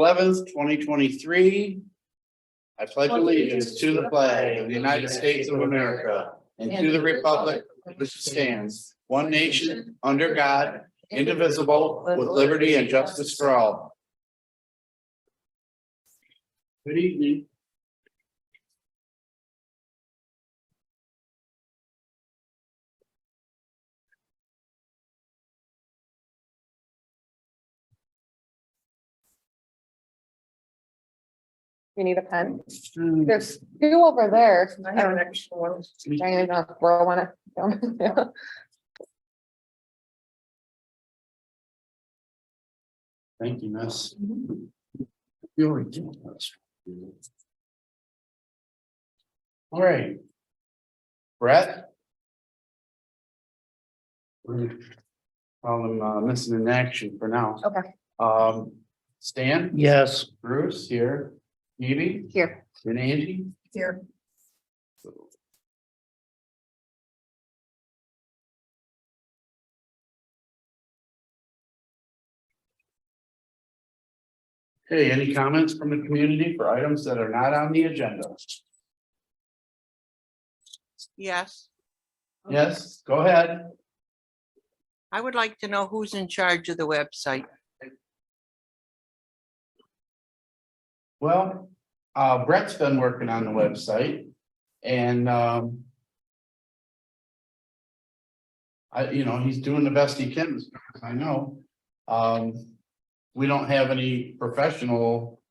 11th, 2023. I pledge allegiance to the flag of the United States of America and to the republic which stands, one nation, under God, indivisible, with liberty and justice for all. Good evening. You need a pen? There's two over there. I have an extra one. I'm gonna throw one at them. Thank you, miss. You already did this. All right. Brett? Call him missing in action for now. Okay. Stan? Yes. Bruce here. Evie? Here. And Angie? Here. Hey, any comments from the community for items that are not on the agenda? Yes, Yes, go ahead. I would like to know who's in charge of the website. Well, Brett's been working on the website and, he's doing the best he can, as far as I know. We don't have any professional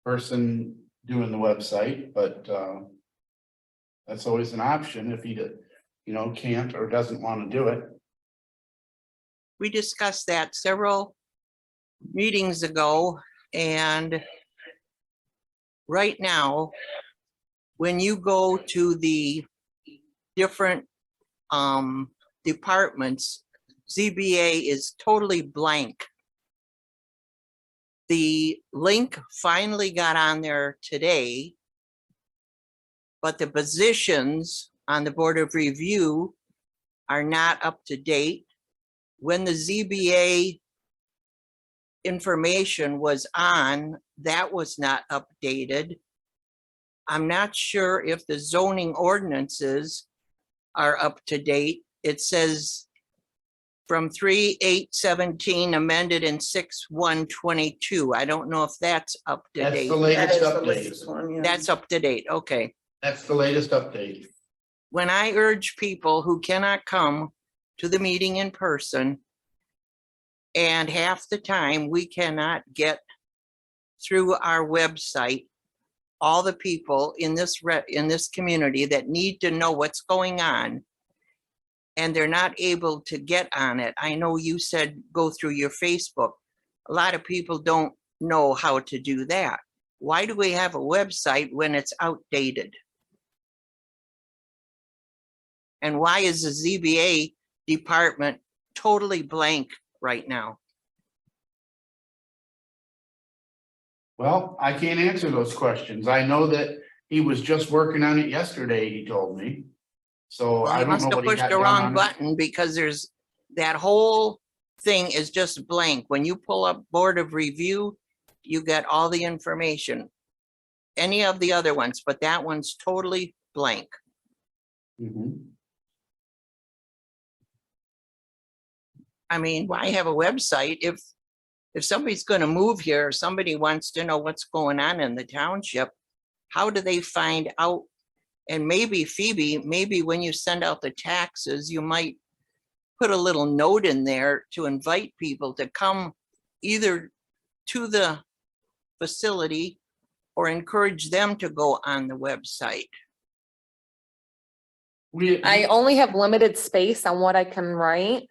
person doing the website, but, that's always an option if he, can't or doesn't want to do it. We discussed that several meetings ago, and right now, when you go to the different departments, ZBA is totally blank. The link finally got on there today, but the positions on the Board of Review are not up to date. When the ZBA information was on, that was not updated. I'm not sure if the zoning ordinances are up to date. It says from 3/8/17 amended in 6/1/22. I don't know if that's up to That's date. the latest update. That's up to date, okay. That's the latest update. When I urge people who cannot come to the meeting in person, and half the time we cannot get through our website, all the people in this community that need to know what's going on, and they're not able to get on it. I know you said go through your Facebook. A lot of people don't know how to do that. Why do we have a website when it's outdated? And why is the ZBA department totally blank right now? Well, I can't answer those questions. I know that he was just working on it yesterday, he told me. So Well, I he don't must know have what he pushed got the done wrong on it. button, because there's that whole thing is just blank. When you pull up Board of Review, you get all the information. Any of the other ones, but that one's totally blank. Mhm. I mean, why have a website if somebody's going to move here, or somebody wants to know what's going on in the township? How do they find out? And maybe Phoebe, maybe when you send out the taxes, you might put a little note in there to invite people to come either to the facility or encourage them to go on the website. I only have limited space on what I can write.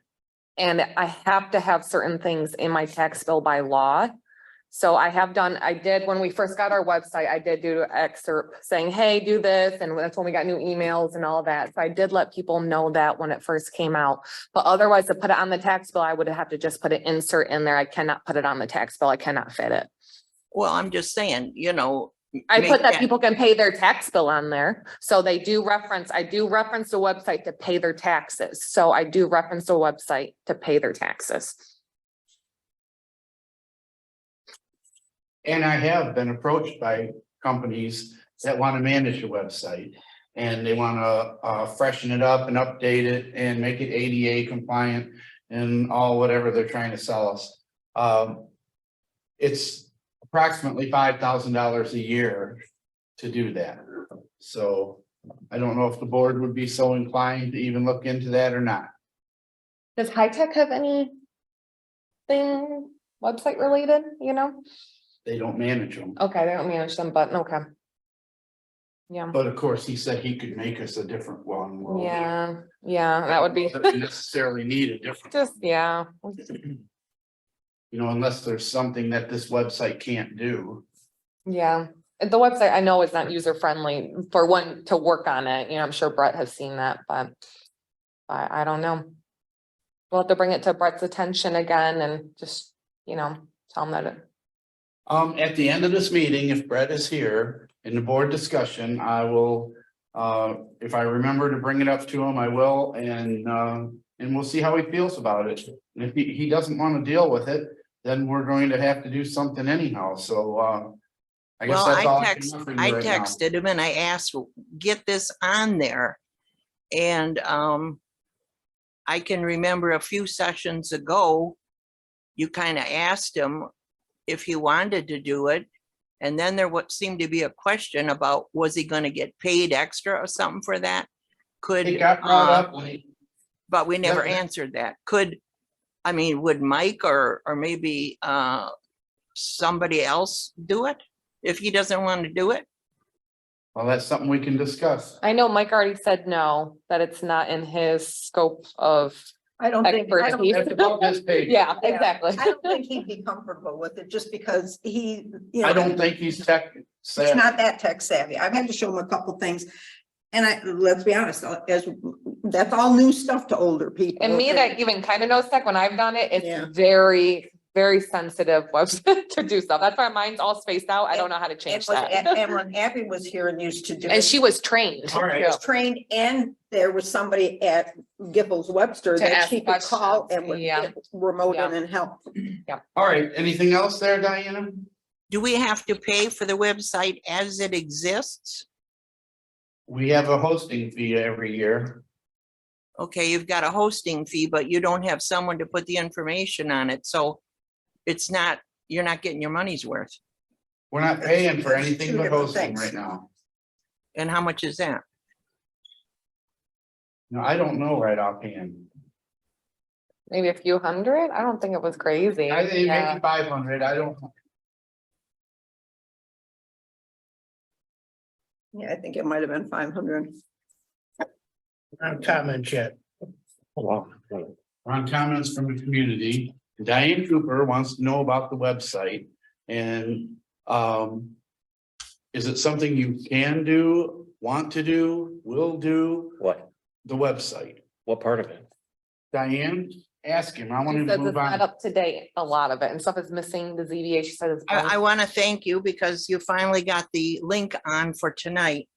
And I have to have certain things in my tax bill by law. So I did, when we first got our website, I did do an excerpt saying, hey, do this. And that's when we got new emails and all of that. So I did let people know that when it first came out. But otherwise, to put it on the tax bill, I would have to just put an insert in there. I cannot put it on the tax bill. I cannot fit it. Well, I'm just saying, I make put that people can pay their tax bill on there. So I do reference the website to pay their taxes. So I do reference the website to pay their taxes. And I have been approached by companies that want to manage a website. And they want to freshen it up and update it and make it ADA compliant and all whatever they're trying to sell us. It's approximately $5,000 a year to do that. So I don't know if the board would be so inclined to even look into that or not. Does high tech have anything website related, you know? They don't manage them. Okay, they don't manage them, but okay. Yeah, But of course, he said he could make us a different one. Well, yeah, that would be doesn't necessarily need a different. just, yeah. You know, unless there's something that this website can't do. Yeah, and the website I know is not user friendly for one to work on it, you know, I'm sure Brett has seen that, but I don't know. We'll have to bring it to Brett's attention again and just, you know, tell him that it. At the end of this meeting, if Brett is here in the board discussion, I will, if I remember to bring it up to him, I will, and we'll see how he feels about it. And if he doesn't want to deal with it, then we're going to have to do something anyhow, so, I guess Well, that's all I can offer you I right now. texted him and I asked, get this on there. And I can remember a few sessions ago, you kind of asked him if he wanted to do it. And then there what seemed to be a question about, was he going to get paid extra or something for that? Could, It got brought up when he, but we never Yeah. answered that. Could, I mean, would Mike or maybe somebody else do it if he doesn't want to do it? well, that's something we can discuss. I know Mike already said no, that it's not in his scope of I don't think, I don't, expertise. That's above his pay. Yeah, Yeah. exactly. I don't think he'd be comfortable with it just because he, you know. I don't think he's tech He's savvy. not that tech savvy. I've had to show him a couple things. And let's be honest, as that's all new stuff to older people. And me that even kind of knows tech, when I've done it, Yeah. it's very, very sensitive website to do stuff. That's why mine's all spaced out. I don't know how to And change was- that. and when Abby was here and used to do. And it, she was trained. All right. she was trained, and there was somebody at Gibbles Webster To that ask she could call questions, and would yeah. get remote Yeah. in and help. All right, anything else there, Diana? Do we have to pay for the website as it exists? We have a hosting fee every year. Okay, you've got a hosting fee, but you don't have someone to put the information on it, so it's not, you're not getting your money's worth. We're not paying for That's anything two but different hosting things. right now. And how much is that? No, I don't know right offhand. Maybe a few hundred. I don't think it was crazy. I think Yeah. maybe 500, I don't. Yeah, I think it might have been 500. Comment yet. Wow. On comments from the community, Diane Cooper wants to know about the website and, is it something you can do, want to do, will do, What? the website? What part of it? Diane, ask him, I She want him to says it's move not on. up to date, a lot of it, and stuff is missing, the ZBA, she said is. I want to thank you because you finally got the link on for tonight.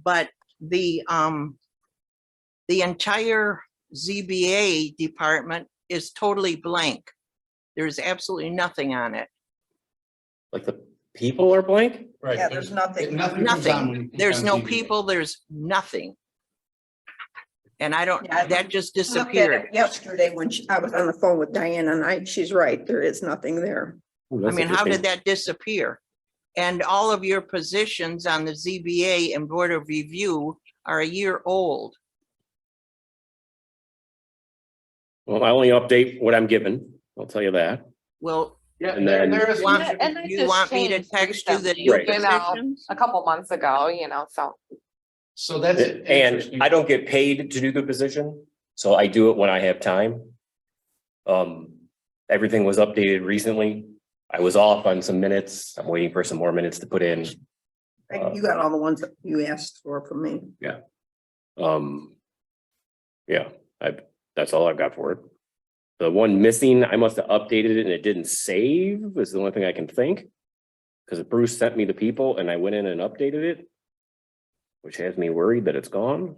But the entire ZBA department is totally blank. There's absolutely nothing on it. Like the people are blank? Right. Yeah, there's nothing. Nothing comes on when Nothing. you click There's on no ZBA. people, there's nothing. And I don't, Yeah, I that just I looked at disappeared. it yesterday when I was on the phone with Diane, and she's right, there is nothing there. Ooh, I that's mean, how did interesting. that disappear? And all of your positions on the ZBA and Board of Review are a year old. Well, I only update what I'm given. I'll tell you that. Well, Yeah, And then- there is. want, And that you just want me to changed text you the recently, new Right. you know, positions? a couple months ago, you know, so. So that's. And interesting. I don't get paid to do the position, so I do it when I have time. Everything was updated recently. I was off on some minutes. I'm waiting for some more minutes to put in. You got all the ones that you asked for from me. Yeah, that's all I've got for it. The one missing, I must have updated it and it didn't save, is the only thing I can think. Because Bruce sent me the people and I went in and updated it, which has me worried that it's gone.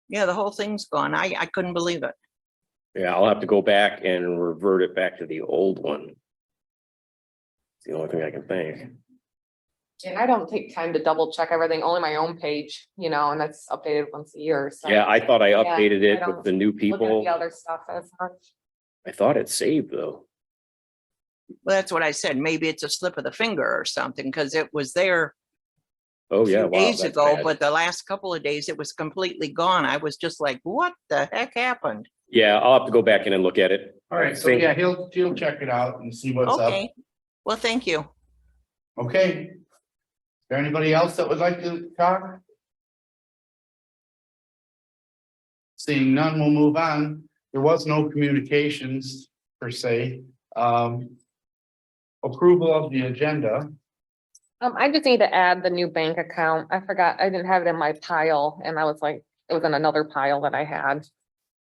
Yeah, the whole thing's gone. I couldn't believe it. Yeah, I'll have to go back and revert it back to the old one. It's the only thing I can think. And I don't take time to double check everything, only my own page, you know, and that's updated once a year, so. Yeah, I thought I Yeah, updated I it don't with the new Look at people. the other stuff as much. I thought it saved though. Well, that's what I said. Maybe it's a slip of the finger or something, because it was there Oh, a yeah. few Wow. days that's ago, bad. but the last couple of days it was completely gone. I was just like, what the heck happened? Yeah, I'll have to go back in and look at it. All right, so yeah, he'll check it out and see what's up. Okay, well, thank you. Okay. Is there anybody else that would like to talk? Seeing none, we'll move on. There was no communications per se. Approval of the agenda. I just need to add the new bank account. I forgot, I didn't have it in my pile and I was like, it was in another pile that I had.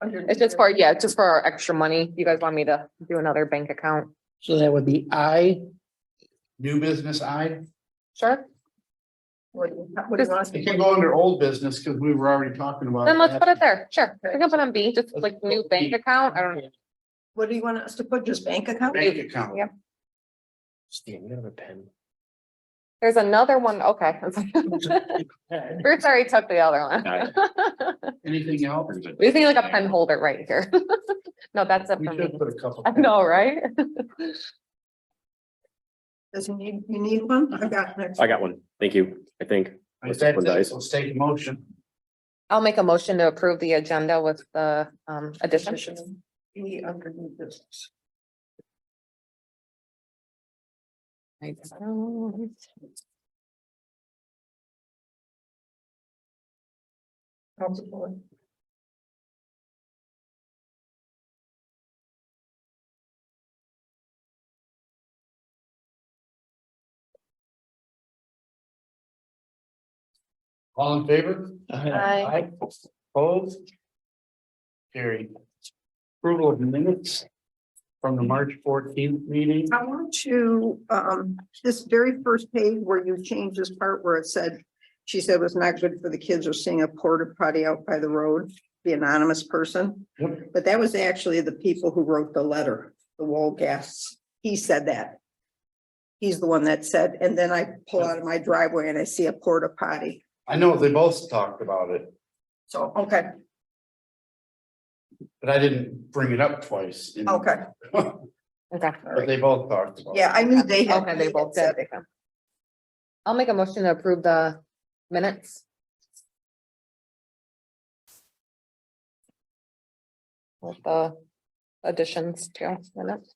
It's just for, yeah, it's just for our extra money. You guys want me to do another bank account? So that would be New business I. Sure. What do you want? It can go under old business because we were already talking about. Then let's that. put it there. Sure. We can put on B, just like new bank account. I don't know. What do you want us to put, just bank account? Bank account. Yep. Steve, you have a pen? There's another one. Okay. Bruce already took the other Got one. Anything else? We just need like a pen holder right here. No, that's it We for me. should put a couple. I know, right? Does he need, you need one? I got next. I got one. Thank you. I think. If that's it, let's take a motion. I'll make a motion to approve the agenda with the additions. Be under new business. How's it going? All in favor? Aye. Opposed? Carried. Approval of minutes from the March 14th meeting. I want to, this very first page where you changed this part where it said, she said it was not good for the kids or seeing a porta potty out by the road, the anonymous person. Yep. But that was actually the people who wrote the letter, the wall guests. He said that. He's the one that said, and then I pull out of my driveway and I see a porta potty. I know they both talked about it, So, okay, but I didn't bring it up twice. okay. Okay. But they both talked about it. Yeah, I knew they had. Okay, they both did. I'll make a motion to approve the minutes. With the additions to minutes.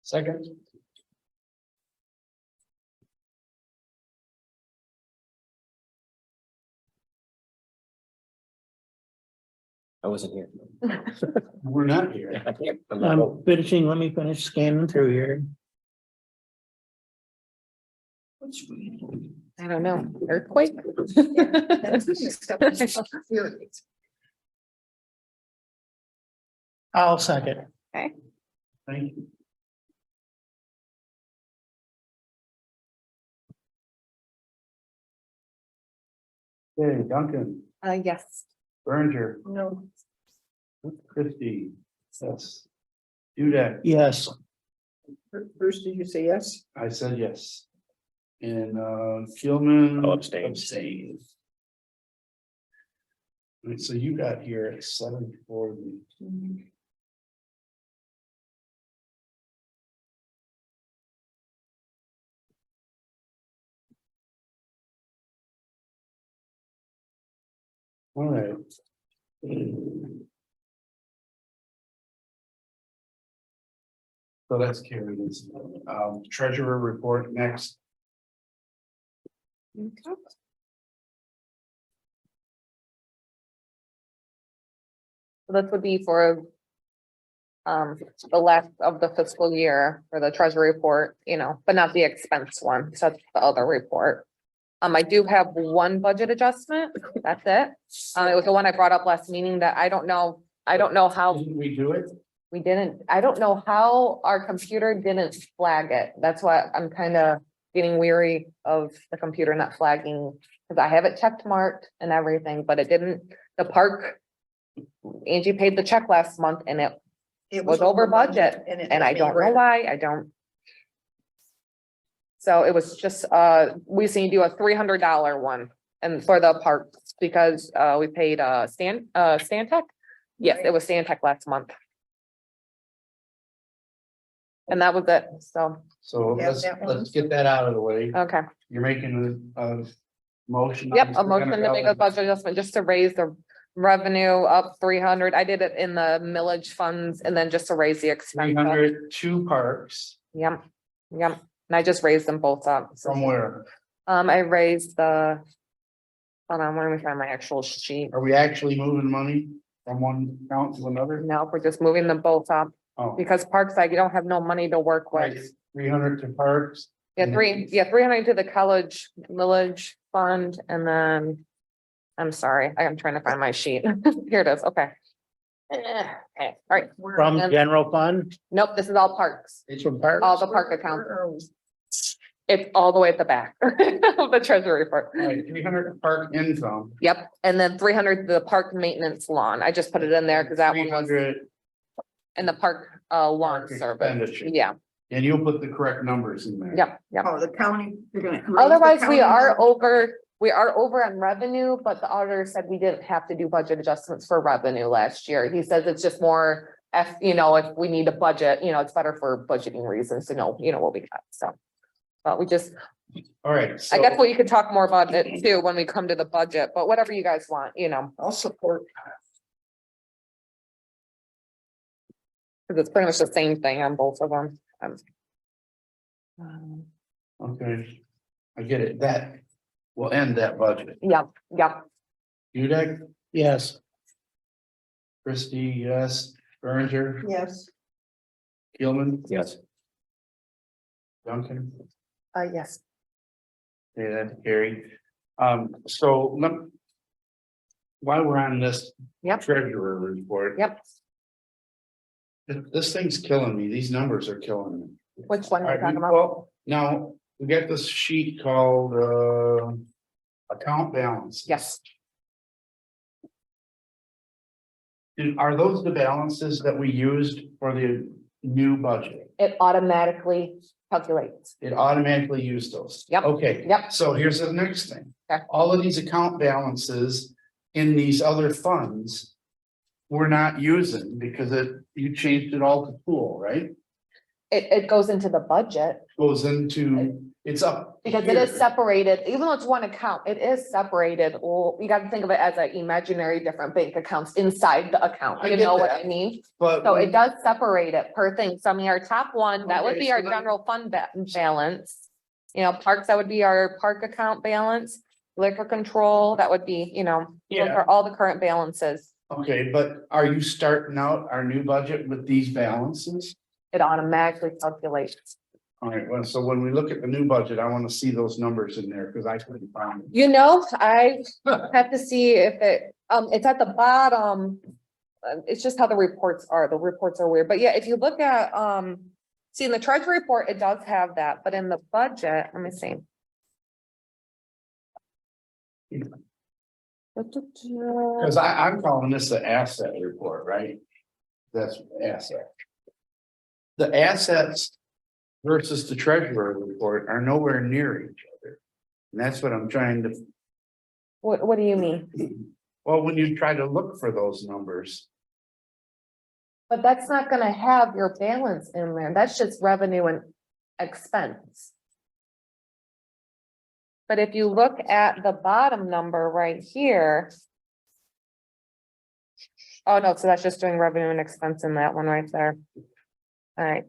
Second. I wasn't here. We're not here. I can't. I'm not I'm home. finishing, let me finish scanning through here. I don't know, earthquake? I'll second. Thank you. Okay, Duncan, Yes. Berger, No, Christie, yes. Dudek, Yes, Bruce, did you say yes? I said yes. And Keelman. I'll abstain. Abstain. All right, so you got here at 7:40. All right. So that's carried. Treasurer report next. So this would be for the last of the fiscal year for the treasury report, you know, but not the expense one. So that's the other report. I do have one budget adjustment. That's it. It was the one I brought up last meeting that I don't know how Didn't we do it? we didn't, I don't know how our computer didn't flag it. That's why I'm kind of getting weary of the computer not flagging. Cause I have it checked marked and everything, but it didn't, the park Angie paid the check last month and it was over budget, and I don't know why, I don't. So it was just, we seen do a $300 one, and for the parks, because, we paid, Stantec? Yes, it was Stantec last month. And that was it, so, So Yeah, let's, that one. let's get that out of the way. okay. You're making a motion. Yep, a motion to make a budget adjustment just to raise the revenue up 300. I did it in the millage funds and then just to raise the Three expense. hundred, two parks, Yep, yep. And I just raised them both up. So, from where? I raised the, hold on, let me find my actual sheet. Are we actually moving money from one account to another? No, we're just moving them both up Oh, because Parkside, you don't have no money to work right, with. 300 to parks. Yeah, 300 to the college millage fund and then, I'm sorry, I'm trying to find my sheet. Here it is, okay. Okay, all right. From And- general fund, Nope, this is all parks, it's from parks. all the park accounts. It's all the way at the back of the treasury report. All right, 300 park income. Yep, and then 300 the park maintenance lawn. I just put it in there because that one was 300 in the park lawn Park service. expenditure. Yeah, And you'll put the correct numbers in there. yep, yep. Oh, the county, you're gonna. raise the Otherwise, county we are number? over on revenue, but the auditor said we didn't have to do budget adjustments for revenue last year. He says it's just more if we need a budget, it's better for budgeting reasons to know, what we got, so. But we just, All right. I so- guess you could talk more about it too when we come to the budget, but whatever you guys want, I'll support. because it's pretty much the same thing on both of them. Okay, I get it. That will end that budget. Yeah, yeah, Udek, Yes, Christie, yes, Berenger, Yes. Gilman, Yes. Duncan. yes, Okay, that's Gary. So while we're on this. Yep. Treasurer report. yep. This thing's killing me. These numbers are killing me. Which one All are you right, talking about? well, now, we got this sheet called, account balance. Yes, Are those the balances that we used for the new budget? it automatically calculates. It automatically used those? Yep. Okay. Yep. So here's the next thing. Okay. All of these account balances in these other funds. We're not using because you changed it all to pool, right? It goes into the budget Goes into, it's up. because it is here. separated, even though it's one account, it is separated. Well, you got to think of it as an imaginary different bank accounts inside the account. I You get know what that. I mean? But. So it does separate it per thing. So I mean, our top one, that would Okay, be our so then- general fund balance. Parks, that would be our park account balance, liquor control, that would be, those Yeah. are all the current balances. Okay, but are you starting out our new budget with these balances? It automatically calculates. All right, well, so when we look at the new budget, I want to see those numbers in there because I couldn't find them. I have to see if it's at the bottom. It's just how the reports are. The reports are weird, but yeah, if you look at, see in the treasury report, it does have that, but in the budget, let me see. Because I'm calling this the asset report, right? That's asset. The assets versus the treasurer report are nowhere near each other. And that's what I'm trying to, What do you mean? well, when you try to look for those numbers, But that's not gonna have your balance in there. That's just revenue and expense. But if you look at the bottom number right here. Oh, no, so that's just doing revenue and expense in that one right there. All right,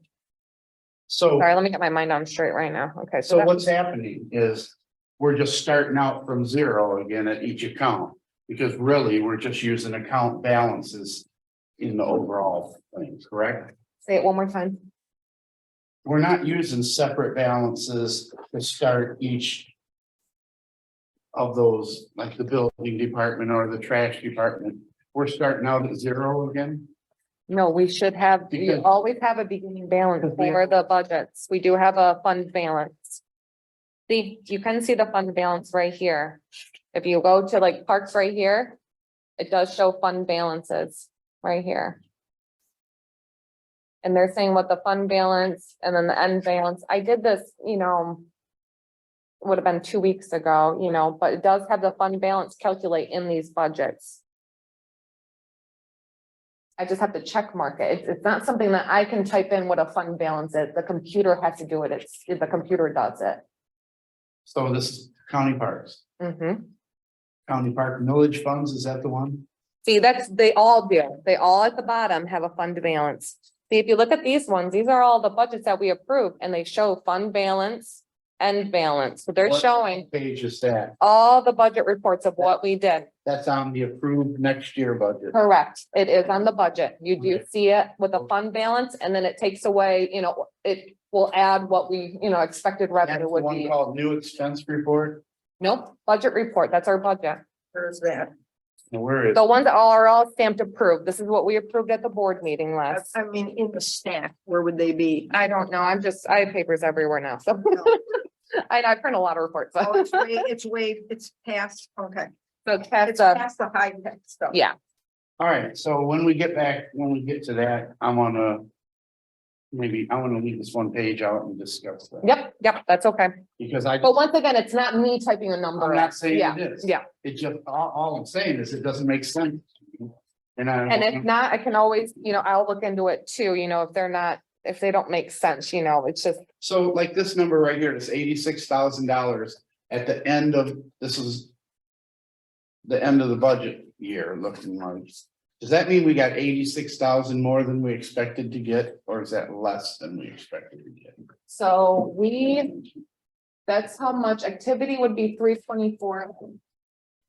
so. sorry, let me get my mind on straight right now. Okay, so So that, what's happening is we're just starting out from zero again at each account. Because really, we're just using account balances in the overall thing, correct? say it one more time. We're not using separate balances to start each of those, like the building department or the trash department. We're starting out at zero again. No, we should have, you Because- always have a beginning balance for the budgets. We do have a fund balance. See, you can see the fund balance right here. If you go to like parks right here, it does show fund balances right here. And they're saying what the fund balance and then the end balance, I did this, would have been 2 weeks ago, but it does have the fund balance calculate in these budgets. I just have to check mark it. It's not something that I can type in what a fund balance is. The computer has to do it. The computer does it. So this is county parks, Mhm. county park millage funds, is that the one? See, they all do. They all at the bottom have a fund balance. See, if you look at these ones, these are all the budgets that we approve and they show fund balance, end balance. So they're What showing Page is that, all the budget reports of what we did. that's on the approved next year budget. Correct. It is on the budget. You do see it with a fund balance and then it takes away, it will add what we, expected That's revenue the would one be. called new expense report, Nope, budget report. That's our budget. Where's that? and where is? The ones that are all stamped approved. This is what we approved at the board meeting last. I mean, in the stack, where would they be? I don't know. I have papers everywhere now, so. No. I print a lot of reports. Oh, it's past, okay. So It's that's, past the high tech stuff. yeah, All right, so when we get to that, I wanna leave this one page out and discuss that. yep, that's okay. Because I, But once again, it's not me typing a number. I'm in. not saying Yeah, it is. yeah. It just, all I'm saying is it doesn't make sense. And I. And if not, I can always, I'll look into it too, if they don't make sense, it's just, So like this number right here, this $86,000 at the end of, this is. The end of the budget year looking like, does that mean we got 86,000 more than we expected to get, or is that less than we expected to get? so that's how much activity would be 324.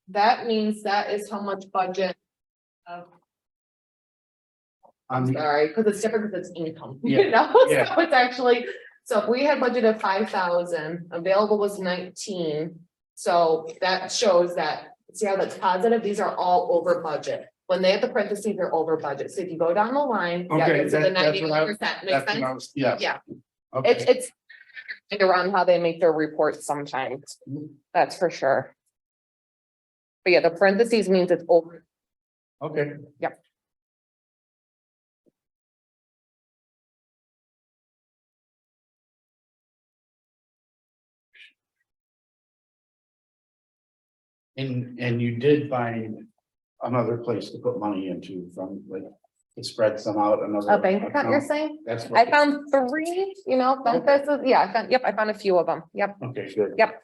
That means that is how much budget. I'm sorry, because it's different because it's income, Yeah, yeah. So it's actually, so if we had budgeted 5,000, available was 19. So that shows that, see how that's positive? These are all over budget. When they have the parentheses, they're over budget. So if you go down the line, yeah, Okay, it's the that's what 91%. That's Makes what sense? I was, yeah. Yeah, Okay, it's around how they make their reports sometimes. That's for sure. But yeah, the parentheses means it's over. okay. Yep. And you did find another place to put money into from like, to spread some out another. A bank account, you're saying? That's I what, found 3, benefits, I found a few of them. Yep, okay, good. Yep.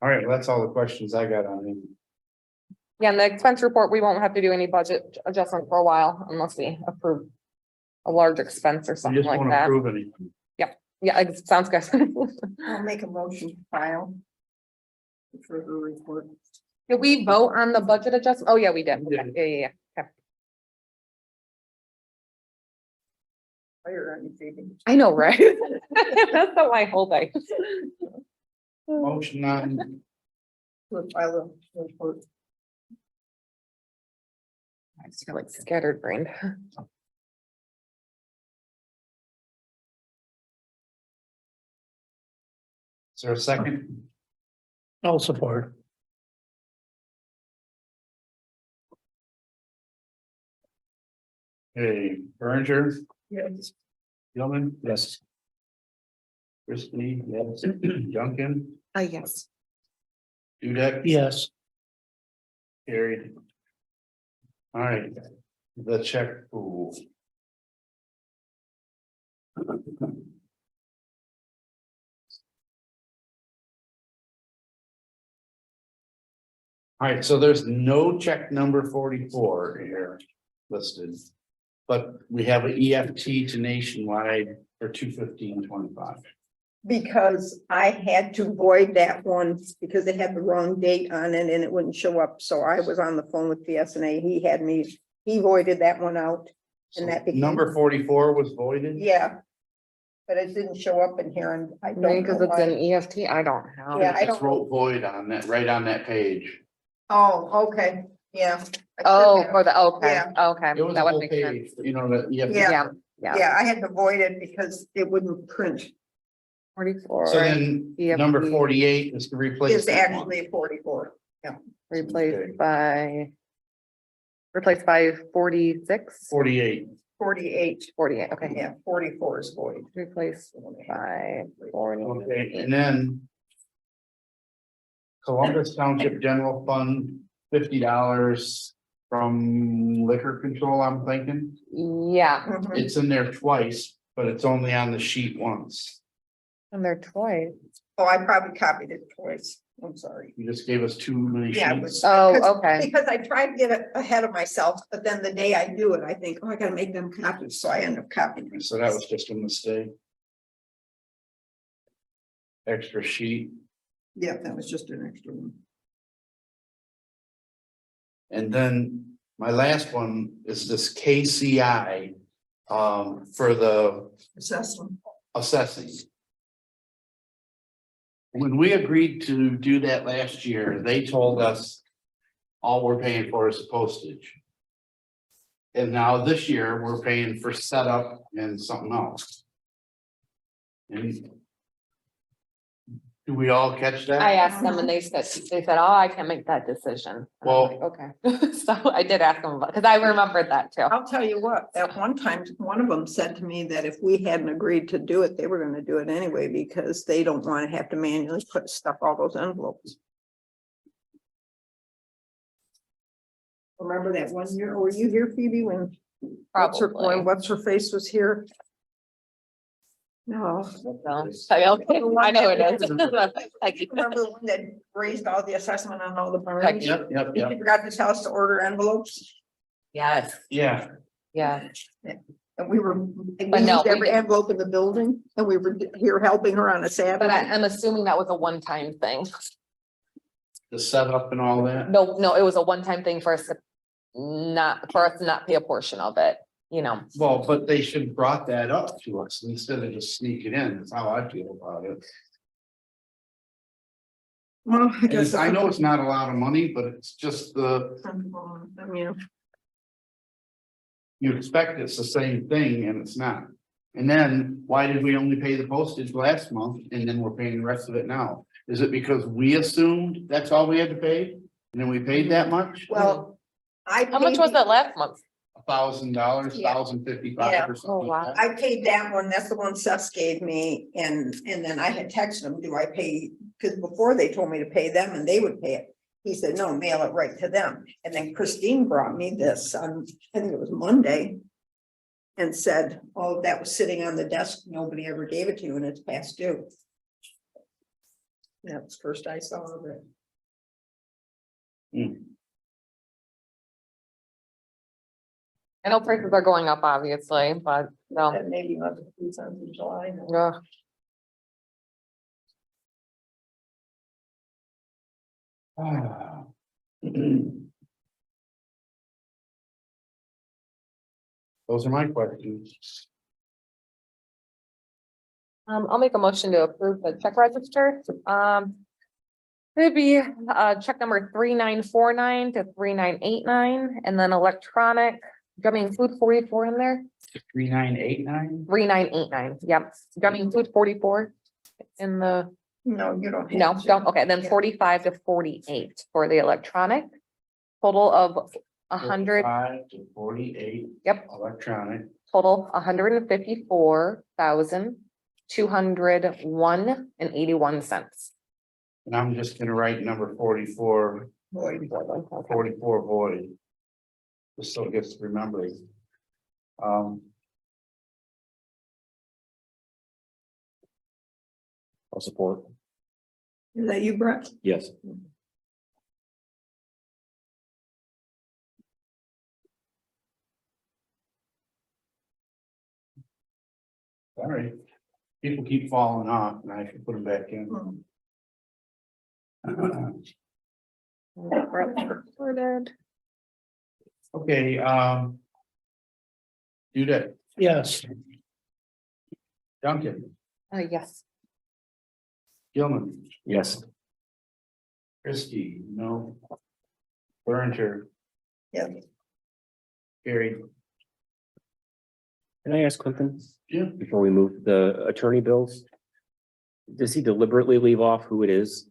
All right, well, that's all the questions I got on it. yeah, and the expense report, we won't have to do any budget adjustment for a while unless we approve a large expense or We something just like won't that. approve anything. Yeah, it sounds good. I'll make a motion to file. For the report. Did we vote on the budget adjustment? Oh, yeah, we did. We Okay, did. yeah. Okay. Fire on your feet. I know, right? That's not my whole day. Motion on, To file a report. I just feel like scattered brain. is there a second? I'll support. Hey, Berenger, Yes. Gilman, Yes. Christie, yes, Duncan, Yes. Dudek. Yes. Carried. All right, the check pool. All right, so there's no check number 44 here listed. But we have an EFT to Nationwide for 215.25. Because I had to void that one because they had the wrong date on it and it wouldn't show up. So I was on the phone with BSNA. He voided that one out. And that became- Number 44 was voided? Yeah. But it didn't show up in here and I don't Maybe know because it's an why. EFT, I don't know. Yeah, I Just don't- wrote void on that, right on that page. Oh, okay, yeah. I Oh, should have. for the, okay, Yeah. okay, It was a that would whole make sense. page, you know, that you have. Yeah. Yeah, yeah. Yeah, I had to void it because it wouldn't print. 44. So then, EFT. number 48 is to replace. It's that one. actually 44. Replaced by. Replaced by 46, 48. 48, 48, okay, yeah, 44 is void. replaced by 40. Okay, and then. Columbus Township General Fund, $50 from liquor control, I'm thinking. Yeah, Mhm. It's in there twice, but it's only on the sheet once. and they're twice. Oh, I probably copied it twice. I'm sorry. You just gave us too many Yeah, it sheets. was- Oh, because- okay. Because I tried to get it ahead of myself, but then the day I do it, I think, oh, I gotta make them copies, so I end up copying. So that was just a mistake. Extra sheet. Yeah, that was just an extra one. And then my last one is this KCI. For the Assessment. assessing. When we agreed to do that last year, they told us all we're paying for is the postage. And now this year, we're paying for setup and something else. And do we all catch that? I asked them and they said, oh, I can't make that decision. And I'm like, okay, so I did ask them about, because I remembered that too. I'll tell you what, at one time, one of them said to me that if we hadn't agreed to do it, they were gonna do it anyway, because they don't wanna have to manually put stuff all those envelopes. Remember that one year, were you here, Phoebe, when? Probably. What's her face was here? No. So, okay, I know it is. Like, Remember the one that raised all the assessment on all the barns? Like, Yep, yep, She yep, forgot to tell us to order envelopes, Yes, yeah. yeah. and we were, But no, we every didn't. envelope in the building, and we were here helping her on a But Saturday. I'm assuming that was a one-time thing. The setup and all that. No, it was a one-time thing for us to not pay a portion of it, you know. Well, but they should have brought that up to us instead of just sneaking in, that's how I feel about it. Well, I And guess. I know it's not a lot of money, but it's just the, I mean, you expect it's the same thing and it's not. And then why did we only pay the postage last month and then we're paying the rest of it now? Is it because we assumed that's all we had to pay? And then we paid that much? well. How much was that last month? $1,000, Yeah. $1,055 or something Oh, like wow. that. I paid that one, that's the one Seth gave me, and then I had texted him, do I pay, because before they told me to pay them and they would pay it. He said, no, mail it right to them, and then Christine brought me this on, I think it was Monday. And said, oh, that was sitting on the desk, nobody ever gave it to you and it's past due. That's first I saw of it. I know prices are going up, obviously, but no. That maybe not the 2 cents in July. Ugh. Those are my questions. I'll make a motion to approve the check register. It'd be, check number 3949 to 3989, and then electronic, drumming food 44 in there, 3989? 3989, yep, drumming food 44 in the, No, you don't. have no, to. don't, okay, then 45 to 48 for the electronic. Total of 100, 45 to 48. Yep. Electronic. total 154,201.81. And I'm just gonna write number 44, Void. 44 void. Just so it gets remembered. I'll support. Is that you, Brett? Yes. All right. People keep falling off and I should put them back in. Recorded. Okay, do that, Yes. Duncan, Yes. Gilman, Yes. Christie, no. Burner, Yeah. Carrie, Can I ask Clinton, yeah, before we move the attorney bills? Does he deliberately leave off who it is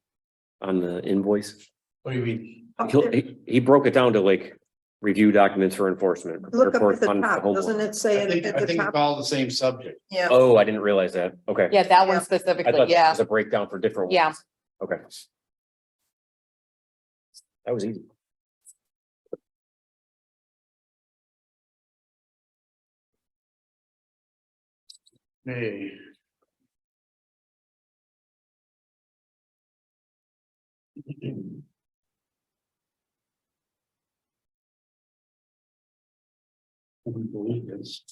on the invoice? What do you mean? Up there. He broke it down to like review documents for enforcement. Look up report at the funds to top, doesn't homeowners. it say I think at the it's top? all the same subject. Yeah, Oh, I didn't realize that. Okay. Yeah, that one Yeah. I specifically, thought it yeah, was a breakdown for different. yeah. ones. Okay. That was easy. Hey. I can't believe this.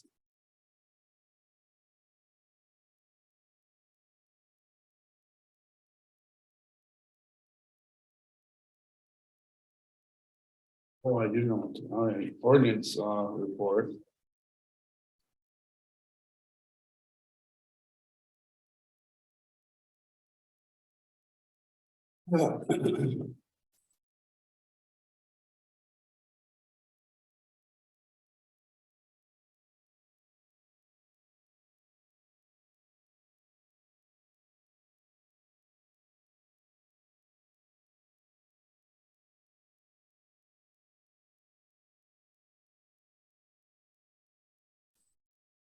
Oh, I do know, all right, ordinance, report.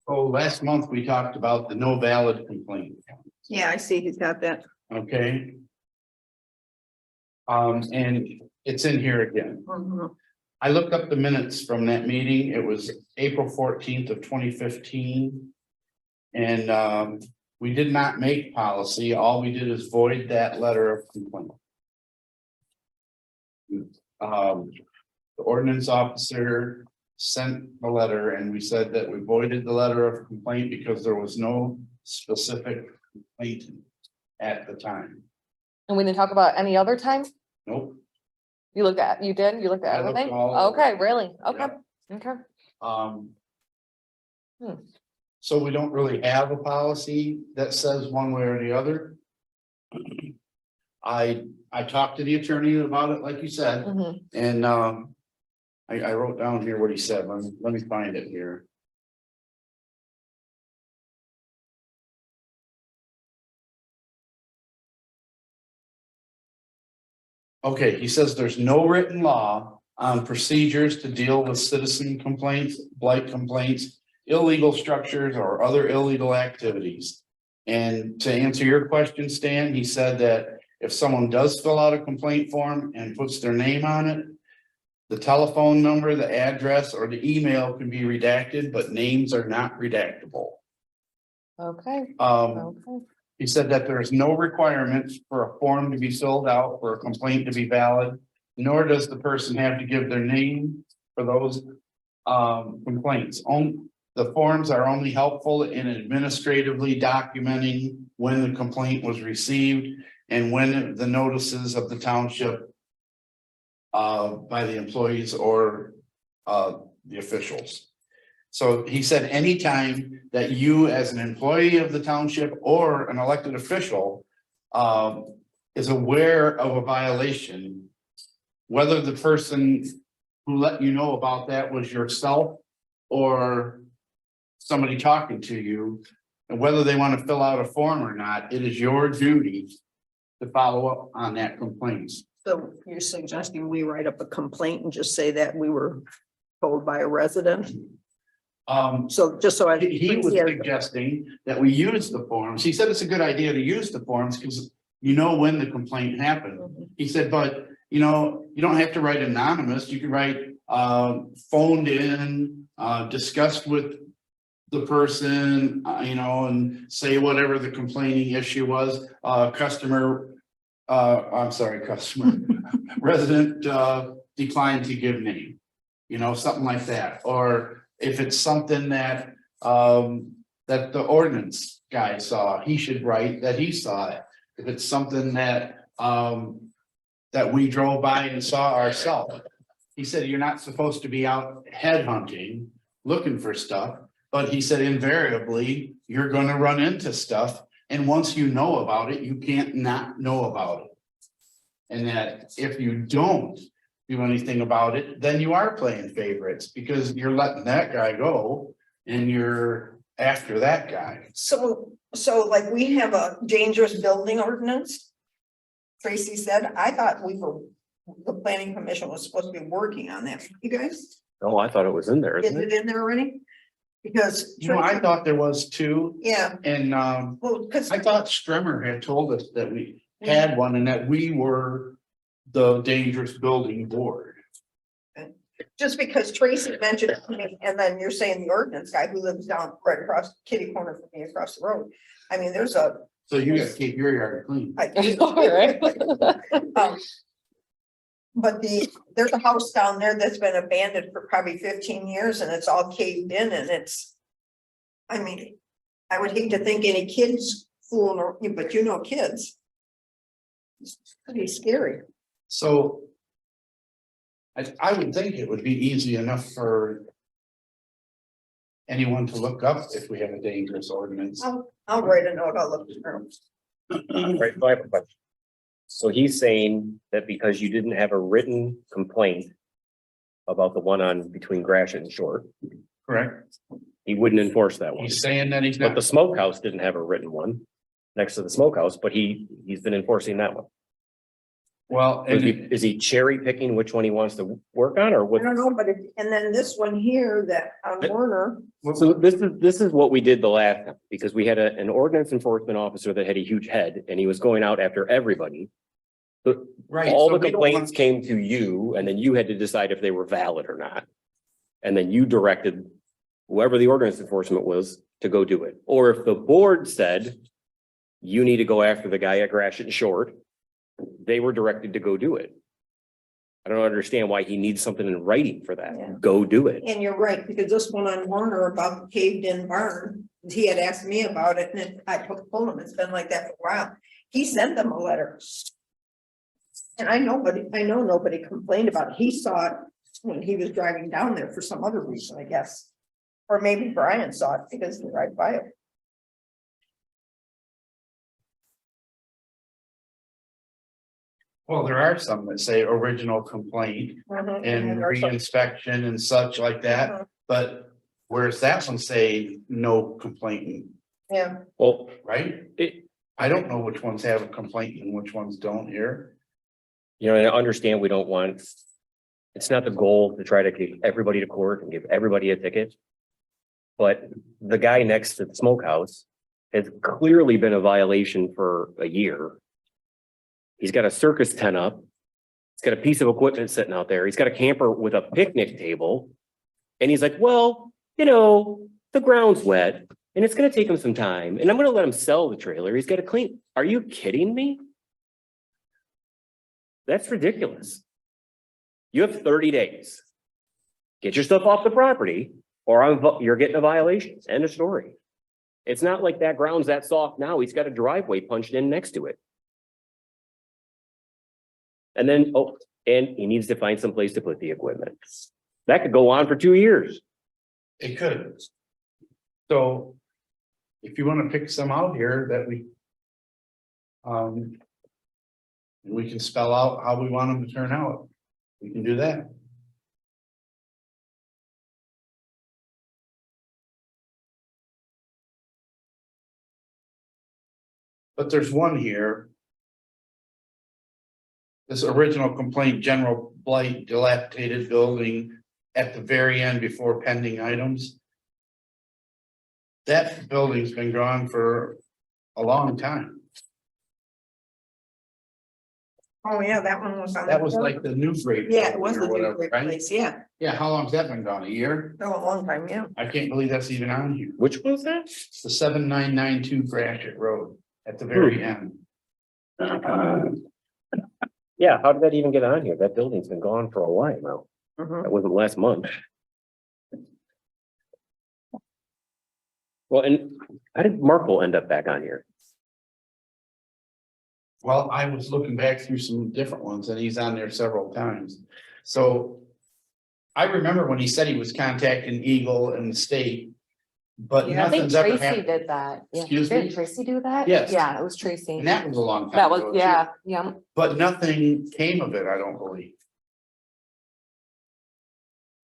Oh, last month we talked about the no valid complaint, yeah, I see he's got that. okay? And it's in here again. Mhm. I looked up the minutes from that meeting. It was April 14th of 2015. And we did not make policy. All we did is void that letter of complaint. The ordinance officer sent a letter and we said that we voided the letter of complaint because there was no specific complaint at the time. And we didn't talk about any other time? Nope. You looked at, you did, you looked at I looked everything? all over. Okay, really? Okay, Yeah. okay. Hmm. So we don't really have a policy that says one way or the other. I talked to the attorney about it, like you said, Mhm. and I wrote down here what he said. Let me find it here. Okay, he says there's no written law on procedures to deal with citizen complaints, blight complaints, illegal structures or other illegal activities. And to answer your question, Stan, he said that if someone does fill out a complaint form and puts their name on it, the telephone number, the address, or the email can be redacted, but names are not redactable. Okay, Um, okay. he said that there is no requirement for a form to be filled out for a complaint to be valid, nor does the person have to give their name for those complaints. The forms are only helpful in administratively documenting when the complaint was received and when the notices of the township by the employees or the officials. So he said anytime that you as an employee of the township or an elected official is aware of a violation, whether the person who let you know about that was yourself or somebody talking to you, and whether they want to fill out a form or not, it is your duty to follow up on that complaint. So you're suggesting we write up a complaint and just say that we were told by a resident? So just so I. He was suggesting that we use the forms. He said it's a good idea to use the forms because you know when the complaint happened. He said, but you know, you don't have to write anonymous. You can write phoned in, discussed with the person, you know, and say whatever the complaining issue was, customer, resident declined to give name, you know, something like that. Or if it's something that that the ordinance guy saw, he should write that he saw it. If it's something that that we drove by and saw ourselves. He said, you're not supposed to be out headhunting, looking for stuff. But he said invariably, you're gonna run into stuff. And once you know about it, you can't not know about it. And that if you don't do anything about it, then you are playing favorites because you're letting that guy go and you're after that guy. So like we have a dangerous building ordinance. Tracy said, I thought we were the planning commission was supposed to be working on that. You guys, Oh, I thought it was in there, is isn't it it? in there already? Because. You know, I thought there was two, Yeah, and, well, because. I thought Strummer had told us that we had one and that we were the dangerous building board. Just because Tracy mentioned it to me, and then you're saying the ordinance guy who lives down right across kitty corner from me across the road. I mean, there's a. So you gotta keep your yard clean. All right. But there's a house down there that's been abandoned for probably 15 years and it's all caved in and it's. I mean, I would hate to think any kids fooling, but you know, kids. It's pretty scary. So. I would think it would be easy enough for. Anyone to look up if we have a dangerous ordinance. I'll write a note, I'll look through. Right, so I have a question. So he's saying that because you didn't have a written complaint about the one on between Gratiot and Short, Correct. he wouldn't enforce that one. He's saying that he's But not. the smokehouse didn't have a written one next to the smokehouse, but he's been enforcing that one. Well, Is he cherry picking which one he wants to work on or I what? don't know, but and then this one here that on Warner, So this is what we did the last time, because we had an ordinance enforcement officer that had a huge head and he was going out after everybody. But right. all so the we don't want- complaints came to you and then you had to decide if they were valid or not. And then you directed whoever the ordinance enforcement was to go do it. Or if the board said you need to go after the guy at Gratiot and Short, they were directed to go do it. I don't understand why he needs something in writing for Yeah. that. Go do it. and you're right, because this one on Warner about the caved in barn, he had asked me about it and I told him it's been like that for a while. He sent them a letter. And I know nobody complained about it. He saw it when he was driving down there for some other reason, I guess. Or maybe Brian saw it because he right by it. Well, there are some that say original complaint and Or something. reinspection and such like that, Mhm. but whereas that one say no complaint, Yeah, Well, right? it, I don't know which ones have a complaint and which ones don't here. you know, I understand we don't want, it's not the goal to try to get everybody to court and give everybody a ticket. But the guy next to the smokehouse has clearly been a violation for a year. He's got a circus tent up. He's got a piece of equipment sitting out there. He's got a camper with a picnic table. And he's like, well, you know, the ground's wet and it's gonna take him some time and I'm gonna let him sell the trailer. He's gotta clean. Are you kidding me? That's ridiculous. You have 30 days. Get your stuff off the property or you're getting a violation. End of story. It's not like that ground's that soft now. He's got a driveway punched in next to it. And then, and he needs to find some place to put the equipment. That could go on for 2 years. It could. So if you want to pick some out here that we can spell out how we want them to turn out, we can do that. But there's one here. This original complaint, general blight, dilapidated building at the very end before pending items. That building's been gone for a long time. oh yeah, that one was on. That was like the new grade. Yeah, it was the or new whatever, great right? place, yeah, Yeah, how long's that been gone? A year? no, a long time, yeah. I can't believe that's even on here. Which was that? It's the 7992 Gratiot Road at the very end. Yeah, how did that even get on here? That building's been gone for a while now. Mhm. That wasn't last month. Well, and how did Markle end up back on here? Well, I was looking back through some different ones and he's on there several times. So I remember when he said he was contacting Eagle and the state, but Yeah, I think nothing's ever Tracy happened. did that. Yeah. Excuse me? Didn't Tracy do that? Yes. Yeah, it was Tracy. And that was a long time That was, ago, too. yeah, yeah. But nothing came of it, I don't believe.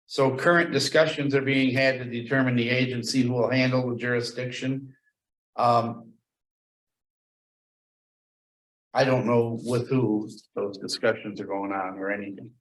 So current discussions are being had to determine the agency who will handle the jurisdiction. I don't know with who those discussions are going on or anything.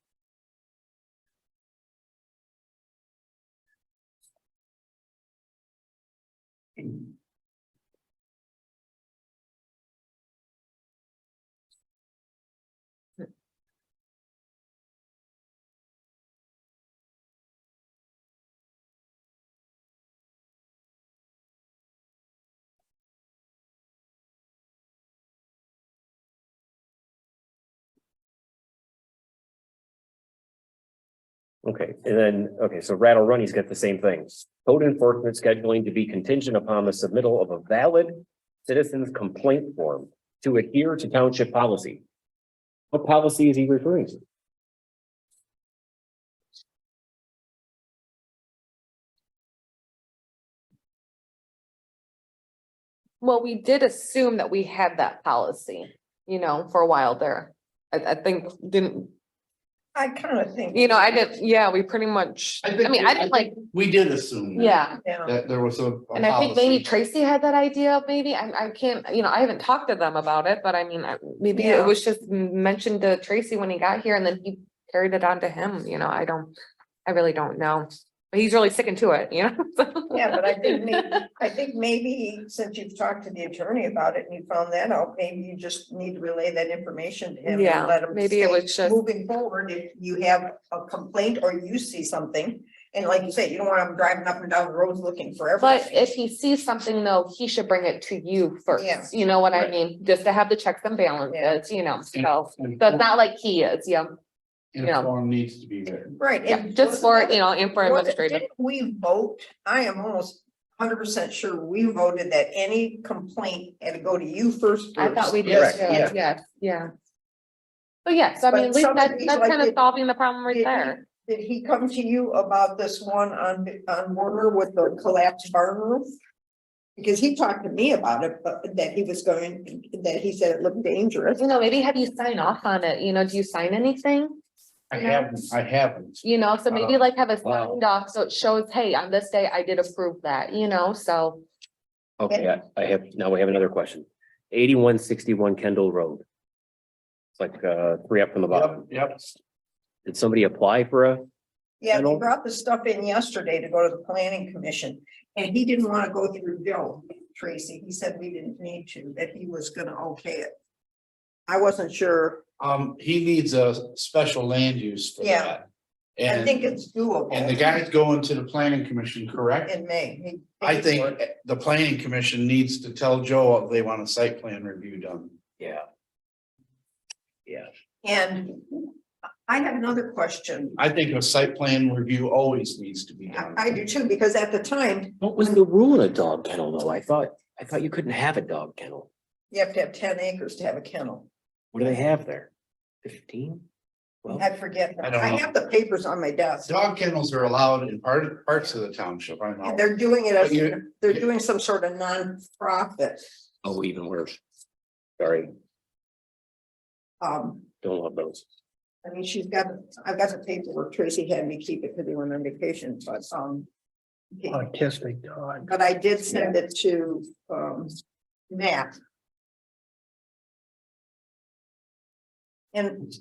Okay, and then, okay, so Rattle Runny's got the same thing. Code enforcement scheduling to be contingent upon the submittal of a valid citizen's complaint form to adhere to township policy. What policy is he referring to? Well, we did assume that we had that policy, for a while there. I think, I kind of think. I didn't, yeah, we pretty much, I mean, I didn't like, We did assume. that, yeah. Yeah, That there was a. And I think maybe policy. Tracy had that idea, maybe, I can't, I haven't talked to them about it, but I mean, maybe Yeah. it was just mentioned to Tracy when he got here and then he carried it on to him, I really don't know. But he's really sticking to it, yeah, but I think maybe since you've talked to the attorney about it and you found that out, maybe you just need to relay that information to him. and Yeah, let him maybe it say, was just- moving forward, if you have a complaint or you see something, and like you said, you don't want him driving up and down the roads looking for But everything. if he sees something though, he should bring it to you first, Yeah. you know what I Right. mean? Just to have the checks and balances, so And it's not like he is, and a form needs to be written. Right. yeah, and just for, wasn't that- and for wasn't- administrative. Didn't we vote? I am almost 100% sure we voted that any complaint had to go to you first. I thought we did, Yes, too. yeah. Yes, yeah. But yes, I mean, But at least some of that's these, that's like, kind of did- solving the problem right did he- there. Did he come to you about this one on Warner with the collapsed barn roof? Because he talked to me about it, but that he he said it looked dangerous. Maybe have you sign off on it, do you sign anything? I Yeah. haven't. So maybe like have a Wow. signed off, so it shows, hey, on this day I did approve that, so. Okay, I have, now we have another question. 8161 Kendall Road. It's like, 3 up from the bottom. Yep. Did somebody apply for a, Yeah, they Hello? brought the stuff in yesterday to go to the planning commission, and he didn't want to go through Joe, Tracy. He said we didn't need to, that he was gonna okay it. I wasn't sure. He needs a special land use for Yeah. that. I think And, it's doable. and the guy's going to the planning commission, correct? In May. He I paid think for it. the planning commission needs to tell Joe they want a site plan review done. yeah. Yeah. And I have another question. I think a site plan review always needs to be done. I do too, because at the time, What was the rule in a dog kennel though? I thought you couldn't have a dog kennel. you have to have 10 acres to have a kennel. What do they have there? 15? Well, I forget. I don't I know. have the papers on my desk. Dog kennels are allowed in parts of the township, I know. And they're doing it as, But you- they're doing some sort of non-profit. oh, even worse. Sorry, Um, don't love those. I mean, I've got the paperwork. Tracy had me keep it because they went on vacation, but, Autistic dog. but I did send it to, Matt. And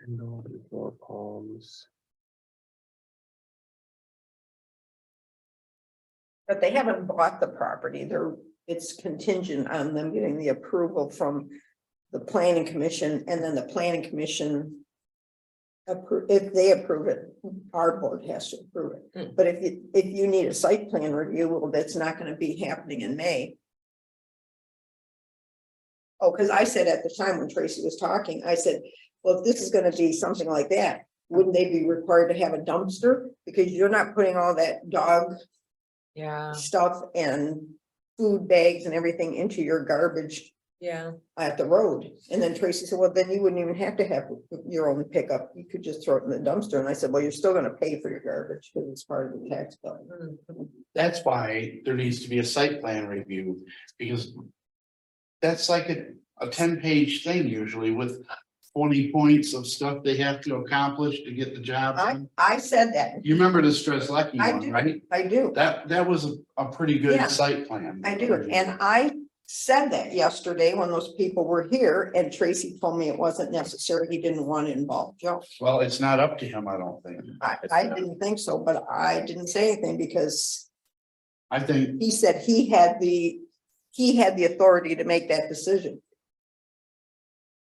Kendall before Palms. but they haven't bought the property. It's contingent on them getting the approval from the planning commission, and then the planning commission. If they approve it, our board has to approve it. But if you need a site plan review, well, that's not gonna be happening in May. Oh, because I said at the time when Tracy was talking, I said, well, if this is gonna be something like that, wouldn't they be required to have a dumpster? Because you're not putting all that dog Yeah, stuff and food bags and everything into your garbage yeah. at the road. And then Tracy said, well, then you wouldn't even have to have your own pickup. You could just throw it in the dumpster. And I said, well, you're still gonna pay for your garbage because it's part of the tax bill. That's why there needs to be a site plan review, because that's like a 10-page thing usually with 20 points of stuff they have to accomplish to get the job done. I said that. You remember the Strzelecki I one, do. right? I do. That was a pretty Yeah. good site plan. I do. And I said that yesterday when those people were here, and Tracy told me it wasn't necessary. He didn't want to involve Joe. Well, it's not up to him, I don't think. I didn't think so, but I didn't say anything because I think, he said he had the authority to make that decision.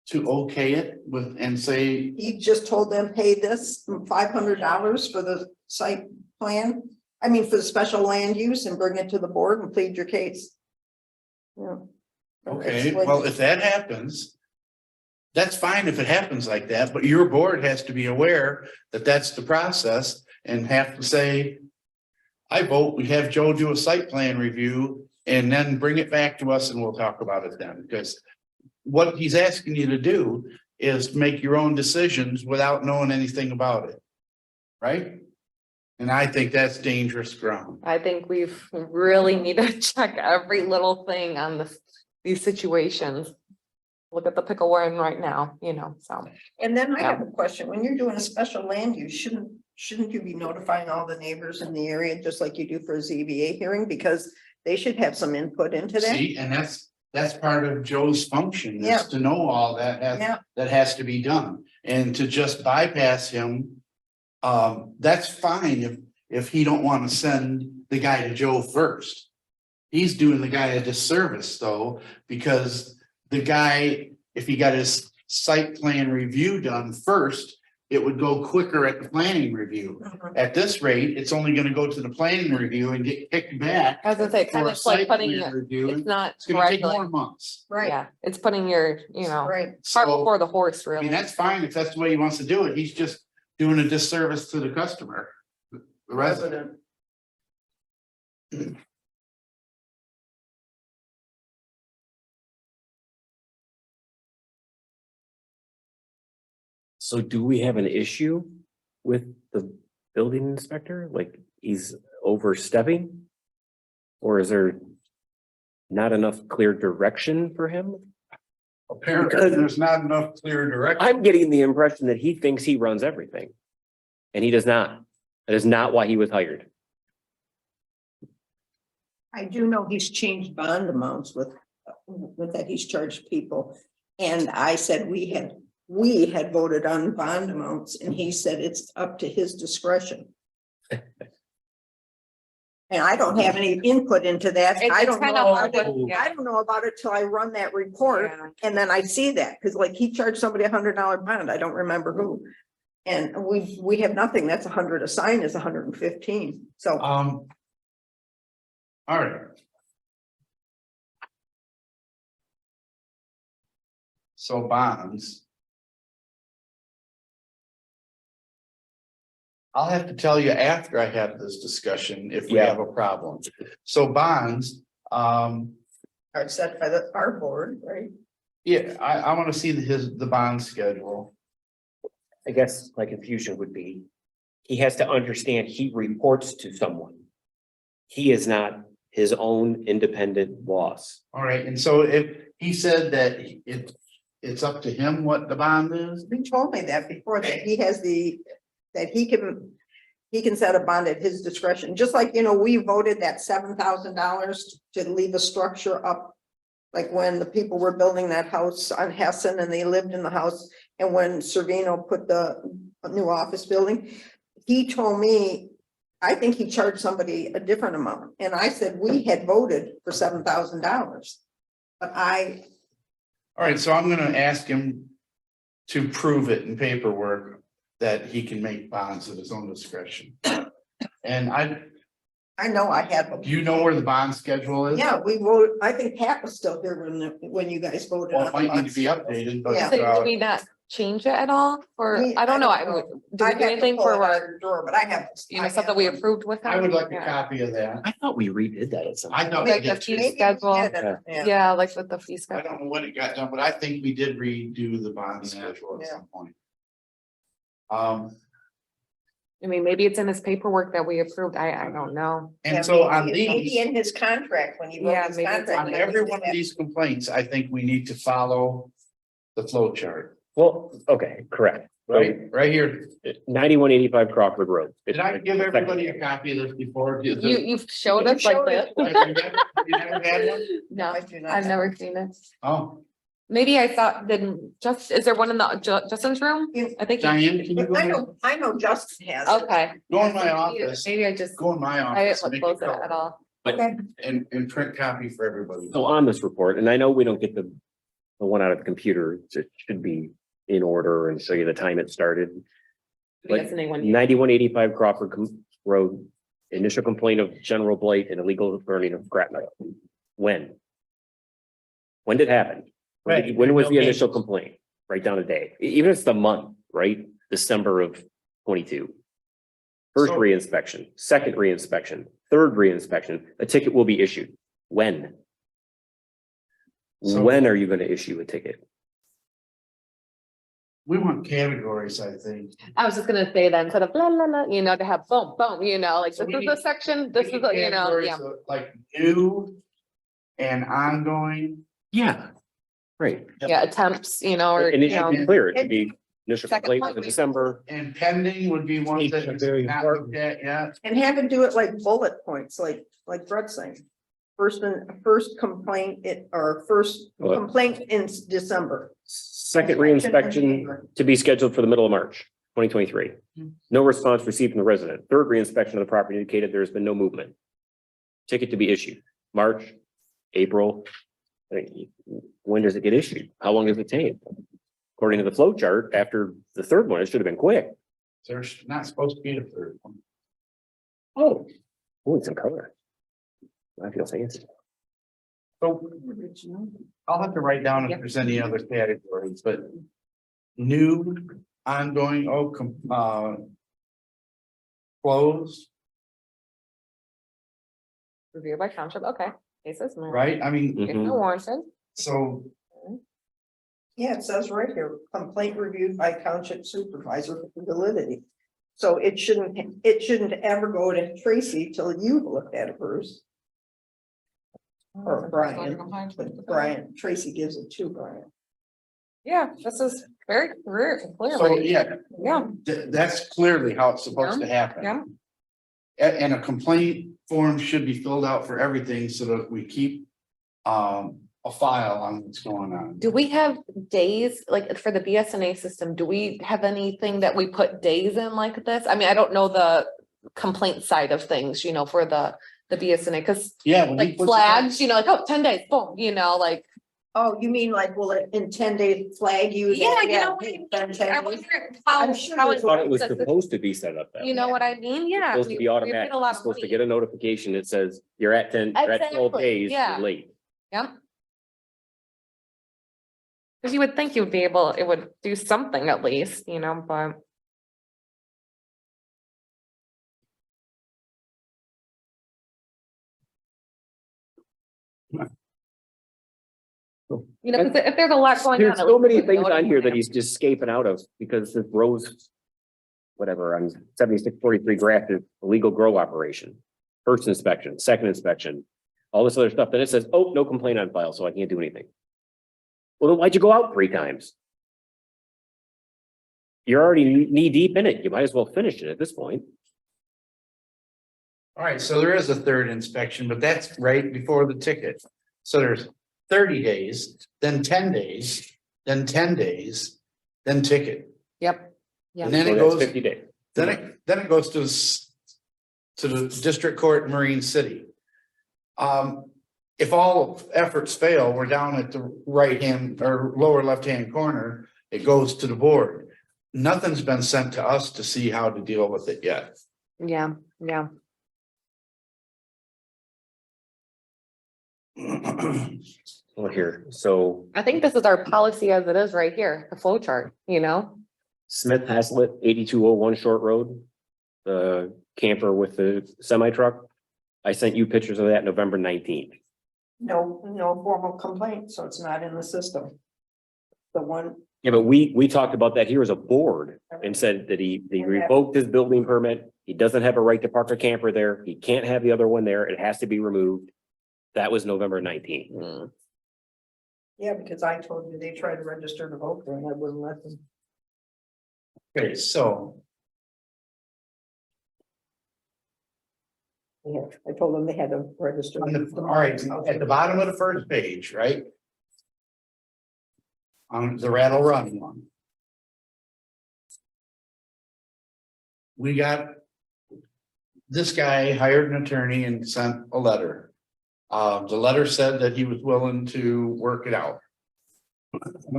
to okay it with, and say, He just told them, pay this $500 for the site plan. I mean, for the special land use, and bring it to the board and plead your case. Yeah. okay, That's what- well, if that happens. That's fine if it happens like that, but your board has to be aware that that's the process and have to say. I vote we have Joe do a site plan review and then bring it back to us and we'll talk about it then, because. What he's asking you to do is make your own decisions without knowing anything about it. Right? And I think that's dangerous ground. I think we've really need to check every little thing on these situations. Look at the pickle we're in right now, you know, so. And then I have a question. When you're doing a special land use, shouldn't you be notifying all the neighbors in the area, just like you do for a ZBA hearing? Because they should have some input into that. See, and that's part of Joe's function, Yeah. is to know all that Yeah. that has to be done. And to just bypass him. That's fine if he don't want to send the guy to Joe first. He's doing the guy a disservice though, because the guy, if he got his site plan review done first, it would go quicker at the planning review. At this rate, it's only gonna go to the planning review and get kicked back. I was gonna say, kind For a of like site putting plan it, review, it's not. it's gonna take correct, more months. Right, Yeah, it's putting your, you know, right. cart So, before the horse, I mean, really. that's fine if that's the way he wants to do it. He's just doing a disservice to the customer. The resident. So do we have an issue with the building inspector? Like he's overstepping? Or is there not enough clear direction for him? Apparently, there's not enough clear direction. I'm getting the impression that he thinks he runs everything. And he does not. That is not why he was hired. I do know he's changed bond amounts with that he's charged people. And I said we had voted on bond amounts, and he said it's up to his discretion. And I don't have any input into that. It's I don't kind know of about hard it. to- yeah. I don't know about it till I run that report, Yeah. and then I see that, because like he charged somebody $100 bond, I don't remember who. And we have nothing, that's 100, a sign is 115, so. All right. So bonds. I'll have to tell you after I have this discussion if we Yeah. have a problem. So bonds, Are set by our board, right? yeah, I want to see the bond schedule. I guess my confusion would be, he has to understand he reports to someone. He is not his own independent boss. All right, and so if he said that it's up to him what the bond is. He told me that before, that he has that he can set a bond at his discretion, just like, you know, we voted that $7,000 to leave a structure up. Like when the people were building that house on Hessen and they lived in the house, and when Servino put the new office building, he told me, I think he charged somebody a different amount, and I said, we had voted for $7,000. But All right, so I'm gonna ask him to prove it in paperwork that he can make bonds at his own discretion. And I know I had. do you know where the bond schedule is? Yeah, we voted, I think Pat was still here when you guys voted. Well, on it might the need to be updated, but Yeah. So did we not change it at all? Or, We- I don't know, I don't know. did we do anything for, Drawer, but I have. you know, something we approved with him? I would like a Yeah. copy of that. I thought we redid that at some. I thought Like we the did fee too. schedule. Yeah. Yeah, like with the fee I schedule. don't know when it got done, but I think we did redo the bond schedule at some point. I mean, maybe it's in his paperwork that we approved. I don't know. And so on Maybe these, in his contract, when he wrote Yeah, his maybe it's contract. on every one of these complaints, I think we need to follow the flow chart. Well, okay, correct. right here. 9185 Crawford Road. Did I give everybody a copy of this before? You've showed us like showed this. it. You never had one? No, I do not I've have never one. seen it. Oh, Maybe I thought, is there one in the Justin's room? I think. Diane, can you But go, I know Justin has. it. Okay. go in my office, Maybe I just, go in my I office. didn't make close a it copy at all. Okay. And print copy for everybody. So on this report, and I know we don't get the one out of the computer, it should be in order and show you the time it started. But Yes, and they went- 9185 Crawford Road, initial complaint of general blight and illegal burning of scrap metal. When? When did it happen? Right. When was the No initial dates. complaint? Write down a day, even if it's the month, right? December of 22. First So- reinspection, second reinspection, third reinspection, a ticket will be issued. When? So- When are you gonna issue a ticket? We want categories, I think. I was just gonna say that instead of blah, blah, blah, to have boom, boom, like So this we is the need- section, this is, Categories yeah. of, like new and ongoing. Yeah. Right. Yeah, attempts, or, And it should be clear, it should be initial Second complaint one, was in we- December. And pending would be ones that Dates are is very not important. looked at yet. And have it do it like bullet points, like Brett's saying. First complaint, first What? complaint in December. Second Inspection in reinspection January. to be scheduled for the middle of March, 2023. No response received from the resident. Third reinspection of the property indicated there has been no movement. Ticket to be issued, March, April. I mean, when does it get issued? How long does it take? According to the flow chart, after the third one, it should have been quick. There's not supposed to be a third one. Oh, it's some color. I feel fancy. So I'll have to write down if Yep. there's any other categories, but new, ongoing, closed, Review by township, okay. Cases, no. right? I mean, If Mhm. no warranted. so Yeah, it says right here, complaint reviewed by township supervisor for validity. So it shouldn't ever go to Tracy till you've looked at it, Bruce. Or Brian, but Brian, Tracy gives it to Brian. Yeah, this is very clear, so, clearly, yeah, yeah, that's clearly how it's supposed to happen. yeah. And a complaint form should be filled out for everything so that we keep a file on what's going on. Do we have days, like for the BSNA system, do we have anything that we put days in like this? I mean, I don't know the complaint side of things, for the BSNA, because Yeah. when he like puts it out- flags, like, oh, 10 days, boom, like. Oh, you mean like, will it in 10 days flag you? that- I then 10 days? wonder how, I'm sure how I it's. thought it was supposed to be set up that way. You know what I mean? Yeah. Supposed to we- be we automatic. paid a lot You're of supposed to money. get a notification that says you're at 12 Exactly, days, yeah. you're late. Yeah. Cause you would think you would be able, it would do something at least, but. Cause if there's a lot going on. There's at so least many we would things notify on here that them. he's just escaping out of because the Rose. Whatever, on 7643 Graft is illegal grow operation. First inspection, second inspection, all this other stuff. Then it says, oh, no complaint on file, so I can't do anything. Well, then why'd you go out 3 times? You're already knee deep in it. You might as well finish it at this point. All right, so there is a third inspection, but that's right before the ticket. So there's 30 days, then 10 days, then 10 days, then ticket. Yep. Yeah. And then So it that's goes, 50 days. then it goes to the district court in Marine City. If all efforts fail, we're down at the right hand or lower left-hand corner, it goes to the board. Nothing's been sent to us to see how to deal with it yet. Yeah, yeah. Well, here, so I think this is our policy as it is right here, the flow chart, Smith Haslett, 8201 Short Road. The camper with the semi truck. I sent you pictures of that November 19th. No formal complaint, so it's not in the system. The one, Yeah, but we talked about that here as a board and said that he revoked his building permit. He doesn't have a right to park a camper there. He can't have the other one there. It has to be removed. That was November 19th. yeah, because I told you they tried to register to vote there and I wouldn't let them. Okay, so Yeah, I told them they had to register. all right, at the bottom of the first page, right? On the rattle run one. We got. This guy hired an attorney and sent a letter. The letter said that he was willing to work it out.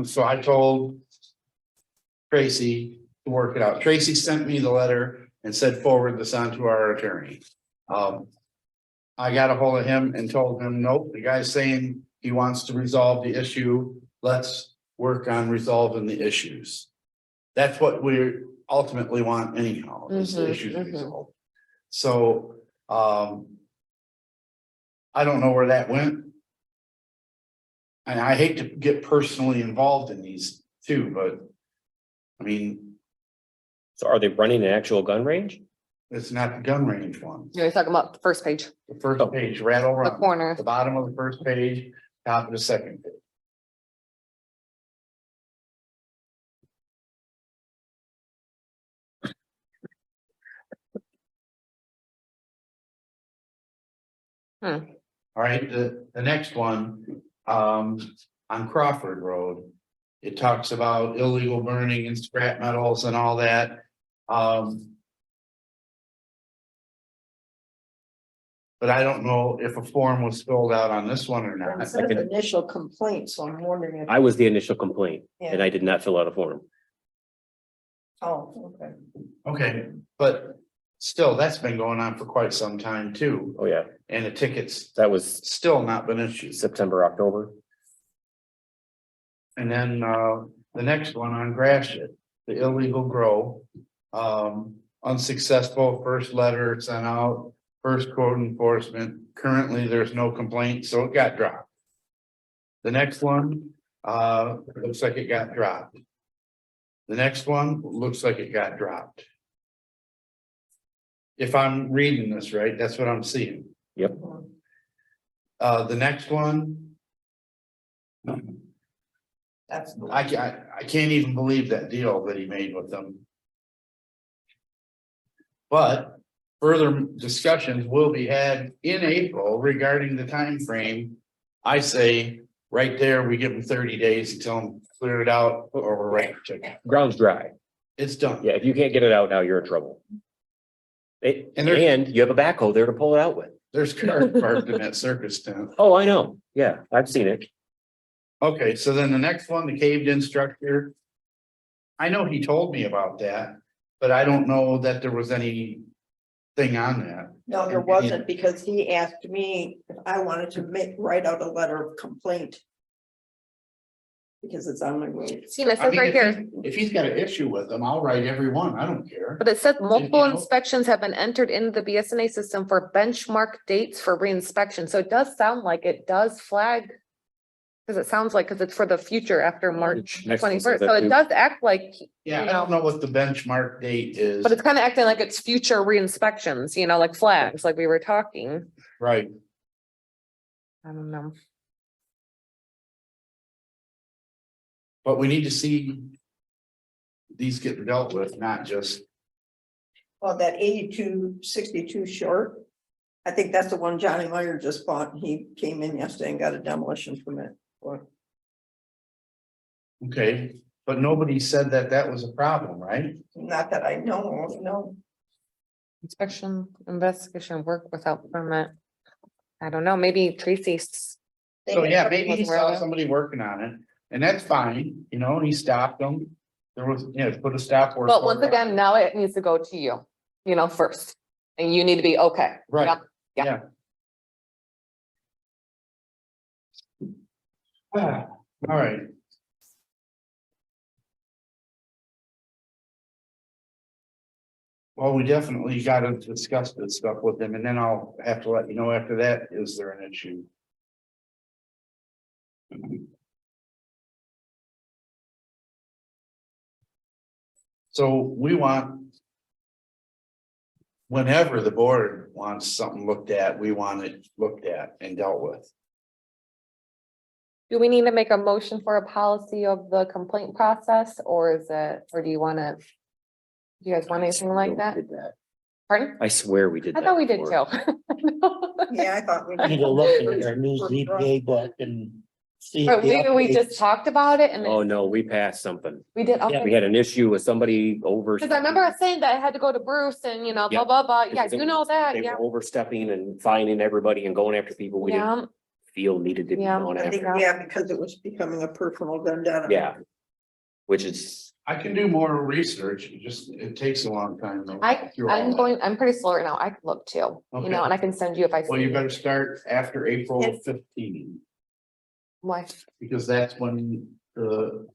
So I told Tracy to work it out. Tracy sent me the letter and said forward this on to our attorney. I got a hold of him and told him, nope, the guy's saying he wants to resolve the issue. Let's work on resolving the issues. That's what we ultimately want anyhow, is the issues resolved. So, I don't know where that went. And I hate to get personally involved in these too, but I mean, So are they running an actual gun range? it's not the gun range one. You're talking about the first page, The first page, rattle the run, corner. the bottom of the first page, top of the second page. Hmm. All right, the next one, on Crawford Road. It talks about illegal burning and scrap metals and all that. But I don't know if a form was filled out on this one or It not. says initial complaint, so I'm wondering if, I was the initial complaint and yeah, I did not fill out a form. oh, okay. Okay, but still, that's been going on for quite some time too, Oh, yeah, and the tickets that was still not been issued. September, October. And then the next one on Gratiot, the illegal grow. Unsuccessful first letter sent out, first code enforcement. Currently, there's no complaint, so it got dropped. The next one, looks like it got dropped. The next one looks like it got dropped. If I'm reading this right, that's what I'm seeing. Yep. The next one. That's. I can't even believe that deal that he made with them. But further discussions will be had in April regarding the time frame. I say right there, we give them 30 days to tell them clear it out or we're right. Ground's dry. It's done. Yeah, if you can't get it out now, you're in trouble. And And you have a backhoe there to pull it out with. There's cars parked in that circus tent. Oh, I know. Yeah, I've seen it. Okay, so then the next one, the caved in structure. I know he told me about that, but I don't know that there was any thing on that. No, there wasn't, because he asked me if I wanted to write out a letter of complaint. Because it's on my road. See, it I says mean, right here, if he's got an issue with them, I'll write every one. I don't care. but it says multiple know- inspections have been entered into the BSNA system for benchmark dates for reinspection. So it does sound like it does flag. Cause it sounds like, cause it's for the future after March Next one says 21st. So that it too. does act like, Yeah, I don't know what the benchmark date is. but it's kind of acting like it's future re-inspections, you know, like flags, like we were talking. Right, I don't know. but we need to see. These get dealt with, not just, Well, that 8262 short. I think that's the one Johnny Meyer just bought. He came in yesterday and got a demolition permit for. okay, but nobody said that that was a problem, right? Not that I know of, no. Inspection, investigation, work without permit. I don't know, maybe Tracy's. So yeah, maybe he was aware of saw it. somebody working on it, and that's fine, you know, he stopped them. There was, put a stop work. But once order on again, it. now it needs to go to you know, first. And you need to be okay. Right, Yep. Yeah. yeah. All right. Well, we definitely gotta discuss this stuff with them, and then I'll have to let you know after that, is there an issue? So we want. Whenever the board wants something looked at, we want it looked at and dealt with. Do we need to make a motion for a policy of the complaint process, or is it, or do you wanna? Do you guys want anything like that? Did that. Pardon? I swear we did I that. thought we did before. too. Yeah, I thought we. Need to look at our new ZBA book and see. if But the maybe we just updates- talked about it and Oh, then no, we passed something. we did, We okay. had an issue with somebody over. Cause I remember us saying that I had to go to Bruce and, you know, blah, Yeah. blah, blah. Yeah, Because it you know that, They yeah. were overstepping and fining everybody and going after people we didn't Yeah, feel needed to be Yeah. going I think, after. yeah, because it was becoming a personal vendetta. Yeah. Which is, I can do more research, it takes a long time. though, through all that. I'm pretty slow right now. I can look too, you Okay. know, and I can send you if I. Well, see you it. better start after April Yes. 15, Why? because that's when the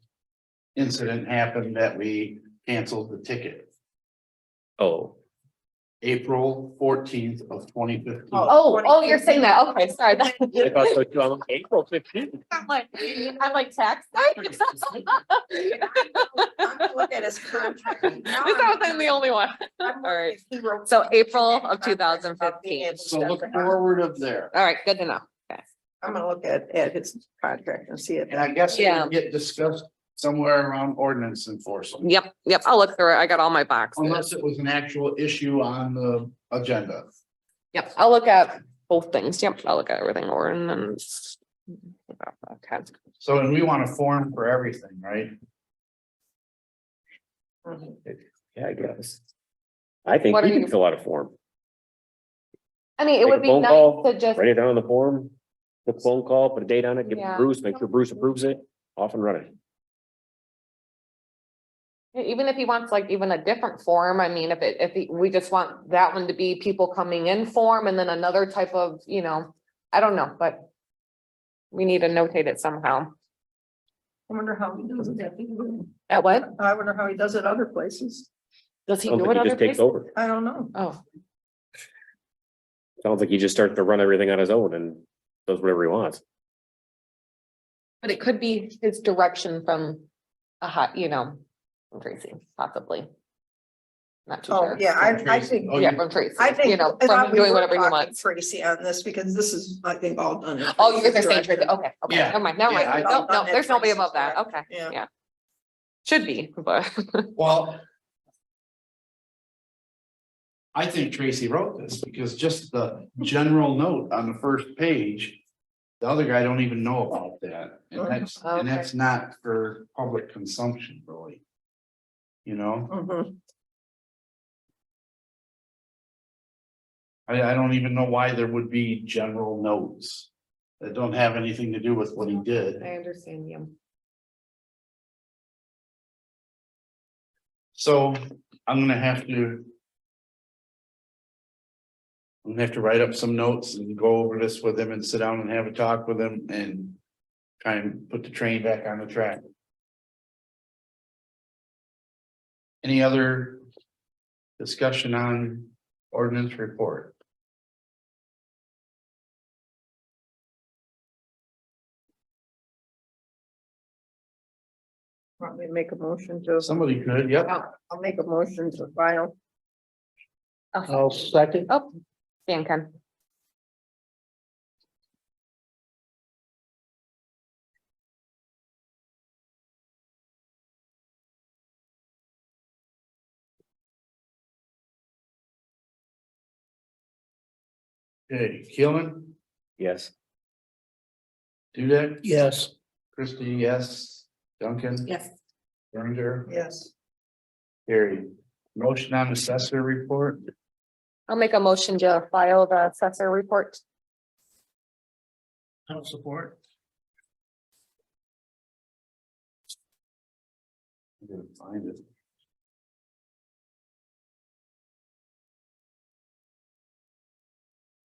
incident happened that we canceled the ticket. oh, April 14th of 2015. Oh, you're saying that. Okay, sorry. I thought so too. I'm April 15th. I'm like tax. I'm gonna look at his contract. Now This I'm I'm the only one. I'm All right. looking if he wrote So April of contracts about being 2015. able to So step look down. forward of there. All right, good to know. I'm gonna look at his contract and see it. And I guess it Yeah. will get discussed somewhere around ordinance enforcement. Yep, I'll look through it. I got all my boxes. Unless it was an actual issue on the agenda. Yep, I'll look at both things. Yep, I'll look at everything ordinance. Okay. So, and we want a form for everything, right? Mhm. Yeah, I guess. I think What we are can you- fill out a form. I mean, it Make would a be phone nice call, to just, Write it down on the form, the phone call, put a date on it, give it to Yeah. Bruce, make sure Bruce approves it, off and running. even if he wants like even a different form, I mean, we just want that one to be people coming in form and then another type of, you know, I don't know, but we need to notate it somehow. I wonder how he does it. At what? I wonder how he does it other places. Does I he don't do think it he other just takes places? over. I don't know. Oh, Sounds like he just starts to run everything on his own and does whatever he wants. but it could be his direction from a hot, you know, from Tracy, possibly. Not too Oh, sure. yeah, I think, Oh, Yeah, from Tracy, I think. you know, I thought from we doing were whatever he talking wants. Tracy on this, because this is, I think, all done. in Oh, you guys are Tracy's saying Tracy, direction. okay, okay, Yeah, never mind, yeah, I no, thought no, that there's nobody Tracy's above that, direction, okay, yeah. yeah. Should be, but. Well. I think Tracy wrote this because just the general note on the first page. The other guy don't even know about that, and that's not for public consumption, really. You know, Mhm. I don't even know why there would be general notes. That don't have anything to do with what he did. I understand you. So I'm gonna have to. I'm gonna have to write up some notes and go over this with him and sit down and have a talk with him and. Try and put the train back on the track. Any other discussion on ordinance report? Want me to make a motion to, Somebody could, yep. I'll make a motion to file. I'll second. Oh, Dan can. Okay, Keelan, Yes. Dudek, Yes, Christie, yes, Duncan. Yes. Ranger, Yes. carried. Motion on assessor report, I'll make a motion to file the assessor report. I'll support. I'm gonna find it.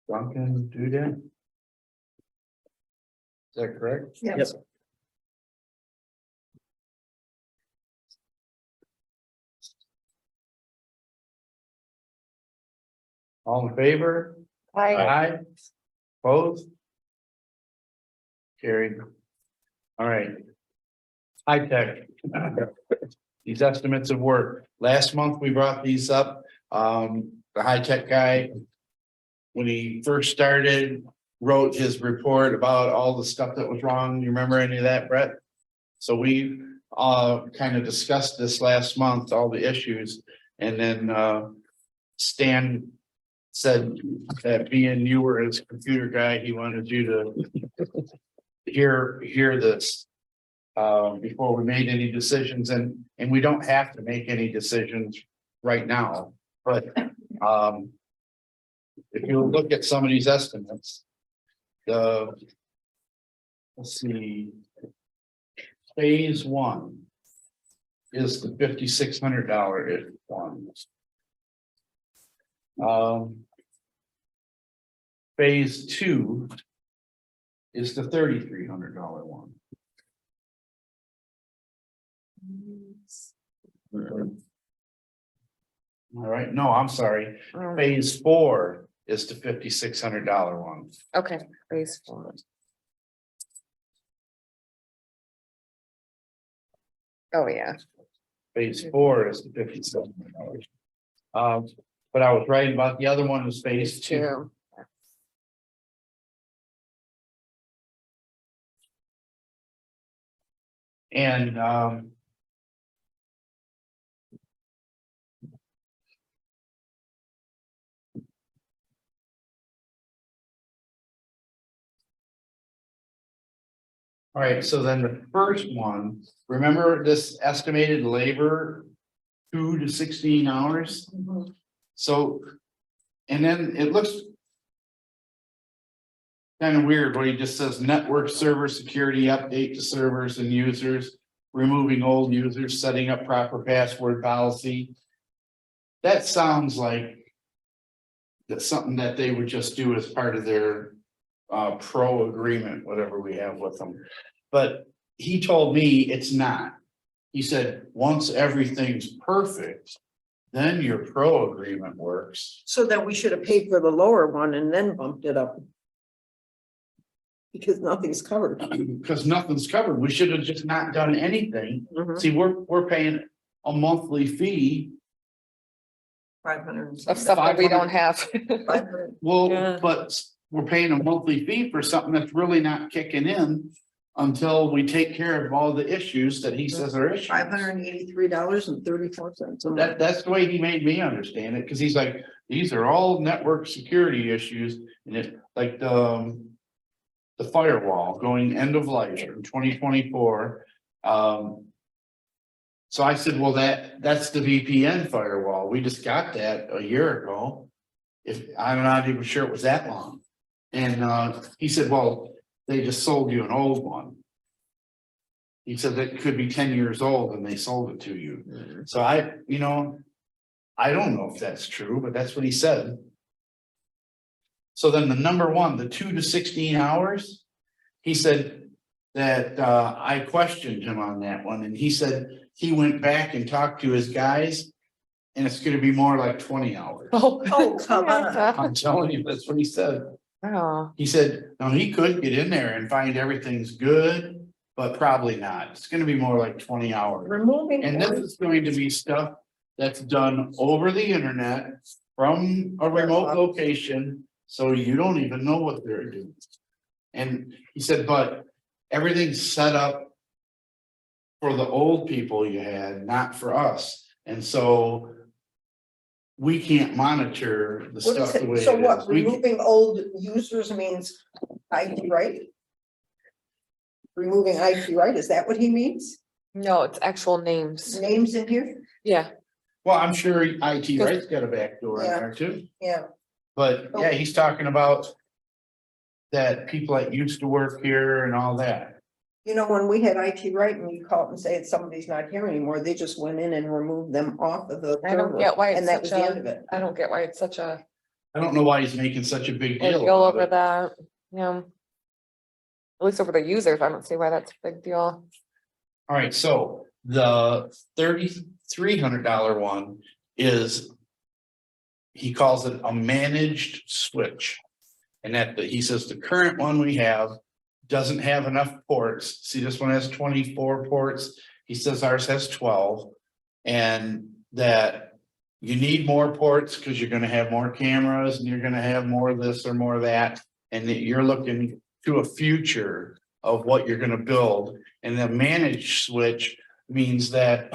Duncan, Dudek. Is that correct? Yes. All in favor? I, Aye. Opposed? Carried. All right. High tech. These estimates of work. Last month, we brought these up. The high tech guy. When he first started, wrote his report about all the stuff that was wrong. You remember any of that, Brett? So we kind of discussed this last month, all the issues. And then, Stan said that being you were his computer guy, he wanted you to hear this. Before we made any decisions, and we don't have to make any decisions right now, but, if you look at some of these estimates, let's see. Phase one is the $5,600 one. Phase two is the $3,300 one. All right, no, I'm sorry. Phase four is the $5,600 one. Okay, phase 4. Oh, yeah. Phase four is the $5,700. But I was right about the other one was phase two. 2. And, all right, so then the first one, remember this estimated labor, 2 to 16 hours? So, and then it looks kind of weird when he just says network server security update to servers and users, removing old users, setting up proper password policy. That sounds like that's something that they would just do as part of their pro agreement, whatever we have with them. But he told me it's not. He said, once everything's perfect, then your pro agreement works. So then we should have paid for the lower one and then bumped it up. Because nothing's covered. Because nothing's covered. We should have just not done anything. Mhm. See, we're paying a monthly fee. 500. Of stuff that we don't have. 500. Well, Yeah. but we're paying a monthly fee for something that's really not kicking in until we take care of all the issues that he says are issues. $583.34 a month. That's the way he made me understand it, because he's like, these are all network security issues, and it, like the firewall going end of life in 2024. So I said, well, that's the VPN firewall. We just got that a year ago. If I'm not even sure it was that long. And he said, well, they just sold you an old one. He said that could be 10 years old and they sold it to you. So I don't know if that's true, but that's what he said. So then the number one, the 2 to 16 hours, he said that I questioned him on that one, and he said he went back and talked to his guys, and it's gonna be more like 20 hours. Oh, come on. I'm telling you, that's what he said. Oh, He said, no, he could get in there and find everything's good, but probably not. It's gonna be more like 20 hours. Removing. And this is going to be stuff that's done over the internet from a remote location, so you don't even know what they're doing. And he said, but everything's set up for the old people you had, not for us. And so we can't monitor the What stuff is the way it? So it what, is. We- removing old users means IT, right? Removing IT, right? Is that what he means? no, it's actual names. Names in here? Yeah, Well, I'm sure IT right's got a back door in Yeah. there too, Yeah. but yeah, he's talking about that people that used to work here and all that. You know, when we had IT right and you call and say somebody's not here anymore, they just went in and removed them off of the I don't server. get why it's And that was such the a- end of it. I don't get why it's such a I don't know why he's making such a big deal deal about over it. that, yeah. At least over the users, I don't see why that's a big deal. All right, so the $3,300 one is. He calls it a managed switch. And that he says the current one we have doesn't have enough ports. See, this one has 24 ports. He says ours has 12. And that you need more ports because you're gonna have more cameras and you're gonna have more of this or more of that. And that you're looking to a future of what you're gonna build. And the managed switch means that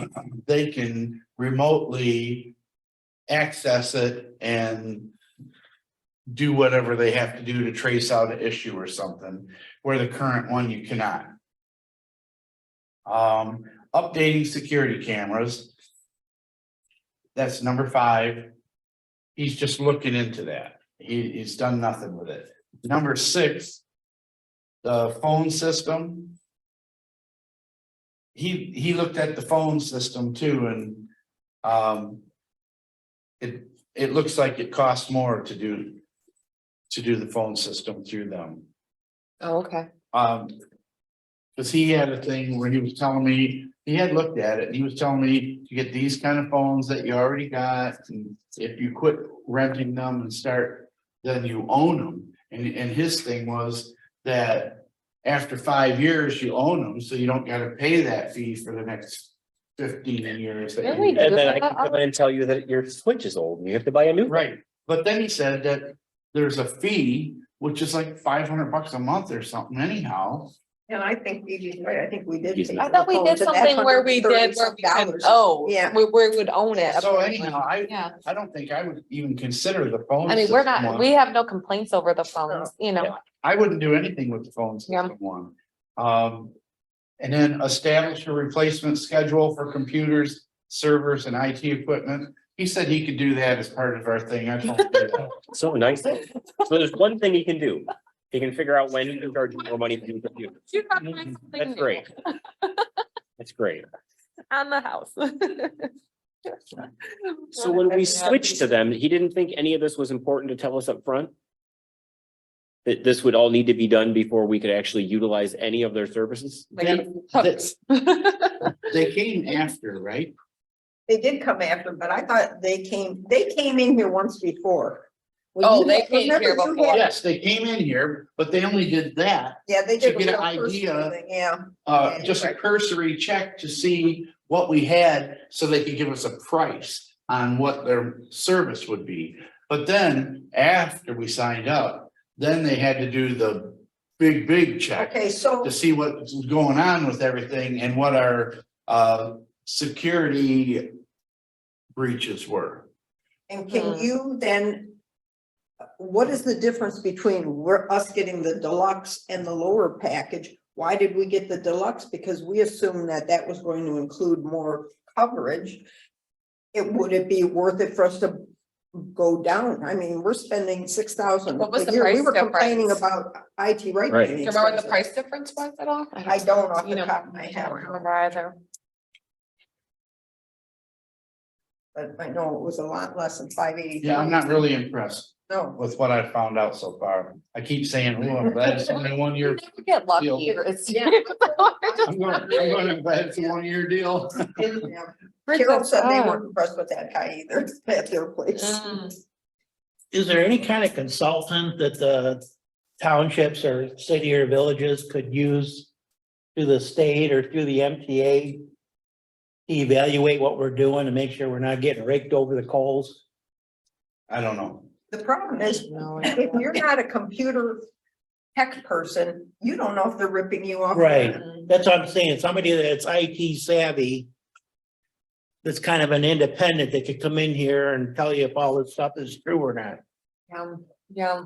they can remotely access it and do whatever they have to do to trace out an issue or something, where the current one you cannot. Updating security cameras. That's number 5. He's just looking into that. He's done nothing with it. Number 6, the phone system. He looked at the phone system too, and it looks like it costs more to do the phone system through them. Oh, okay. Cause he had a thing where he was telling me, he had looked at it, and he was telling me to get these kind of phones that you already got, and if you quit renting them and start, then you own them. And his thing was that after 5 years, you own them, so you don't gotta pay that fee for the next 15 years. that you- Really? And then I can come in and tell you that your switch is old and you have to buy a new. Right, but then he said that there's a fee, which is like $500 a month or something anyhow. And I think Phoebe's right, I think we did. He's pay not. I thought we for the did phones, and that's something where we did, where we $130 could, oh, Yeah. we would own it. So anyhow, Yeah, I don't think I would even consider the phone. I mean, we're system not, one. we have no complaints over the phones, you know. I wouldn't do anything with the phone Yeah. system one. And then establish a replacement schedule for computers, servers and IT equipment. He said he could do that as part of our thing. I told him to do that. So nice. So there's one thing he can do. He can figure out when he can charge you more money to do computers. You have my That's thing great. That's great. On the house. So when we switched to them, he didn't think any of this was important to tell us up front? That this would all need to be done before we could actually utilize any of their services? Like Then- hooks. They came after, right? They did come after, but I thought they came in here once before. Well, Oh, you they had- came here remember you before. had- Yes, they came in here, but they only did that. Yeah, they To did. a get an real personal idea. thing, Yeah, Just a right. cursory check to see what we had, so they could give us a price on what their service would be. But then, after we signed up, then they had to do the big check Okay, so to see what's going on with everything and what our security breaches were. And can you then? What is the difference between us getting the deluxe and the lower package? Why did we get the deluxe? Because we assumed that was going to include more coverage. Would it be worth it for us to go down? I mean, we're spending $6,000 What was a the year. We price were complaining difference? about IT right. Right. Do you remember what the price difference was at all? I don't off You the know, top of my I head, don't remember either. but I know it was a lot less than 580. Yeah, I'm not really impressed No. with what I found out so far. I keep saying, oh, I'm glad it's only a 1 year. You never get lucky. Deal. It's- Yeah. I'm glad it's a 1 year deal. Yeah. Carol said they weren't impressed with that guy either at their place. Mm. Is there any kind of consultant that the townships or city or villages could use through the state or through the MTA to evaluate what we're doing and make sure we're not getting raked over the coals? I don't know. The problem is, No, if you're not a computer tech person, you don't know if they're ripping you off. Right. That's what I'm saying. Somebody that's IT savvy, that's kind of an independent that could come in here and tell you if all this stuff is true or not. Yeah,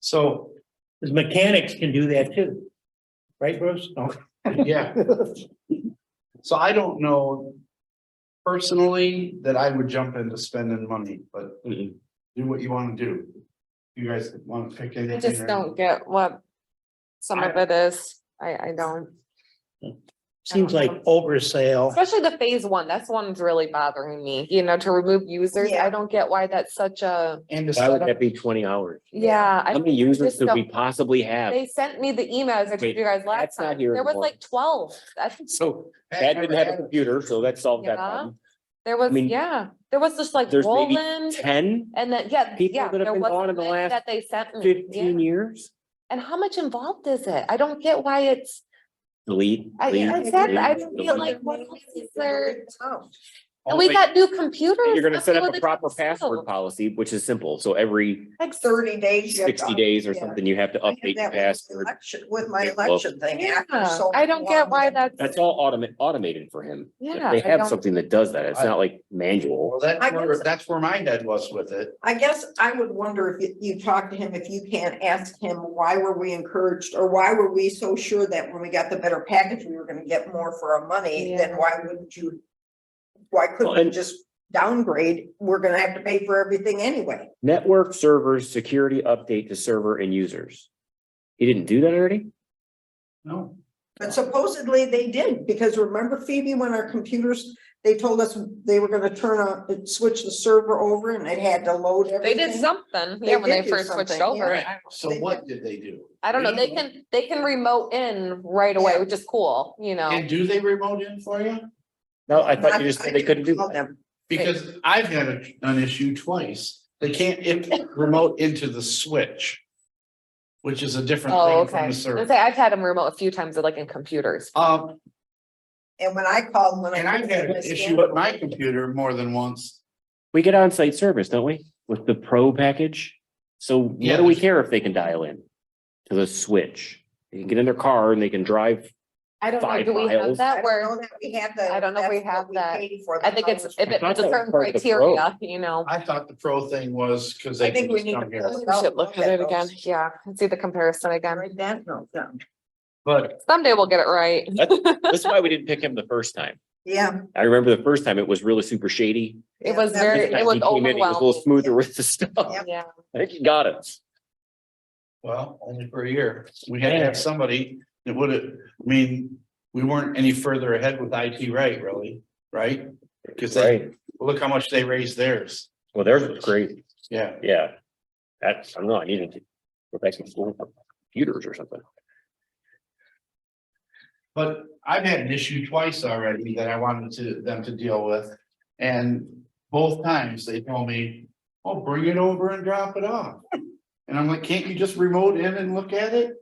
So, Because mechanics can do that too. Right, Bruce? Oh. yeah, so I don't know personally that I would jump into spending money, but Mhm. do what you want to do. You guys want to pick anything? I just or- don't get what some of it is. I don't. Seems like oversale. Especially the phase one, that's the one that's really bothering me, you know, to remove users. Yeah. I don't get why that's such a, And to Why would set that up, be 20 hours? yeah. How many users just could we don't- possibly have? They sent me the emails I told Wait, you guys last that's not time. here There was anymore. like 12. That's, So Pat didn't have a computer, so that solved that Yeah. problem. there was, mean, yeah, there was just like There's maybe Roland 10, and then, yeah, people yeah. that have there been was on in the many last that they sent me. 15 Yeah. years. And how much involved is it? I don't get why it's, Delete. I, delete, exactly, I delete, don't get delete. like, what else is there? And we got new computers. You're gonna Let's set do up it a proper too. password policy, which is simple. So every Like 30 days. you have to 60 days or yeah. something, you have to I had update your that with password. election- With my Yeah, well, election thing. after Yeah, so I don't get long. why that's. That's all automated for him. Yeah, They I have don't- something that does that. It's not like manual. Well, I guess- that's where my head was with it. I guess I would wonder if you talk to him, if you can't ask him, why were we encouraged, or why were we so sure that when we got the better package, we were gonna get more for our money, then Yeah. why wouldn't you? Why couldn't Well, you and- just downgrade? We're gonna have to pay for everything anyway. Network servers, security update to server and users. He didn't do that already? No. But supposedly they did, because remember Phoebe, when our computers, they told us they were gonna switch the server over and it had to load They everything. did something, They yeah, when did they do first switched something, over. yeah. So what did they do? I don't know, they can remote in right away, Yeah. which is cool, you know. And do they remote in for you? No, I thought you just said they couldn't do Call that. them. Because I've had an issue twice. They can't remote into the switch. Which is a different Oh, thing okay. from the I server. say I've had them remote a few times, like in computers. And when I called, when I. And I've had an issue with my computer more than once. We get on-site service, don't we? With the pro package? So what Yeah. do we care if they can dial in to the switch? They can get in their car and they can drive. I don't know, 5 do we have miles. I that don't where, know that we have the. I don't know if we that's what have that. paid for, I the think it's, hours. if I it's thought a that was certain part of the pro. criteria, you know. I thought the pro thing was because I they think could we just need come to here. pull We should look at it again, yeah, and see the comparison again. Write that note down. But Someday we'll get it right. That's why we didn't pick him the first time. Yeah, I remember the first time it was really super shady. It was that very, This time it was he came in, he was a little overwhelming. smoother with the stuff. Yep. Yeah, I think he got it. well, only for a year. We had to have somebody that would have, I mean, we weren't any further ahead with IT right, really, right? Because Right. look how much they raised theirs. Well, theirs was great. Yeah. Yeah. That's, I don't know, I needed to go back to school for computers or something. But I've had an issue twice already that I wanted them to deal with. And both times they told me, oh, bring it over and drop it off. And I'm like, can't you just remote in and look at it?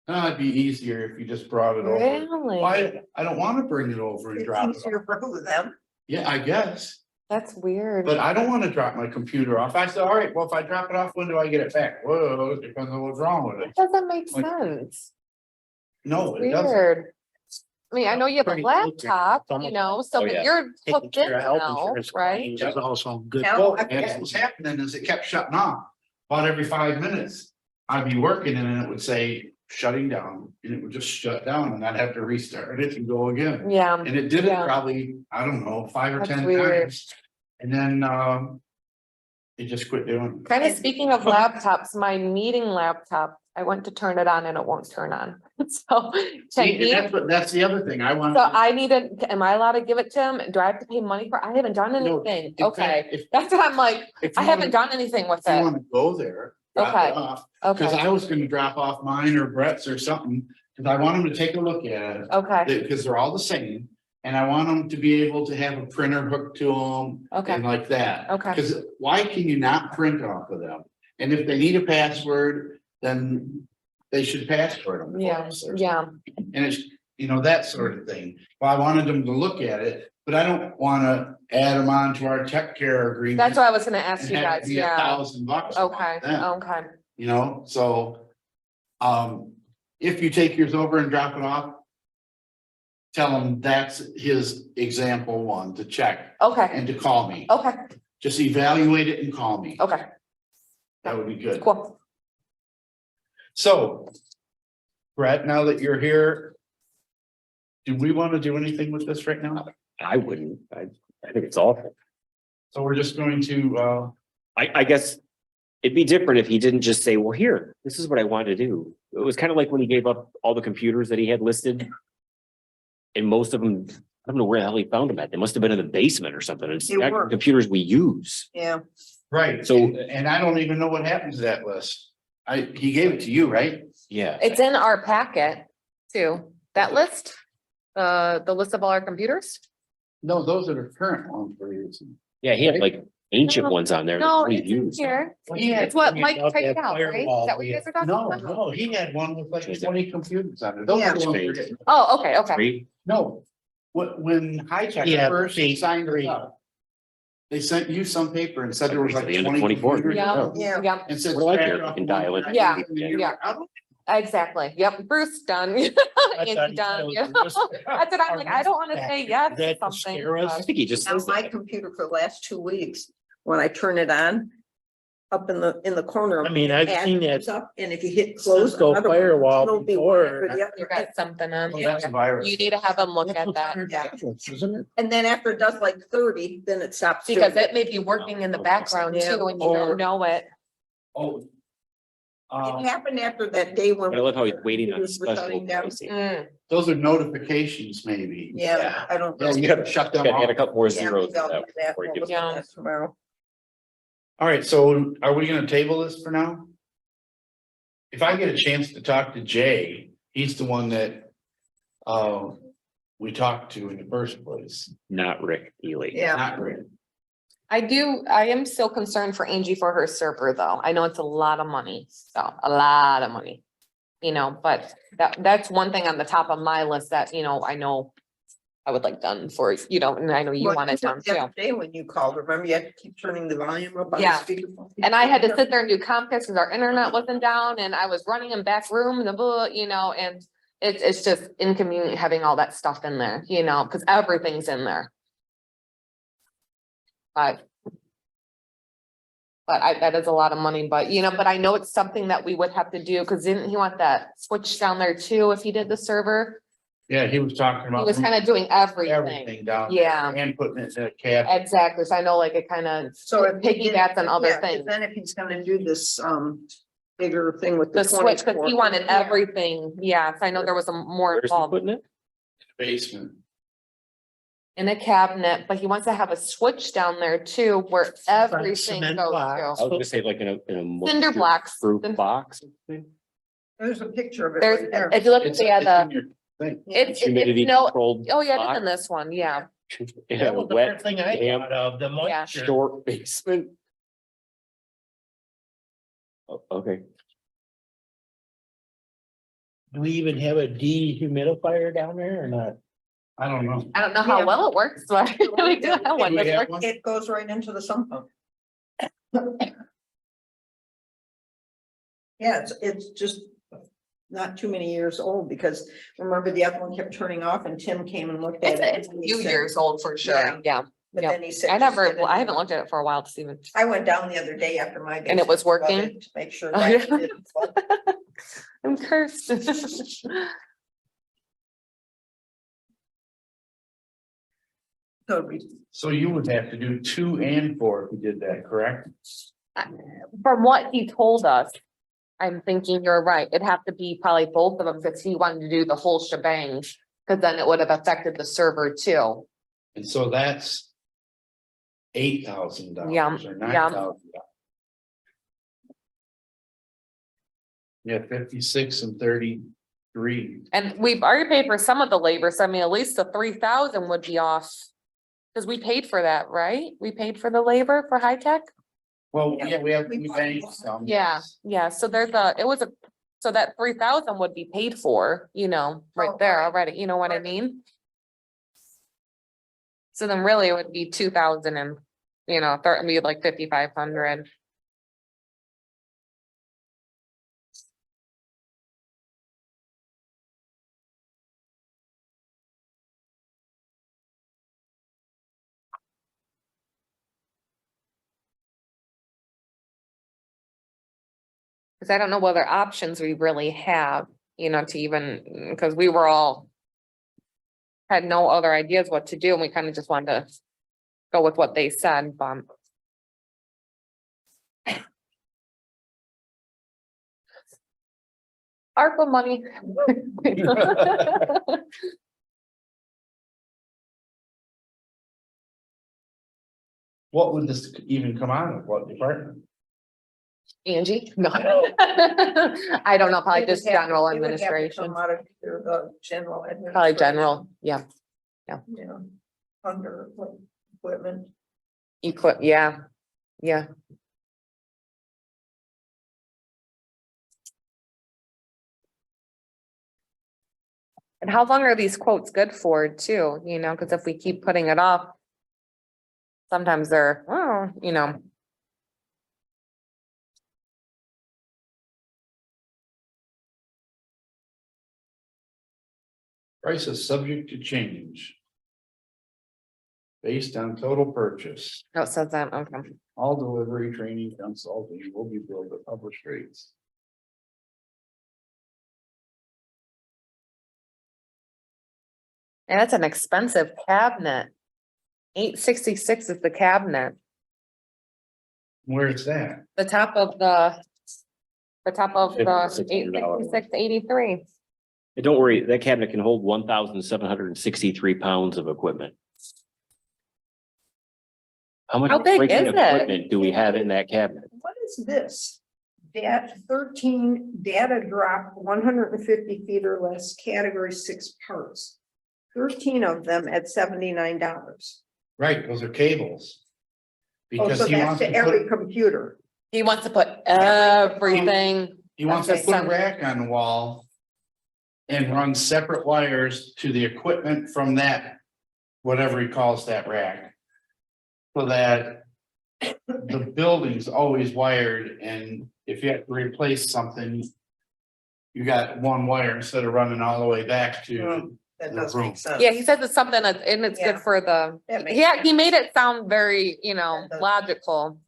No, it'd be easier if you just brought it over. really? Why, I don't want to bring it over and it's drop it easier off. for who them. Yeah, I guess, That's weird. but I don't want to drop my computer off. I said, all right, well, if I drop it off, when do I get it back? Whoa, it depends on what's wrong with it. Doesn't make Like, sense. No, it doesn't. Weird. I mean, I know you have a Pretty close to laptop, some you of know, so Oh, but yeah. you're Taking hooked in care of health now, insurance right? claims is also good. Now, Well, I and guess- what was happening is it kept shutting off. About every 5 minutes, I'd be working and it would say shutting down and it would just shut down and I'd have to restart it and go again. Yeah, And it did it Yeah. probably, I don't know, 5 or That's 10 weird. times. And then, it just quit doing. it. kind of speaking of laptops, my meeting laptop, I went to turn it on and it won't turn on. So, See, and that's the other thing I want. so I need to, am I allowed to give it to him? Do I have to pay money for, I haven't done No, anything. in Okay, fact, if- that's what I'm like, if I you haven't wanna- done anything with If you it. wanna go there, drop Okay. it off, cause Okay, I was gonna drop off mine or Brett's or something, cause I want them to take a look at it. okay, Because they're all the same, and I want them to be able to have a printer hooked to them. Okay. And like that. Okay. Cause why can you not print off of them? And if they need a password, then they should password them. for yeah, us or yeah, something. And it's, you know, that sort of thing. Well, I wanted them to look at it, but I don't wanna add them on to our tech care agreement. that's what I was gonna ask and you have it guys, be yeah, $1,000 a month okay, then, okay, you know, so. If you take yours over and drop it off. Tell him that's his example one to check okay, and to call me. okay, Just evaluate it and call me. okay, That would be good. cool. So. Brett, now that you're here. Do we want to do anything with this right now? I wouldn't. I think it's awful. So we're just going to, I guess it'd be different if he didn't just say, well, here, this is what I wanted to do. It was kind of like when he gave up all the computers that he had listed. And most of them, I don't know where the hell he found them at. They must have been in the basement or something. It's They not were. computers we use. Yeah, right, So- and I don't even know what happened to that list. He gave it to you, right? Yeah. It's in our packet too, that list, the list of all our computers. No, those are the current ones we're using. Yeah, he had like ancient No, ones on there. No, that we it's in used. here. Yeah. It's what you Mike got typed that out, right? Is firewall, that what you guys are talking No, about? no, he had one with like 20 computers on it. Those are the ones we're getting. Oh, okay, okay. Three. No, when High Tech Yeah, first see, signed it three. up, They sent you some paper and said there was To like the end of 20 24. computers. Yeah, Yeah. yeah, And said. What do I care? scratch You off can one dial it. and Yeah, you're yeah. like, I don't- exactly. Yep, Bruce done. I Andy thought he said done. it Yeah. was Bruce. That's what I'm like, I don't wanna say yes Is to that to something. scare us? I think he just On says my that. computer for the last 2 weeks, when I turn it on, up in the corner. I mean, I've ad seen that comes up, and if you hit close. Cisco another one, firewall it'll be before. one after the other. You got something on. Oh, that's a virus. You need to have them look That's at what's that, on yeah. tablets, isn't it? And then after it does like 30, then it stops. doing Because it. it may be working in the background Yeah. too, and you don't know it. Oh. It happened after that day when. But I love how he's waiting on computers were special shutting down. pricing. Mm, Those are notifications, maybe. Yeah, I don't. Yeah, you gotta shut them Gotta add a off. couple more Yeah, zeros. maybe I'll to do that that. before he We'll gives look it. at that tomorrow. All right, so are we gonna table this for now? If I get a chance to talk to Jay, he's the one that we talked to in the first place. Not Rick Ely. Yeah. Not Rick. I am still concerned for Angie for her server though. I know it's a lot of money, so a lot of money. You know, but that's one thing on the top of my list that, you know, I know I would like done for, you know, and I know you Well, want it done the too. other day when you called, remember you had to keep turning the volume up on the Yeah. speakerphone? And I had to sit there and do Comcast because our internet wasn't down and I was running in back room and the blah, you know, and it's just inconvenient having all that stuff in there, you know, because everything's in there. But that is a lot of money, but you know, but I know it's something that we would have to do, because didn't he want that switch down there too, if he did the server? Yeah, he was talking He about. was kind of doing everything. Everything down. Yeah. And putting it in a cab. Exactly, so I know like it kind of So if he did- piggybacks on other yeah, 'cause things. Then if he's gonna do this, bigger thing with The the switch, because 24. he wanted Yeah. everything, yeah, so I know there was a more Where's he involved putting it? Basement. in a cabinet, but he wants to have a switch down there too, where everything cement goes blocks. I was to. gonna say like in a. Cinder blocks. Fruit box. There's a picture of it There's, right there. if you look at It's the, in your thing. it's Humidity no, controlled. oh yeah, it is box. in this one, yeah. In That a was the wet, first thing I damp, thought of, the Yeah. moisture. short basement. Okay, Do we even have a dehumidifier down there or not? I don't know. I don't know how Yeah. well it works, but we do have one. Do we that's have working. one? It goes right into the sump pump. Yeah, it's just not too many years old, because remember the other one kept turning off and Tim came and looked at it. It's a and he few said- years old for sure, Yeah. yeah. But yeah. then he said. I just never, get it I haven't in. looked at it for a while to see even. I went down the other day after my. And it was basement flooded working? To make sure Oh, that yeah. didn't flood. I'm cursed. So we- So you would have to do 2 and 4 if you did that, correct? From what he told us, I'm thinking you're right. It'd have to be probably both of them, because he wanted to do the whole shebang. Cause then it would have affected the server too. And so that's $8,000 Yeah, or yeah. $9,000. Yeah, 56 and 33. And we've already paid for some of the labor, so I mean, at least the 3,000 would be off. Cause we paid for that, right? We paid for the labor for high tech? Well, Yeah, yeah, we have, we we bought paid one. some. Yeah, yeah, so there's a, it was a, so that 3,000 would be paid for, you know, right Oh, there right. already, you know what I Right. mean? So then really it would be 2,000 and, you know, it'd be like 5,500. Cause I don't know what other options we really have, you know, to even, cause we were all. Had no other ideas what to do, and we kind of just wanted to go with what they said, but. ARPA money. What would this even come out of? What department? Angie? No. I don't know, probably It would just have to- general it would have to administration, come out of either the general. probably administration, general, yeah, Yeah, under equipment. yeah, yeah. And how long are these quotes good for too, you know, cause if we keep putting it off. sometimes they're, oh, you know, Price is subject to change. Based on total purchase, no, it says that, okay. all delivery, training, consulting will be billed at published rates. And that's an expensive cabinet. $866 is the cabinet, Where's that? the top of the $600. $866.83. And don't worry, that cabinet can hold 1,763 pounds of equipment. How much How big freaking is it? equipment do we have in that cabinet? What is this? Dat 13 data drop 150 feet or less, category 6 parts. 13 of them at $79. Right, those are cables. Oh, Because so he that's wants to to every put, Oh, computer. He wants to put everything. he wants That's to put a just rack on the wall. And run separate wires to the equipment from that, whatever he calls that rack. So that the building's always wired, and if you have to replace something. You got one wire instead of running all the way back to, That The does room. make sense. Yeah, he says it's something that, and it's Yeah. good for the, That makes yeah, he sense. made it sound very, you know, That does. logical.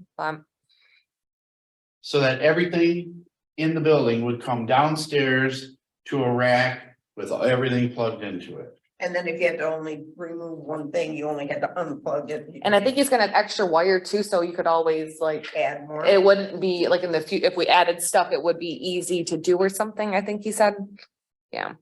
so that everything in the building would come downstairs to a rack with everything plugged into it. And then if you had to only remove one thing, you only had to unplug it. And I think he's gonna have extra wire too, so you could always like, Add more. it wouldn't be like in the if we added stuff, it would be easy to do or something, I think he said. Yeah.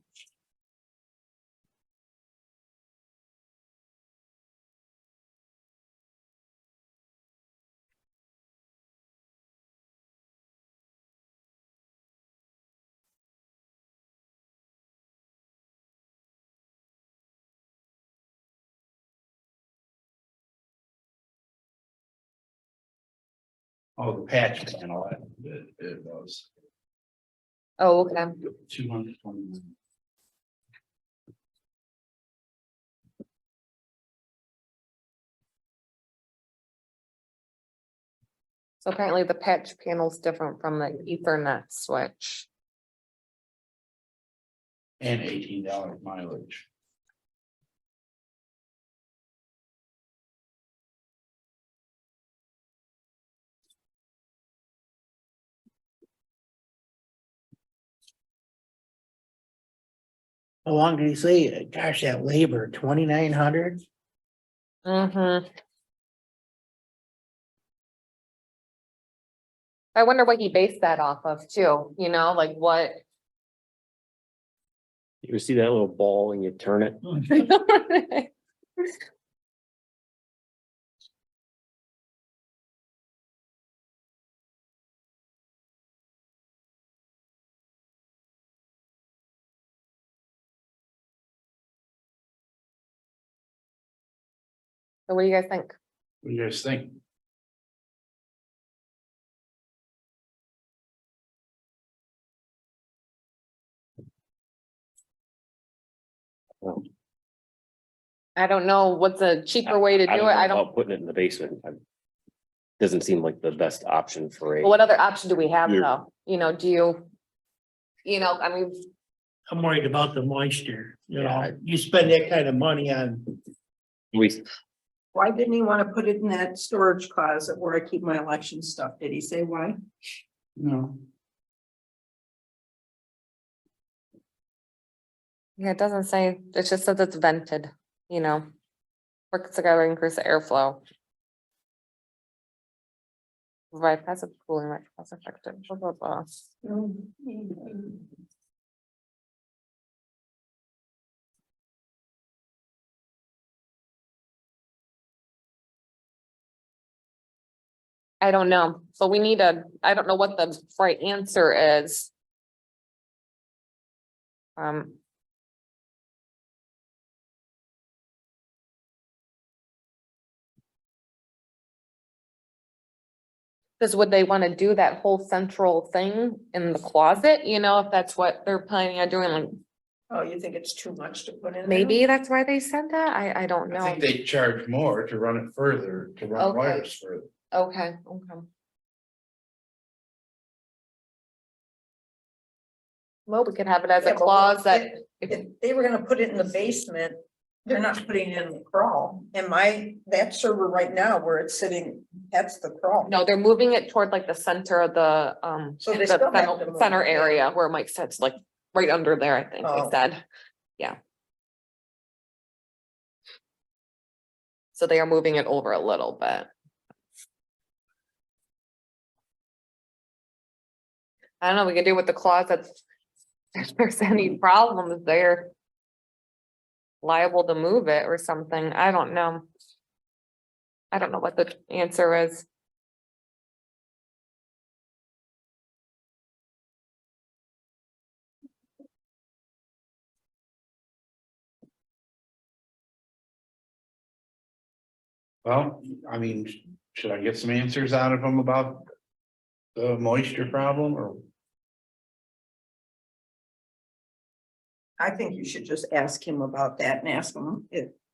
Oh, the patch panel, it was Oh, okay. 229. So apparently the patch panel is different from the Ethernet switch. And $18 mileage. How long did he say? Gosh, that labor, 2,900? Mm-hmm. I wonder what he based that off of too, you know, like what? You see that little ball and you turn it? So what do you guys think? What do you guys think? I don't know what's a cheaper way to do it. know I don't, about putting it in the basement. Doesn't seem like the best option for well, a, what other option do we have Yeah. though? You know, do you? You know, I mean, I'm worried about the moisture, you Yeah, know, you spend that kind of money on, we, Why didn't he want to put it in that storage closet where I keep my election stuff? Did he say why? No. yeah, it doesn't say, it just says it's vented, you know. Works together, increase the airflow. Right, passive cooling, right, cost effective, blah, blah, blah. I don't know, so we need I don't know what the right answer is. Cause would they wanna do that whole central thing in the closet, you know, if that's what they're planning on doing, like. Oh, you think it's too much to put in? there? Maybe that's why they said that. I don't I know. think they charge more to run it further, to run Okay. wires further. Okay, okay. Well, we could have it as Yeah, a but clause that, If they were gonna put it in the basement, they're not putting it in the crawl. And that server right now where it's sitting, that's the crawl. no, they're moving it toward like the center of the, So they the still have to move center it. area where Mike sits, like right under there, I think they Oh. said. Yeah. So they are moving it over a little bit. I don't know, we could do with the closet. If there's any problems, they're liable to move it or something. I don't know. I don't know what the answer is. Well, I mean, should I get some answers out of them about the moisture problem or? I think you should just ask him about that and ask him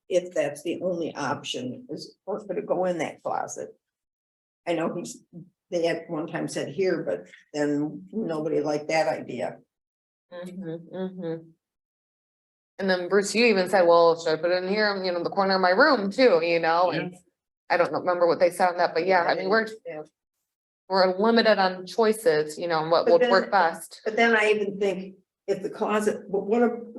if that's the only option is for it to go in that closet. I know they at one time said here, but then nobody liked that idea. And then Bruce, you even said, well, should I put it in here, you know, the corner of my room too, you know, and I don't remember what they said on that, but yeah, I mean, Yeah. we're limited on choices, you know, and what But would then- work best. But then I even think if the closet, but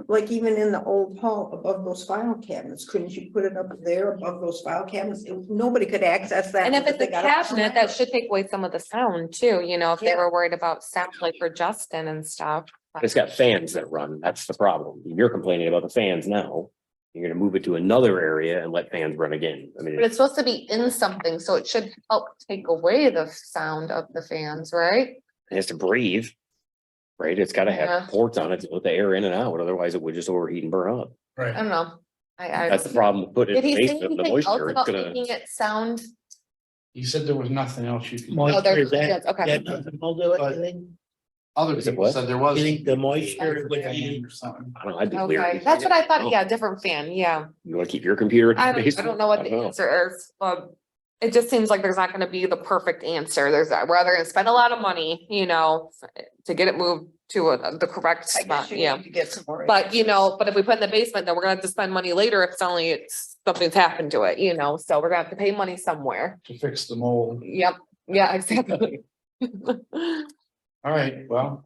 like even in the old hall above those file cabinets, couldn't you put it up there above those file cabinets? Nobody could access that. And if because it's a they got up on cabinet, that should take away some of the sound too, you know, if they Yeah. were worried about sound like for Justin and stuff. It's got fans that run. That's the problem. You're complaining about the fans now. You're gonna move it to another area and let fans run again. I mean, But it's supposed to be in something, so it should help take away the sound of the fans, right? it has to breathe. Right? It's gotta Yeah. have ports on it to let the air in and out. Otherwise it would just overheat and burn up. I Right. don't know. I That's the problem. with Putting it Did in he the say basement, the anything else moisture, it's about gonna. making it sound? He said there was nothing else you could. Moisture, there- is that, yes, okay. that nothing will do it, you think? Other Is it people what? said there was. You think the moisture would be? Or something. I don't know, I'd be Okay, weird. that's what I thought, Oh, yeah, different fan, yeah. You wanna keep your computer in I the don't, I basement? don't know what I the don't know. answer is, but it just seems like there's not gonna be the perfect answer. We're either gonna spend a lot of money, you know, to get it moved to the correct I guess spot, you yeah. need to get some more. But you know, but if we put it in the basement, then we're gonna have to spend money later if something's happened to it, you know, so we're gonna have to pay money somewhere. To fix the mold. Yep, yeah, exactly. All right, well.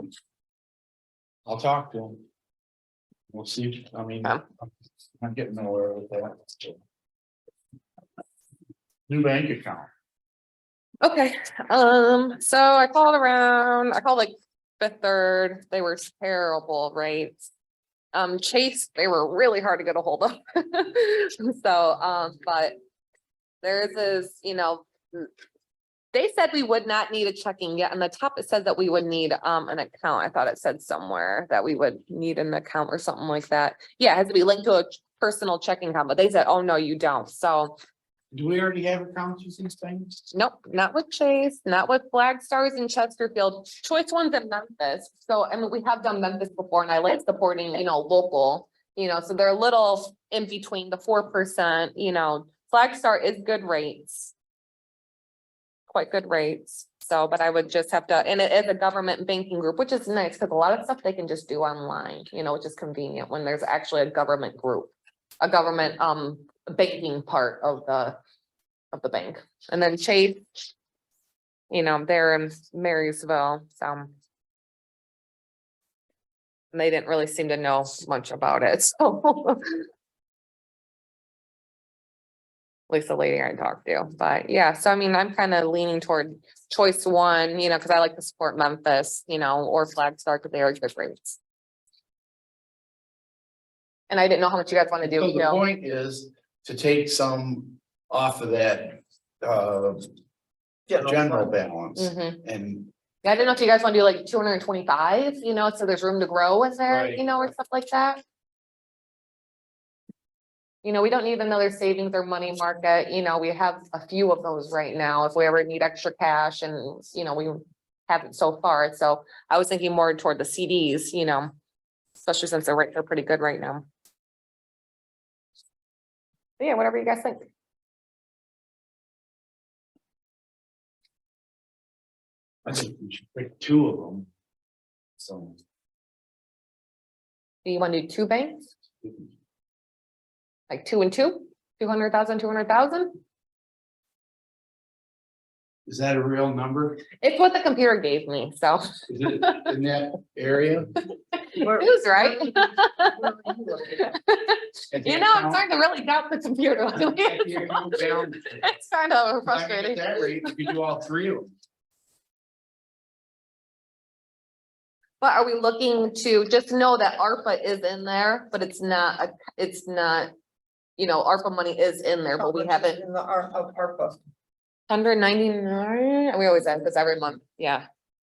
I'll talk to him. We'll see, I mean, Yeah. I'm getting nowhere with that. New bank account. Okay, so I called like Fifth Third, they were terrible rates. Chase, they were really hard to get a hold of. So, but theirs is, you know, they said we would not need a checking yet. On the top, it said that we would need an account. I thought it said somewhere that we would need an account or something like that. Yeah, it has to be linked to a personal checking account, but they said, oh, no, you don't. So Do we already have accounts with these things? nope, not with Chase, not with Flag Stars in Chesterfield, Choice Ones in Memphis. So, I mean, we have done Memphis before and I like supporting, you know, local, you know, so they're a little in between the 4%, you know, Flag Star is good rates. Quite good rates. So, but I would just have to, and it is a government banking group, which is nice because a lot of stuff they can just do online, you know, which is convenient when there's actually a government group, a government, banking part of the bank. And then Chase, you know, they're in Marysville, so. And they didn't really seem to know much about it, so. At least the lady I talked to, but yeah, so I mean, I'm kind of leaning toward Choice One, you know, because I like to support Memphis, you know, or Flag Star because they are good rates. And I didn't know how much you guys want to do, So you the know. point is to take some off of that, general balance Mhm. and. Yeah, I didn't know if you guys want to do like 225, you know, so there's room to grow in there, Right. you know, or stuff like that. You know, we don't need another savings or money market, you know, we have a few of those right now, if we ever need extra cash and, you know, we haven't so far, so I was thinking more toward the CDs, you know. especially since they're pretty good right now. But yeah, whatever you guys think. I think we should pick two of them. So. Do you want to do 2 banks? Like 2 and 2? 200,000, 200,000? Is that a real number? It's what the computer gave me, so. Is it in that area? It was right. You know, it's hard to really doubt the computer. It's kind of frustrating. At that rate, you could do all three of them. But are we looking to just know that ARPA is in there, but it's not, ARPA money is in there, but we haven't. In the ARPA. 199, we always ask this every month, yeah.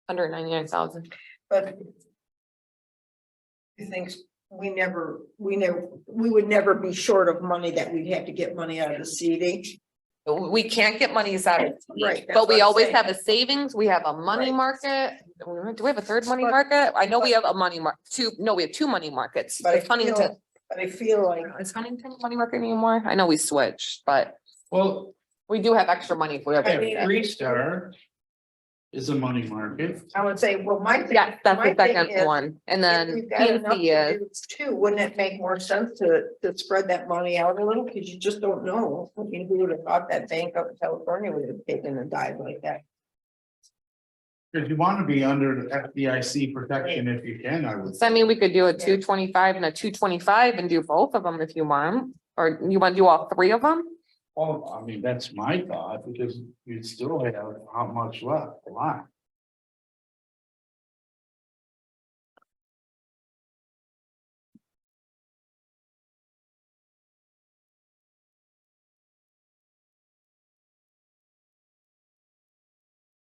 199,000. But he thinks we would never be short of money that we'd have to get money out of the CD. We can't get monies out of it, Right. but we always have a savings, we have a money Right. market. Do we have a third money But- market? I know we have a money we have 2 money markets. But Is Huntington, I feel like is Huntington a money market anymore? I know we switched, but Well, we do have extra money if we have. I mean, Three Star is a money market. I would say, well, Yeah, that's my the thing second is, one, and if then we've got enough PNC to is, do too, wouldn't it make more sense to spread that money out a little? Cause you just don't know. I mean, who would have thought that bank up in California would have taken a dive like that? If you want to be under the FDIC protection, if you can, I would. so I mean, we could do a 225 and a 225 and do both of them if you want, or you want to do all 3 of them? Well, I mean, that's my thought, because you'd still have how much left, a lot.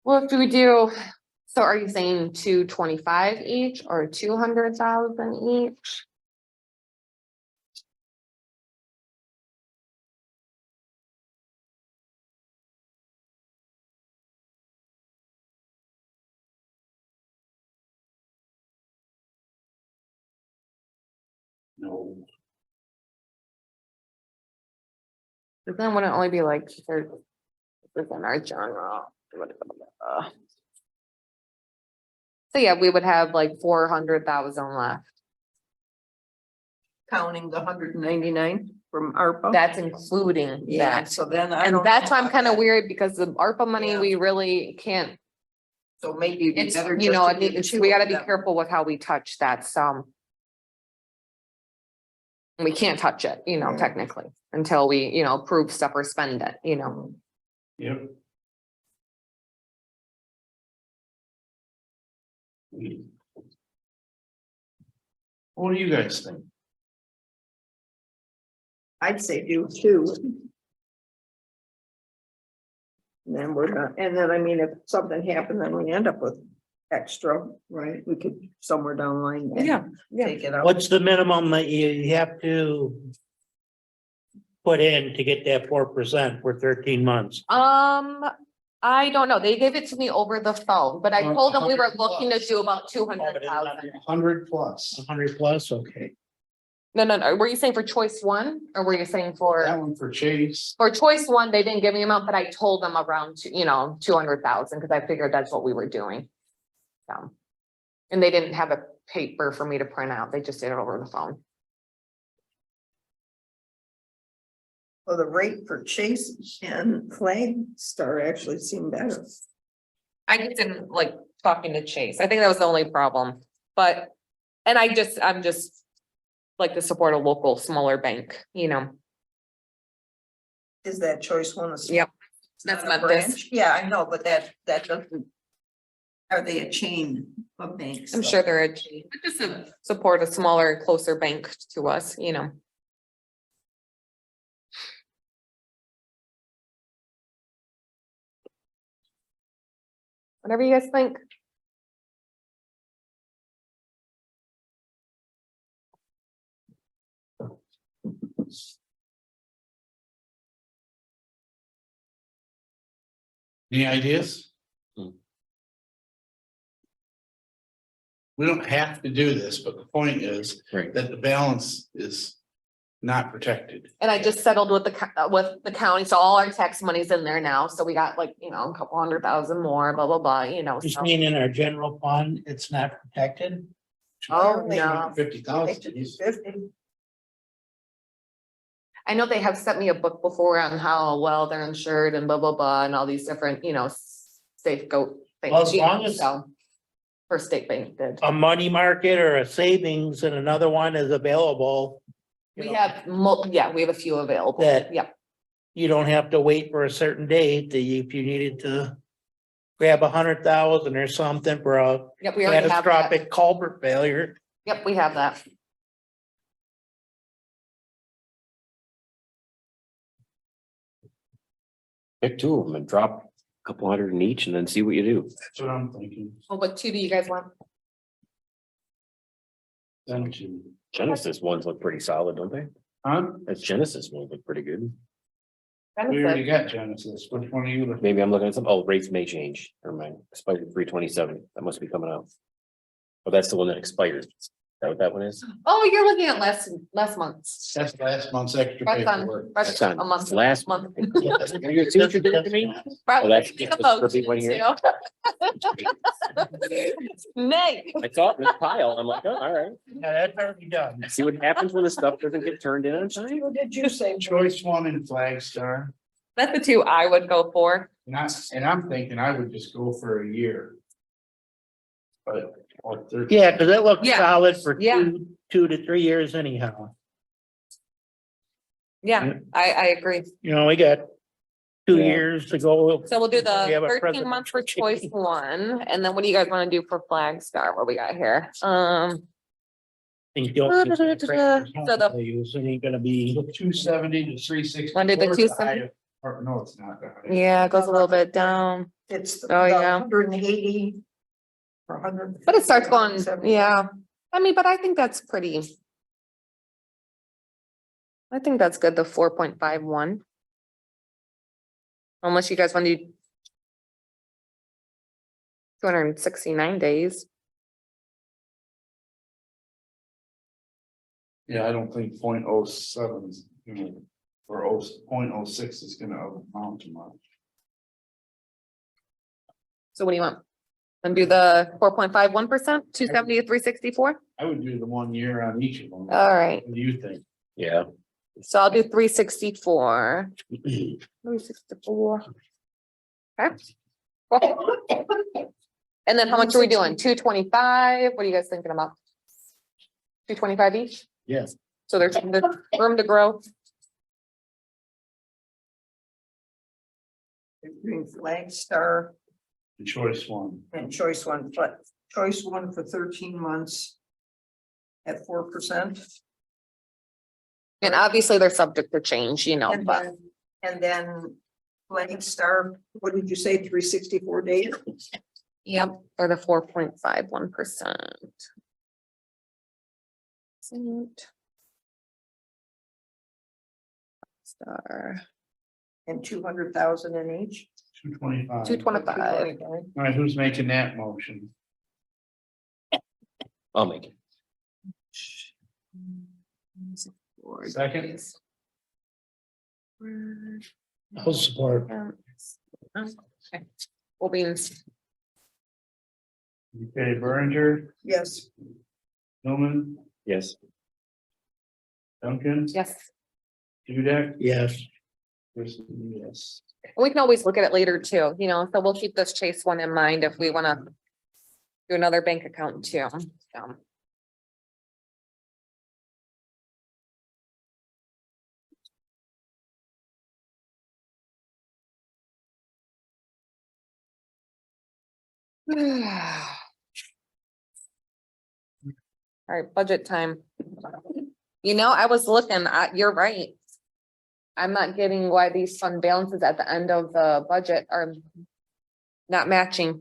Well, if we do, so are you saying 225 each or 200,000 each? No, But then wouldn't it only be like within our general. So yeah, we would have like 400,000 left. Counting the 199 from ARPA. That's including Yeah, that. so then I And don't. that's know why I'm about kind of that. weird because the ARPA money, Yeah. we really can't, So maybe it'd be it's, better you know, just to do two we of gotta be them. careful with how we touch that, so. We can't touch it, Yeah. technically, until we, approve stuff or spend it. yep. What do you guys think? I'd say do 2. And then we're not, and then I mean, if something happened, then we end up with extra, right? We could somewhere down the line. then Yeah, yeah. Take it out. What's the minimum that you have to put in to get that 4% for 13 months? I don't know, they gave it to me over the phone, but I told them we were 100 looking to plus. do about 200,000. 100 plus. 100 plus, okay. No, were you saying for choice 1, or were you saying for? That one for Chase. For choice 1, they didn't give me amount, but I told them around, 200,000, because I figured that's what we were doing. So, and they didn't have a paper for me to print out, they just did it over the phone. Well, the rate for Chase and Flag Star actually seemed better. I just didn't like talking to Chase, I think that was the only problem, but, and I'm just like to support a local smaller bank. Is that choice 1? Yep. It's not That's a Memphis. branch? Yeah, I know, but that doesn't. Are they a chain of banks? I'm sure they're a, just to support a smaller, closer bank to us. Whatever you guys think. Any ideas? we don't have to do this, but the point is Right. that the balance is not protected. And I just settled with with the county, so all our tax money's in there now, so we got like, you know, a couple 100,000 more, blah, blah, blah, you know. Just so- mean in our general fund, it's not protected. Oh, no. 50,000. I know they have sent me a book before on how well they're insured and blah, blah, blah, and all these different, you know, safe goat things. Well, as you know, long as- so, First State Bank did. A money market or a savings and another one is available. you We know, have, yeah, we have a few available. That- Yep. You don't have to wait for a certain date that if you needed to grab 100,000 or something for a Yep, we already have that. catastrophic culvert failure. Yep, we have that. Pick two of them and drop a couple hundred in each and then see what you do. That's what I'm thinking. Oh, what two do you guys want? Then to, Genesis ones look pretty solid, don't they? huh? That's Genesis ones look pretty good. We already got Genesis. Which one are you looking? Maybe I'm looking at some, oh, rates may change. Never mind. Expired 3/27. That must be coming out. Oh, that's the one that expired. Is that what that one is? Oh, you're looking at last month's. That's last month's extra That's on, paperwork. that's That's on a month. last month. You see what you did to me? Probably that's make just a the perfect one motion, here. you know? Nay. I saw it in this pile. I'm like, oh, all right. Yeah, that's already done. See what happens when the stuff doesn't get turned in on time? What did you say? Choice one in Flagstar. That's the two I would go for. And I'm thinking I would just go for a year. But, or 13. Yeah, because it looks Yeah. solid for Yeah. 2 to 3 years anyhow. Yeah, I agree. You know, we got 2 Yeah. years to go. So we'll do the We have a 13 months for choice presidential one, and then what do you guys want to do for Flagstar? What we got here? Think you'll- So the- Use it ain't gonna be. 270 to 360. Wanna do the 270? Or no, it's not. the highest. Yeah, it goes a little bit down, It's Oh, yeah. 180. Or 100. but it starts going, yeah. I mean, but I think that's pretty. I think that's good, the 4.51. Unless you guys want to do 269 days. Yeah, I don't think 0.07 is, you know, or 0.06 is gonna amount to much. So what do you want? And do the 4.51%, 270 to 364? I would do the 1 year on each of them. All right, What do you think? Yeah. so I'll do 364. 364. Okay. Cool. And then how much are we doing? 225? What are you guys thinking about? 225 each? Yes. So there's room to grow. Between Flagstar Choice one. and choice one, but choice one for 13 months. At 4%. And obviously they're subject to change, you know, And but then Flagstar, what did you say, 364 days? yep, or the 4.51%. Star, And 200,000 in each? 225. 225. All right, who's making that motion? I'll make it. Second? I'll support. Okay. Well, beans, Okay, Berenger, Yes. Newman, Yes. Duncan, yes. Dudek, Yes. Christie, yes. We can always look at it later too, you know, so we'll keep this Chase one in mind if we wanna do another bank account too. So. All right, budget time. You know, I was looking at, you're right. I'm not getting why these fund balances at the end of the budget are not matching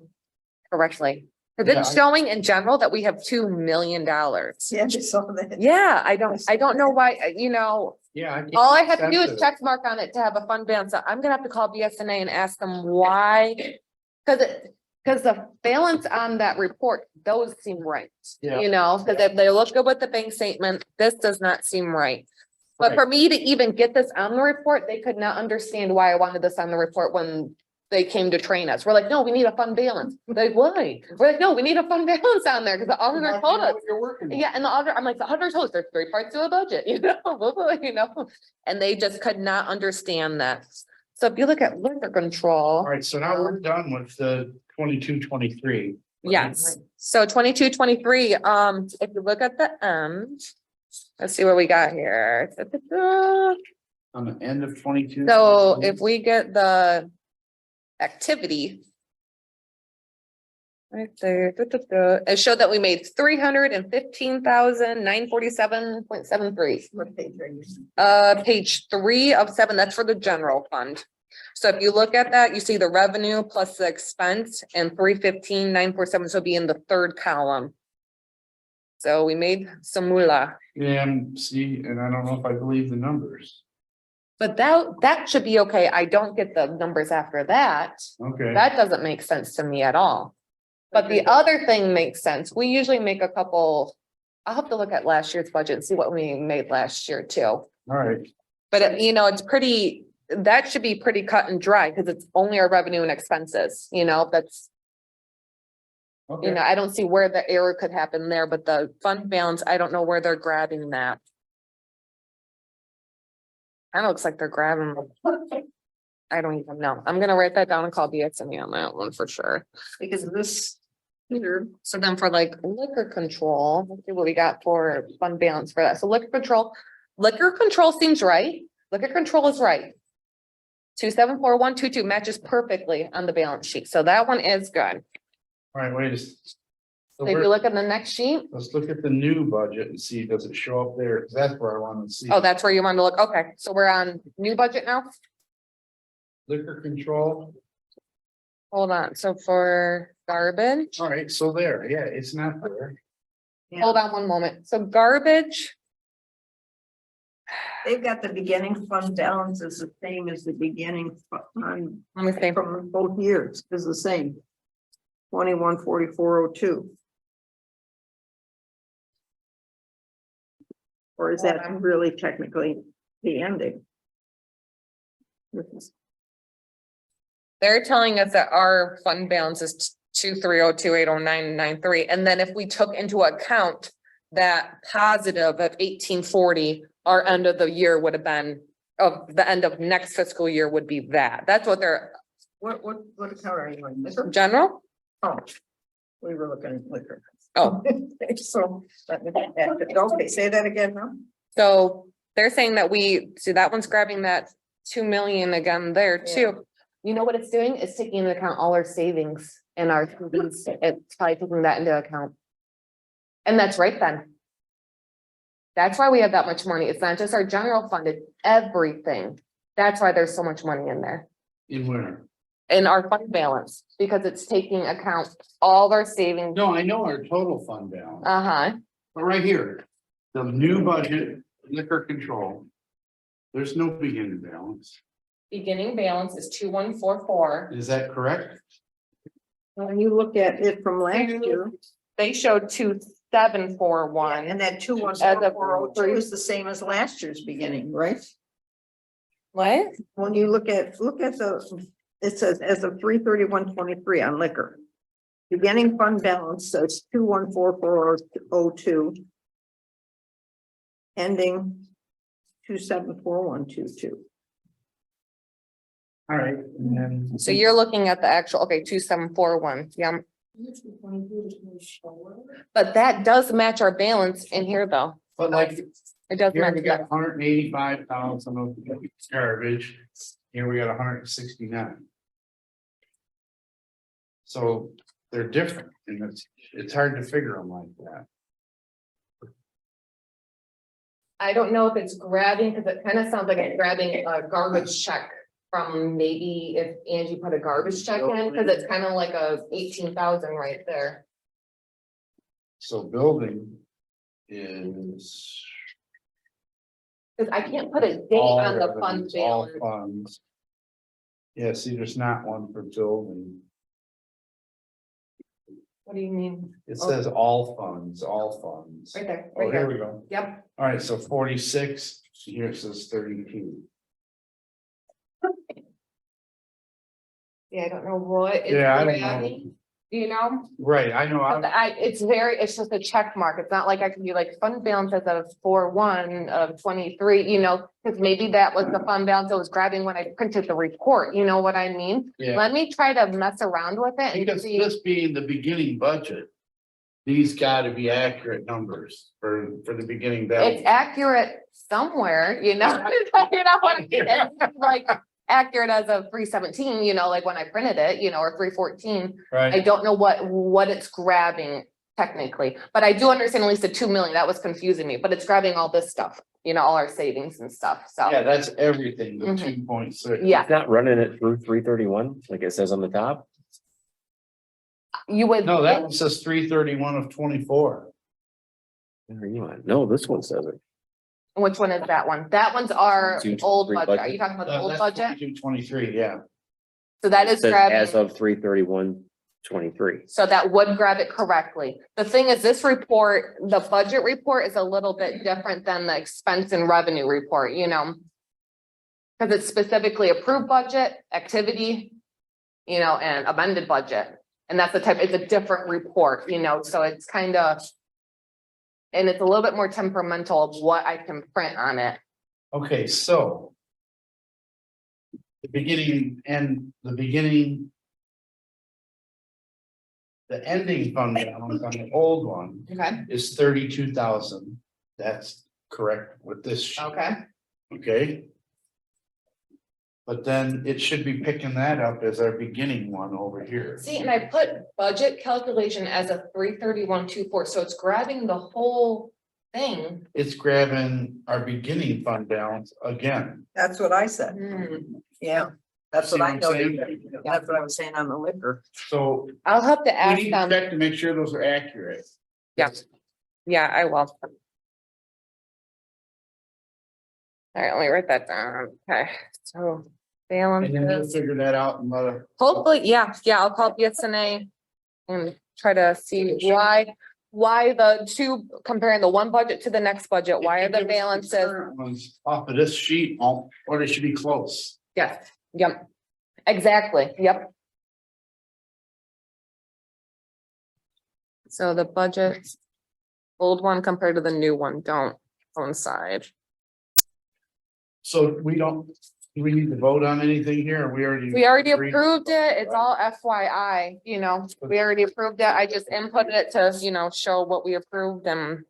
correctly. Cause Yeah, it's I- showing in general that we have $2 million. Yeah, I just saw that. Yeah, I don't know why, you know, Yeah. all I have to do is Sensitive. check mark on it to have a fund balance. I'm gonna have to call BSNA and ask them why. Cause Cause the balance on that report, those seem right, Yeah. you know, cause if they look good with the bank statement, this does not seem right. But for me to even get this on the report, they could not understand why I wanted this on the report when they came to train us. We're like, no, we need a fund balance. They're like, why? We're like, no, we need a fund balance on there, cause the auditor told us. You're working. Yeah, and the auditor, I'm like, the auditor told us there's 3 parts to a budget, you know, and they just could not understand that. So if you look at liquor control. All right, so now we're done with the 22-23. Yes, so 22-23. If you look at the end, let's see what we got here. Da-da-da. On the end of 22. So if we get the activity. Right there, da-da-da, it showed that we made 315,947.73. What page are you? Page 3 of 7, that's for the general fund. So if you look at that, you see the revenue plus the expense and 315,947, so it'll be in the third column. So we made some moolah, Yeah, see, and I don't know if I believe the numbers. but that should be okay. I don't get the numbers after that. Okay, That doesn't make sense to me at all. But the other thing makes sense. We usually make a couple, I'll have to look at last year's budget and see what we made last year too. all right. But you know, it's pretty, that should be pretty cut and dry because it's only our revenue and expenses, you know, that's, you Okay, know, I don't see where the error could happen there, but the fund balance, I don't know where they're grabbing that. Kind of looks like they're grabbing. I don't even know. I'm gonna write that down and call BXME on that one for sure. Because this, here, So then for like liquor control, let's see what we got for fund balance for that. So liquor control seems right. Liquor control is right. 274122 matches perfectly on the balance sheet. So that one is good. all right, wait a second. So If you we're- look at the next sheet, let's look at the new budget and see, does it show up there? 'Cause that's where I want to see. oh, that's where you want to look. Okay, so we're on new budget now. Liquor control, Hold on. So for garbage, all right, so there, yeah, it's not there. hold on one moment. So garbage, they've got the beginning fund balance is the same as the beginning fund let me see. from both years is the same. 214402. Or is that really technically the ending? They're telling us that our fund balance is 230280993, and then if we took into account that positive of 1840, our end of the year would have been, of the end of next fiscal year would be that. That's what they're, What account are you in? Liquor? general? Oh, we were looking at liquor. Oh, So, let me get back to- okay, say that again now. so they're saying that see, that one's grabbing that 2 million again there too. You know what it's doing? It's taking into account all our savings and our, it's probably taking that into account. And that's right then. That's why we have that much money. It's not just our general fund, it's everything. That's why there's so much money in there, In where? in our fund balance, because it's taking account all our savings. No, I know our total fund balance, Uh-huh. but right here, the new budget, liquor control. There's no beginning balance. Beginning balance is 2144. Is that correct? When you look at it from last year, They showed 2741. and that two one As of- four four oh two is the same as last year's beginning, right? What? When you look at the, it says as of 3/31/23 on liquor. Beginning fund balance says 2144002. Ending 274122. All right, and then. So you're looking at the actual, okay, 2741, yeah. But that does match our balance in here though. But like, It does here match we got that. 185,000 of garbage. Here we got 169. So they're different and it's hard to figure them like that. I don't know if it's grabbing, because it kind of sounds like it's grabbing a garbage check from maybe if Angie put a garbage check in, because it's kind of like a 18,000 right there. So building is. Because I can't put a date all on the fund revenues, all balance. funds. Yeah, see, there's not one for building. What do you mean? It says all funds, all funds. Right there, Oh, right here here. we go. Yep. All right, so 46, here it says 32. Yeah, I don't know what it's Yeah, I don't know. grabbing, you know? Right, I know, It's just a check mark. It's not like I can be like fund balance as of 4/1 of 23, you know, because maybe that was the fund balance I was grabbing when I printed the report, you know what I mean? yeah, Let me try to mess around with it and because see. this being the beginning budget, these gotta be accurate numbers for the beginning balance. It's accurate somewhere, you know, you know what I mean? It's like accurate as of 3/17, you know, like when I printed it, you know, or 3/14. I Right, don't know what it's grabbing technically, but I do understand at least the 2 million, that was confusing me, but it's grabbing all this stuff, you know, all our savings and stuff, so. yeah, that's everything, the Mhm. 2.6. Yeah, It's not running it through 331, like it says on the top. you would. No, that think- one says 3/31 of 24. Where are you at? No, this one says it. Which one is that one? That one's our 223 old budget. Are budget. you talking about the old That's budget? 22-23, yeah. So that It is says grabbing. as of 3/31/23. So that would grab it correctly. The thing is, this report, the budget report is a little bit different than the expense and revenue report, you know? Cause it's specifically approved budget, activity, you know, and amended budget. And that's the type, it's a different report, you know, so it's kind of. And it's a little bit more temperamental of what I can print on it. Okay, so. The beginning and the beginning. The ending fund balance on the old one Okay. is 32,000. That's correct with this sheet, Okay. okay? But then it should be picking that up as our beginning one over here. See, and I put budget calculation as a 3/31/24, so it's grabbing the whole thing. It's grabbing our beginning fund balance again. That's what I said. Hmm. Yeah, that's See what I what I'm saying? noted. That's what I was saying on the liquor. So I'll have to we ask need to them. check to make sure those are accurate. Yeah. Yeah, I will. All right, let me write that down. Okay, so And then we'll balances. figure that out and let her. Hopefully, yeah, I'll call BSNA and try to see why the two, comparing the one budget to the next budget, why are the balances? Current ones off of this sheet, or they should be close. Yes, yep, exactly, yep. So the budget, old one compared to the new one don't coincide. So do we need to vote on anything here? Or we already. We already agreed? approved it. It's all FYI, you know, we already approved it. I just inputted it to, you know, show what we approved and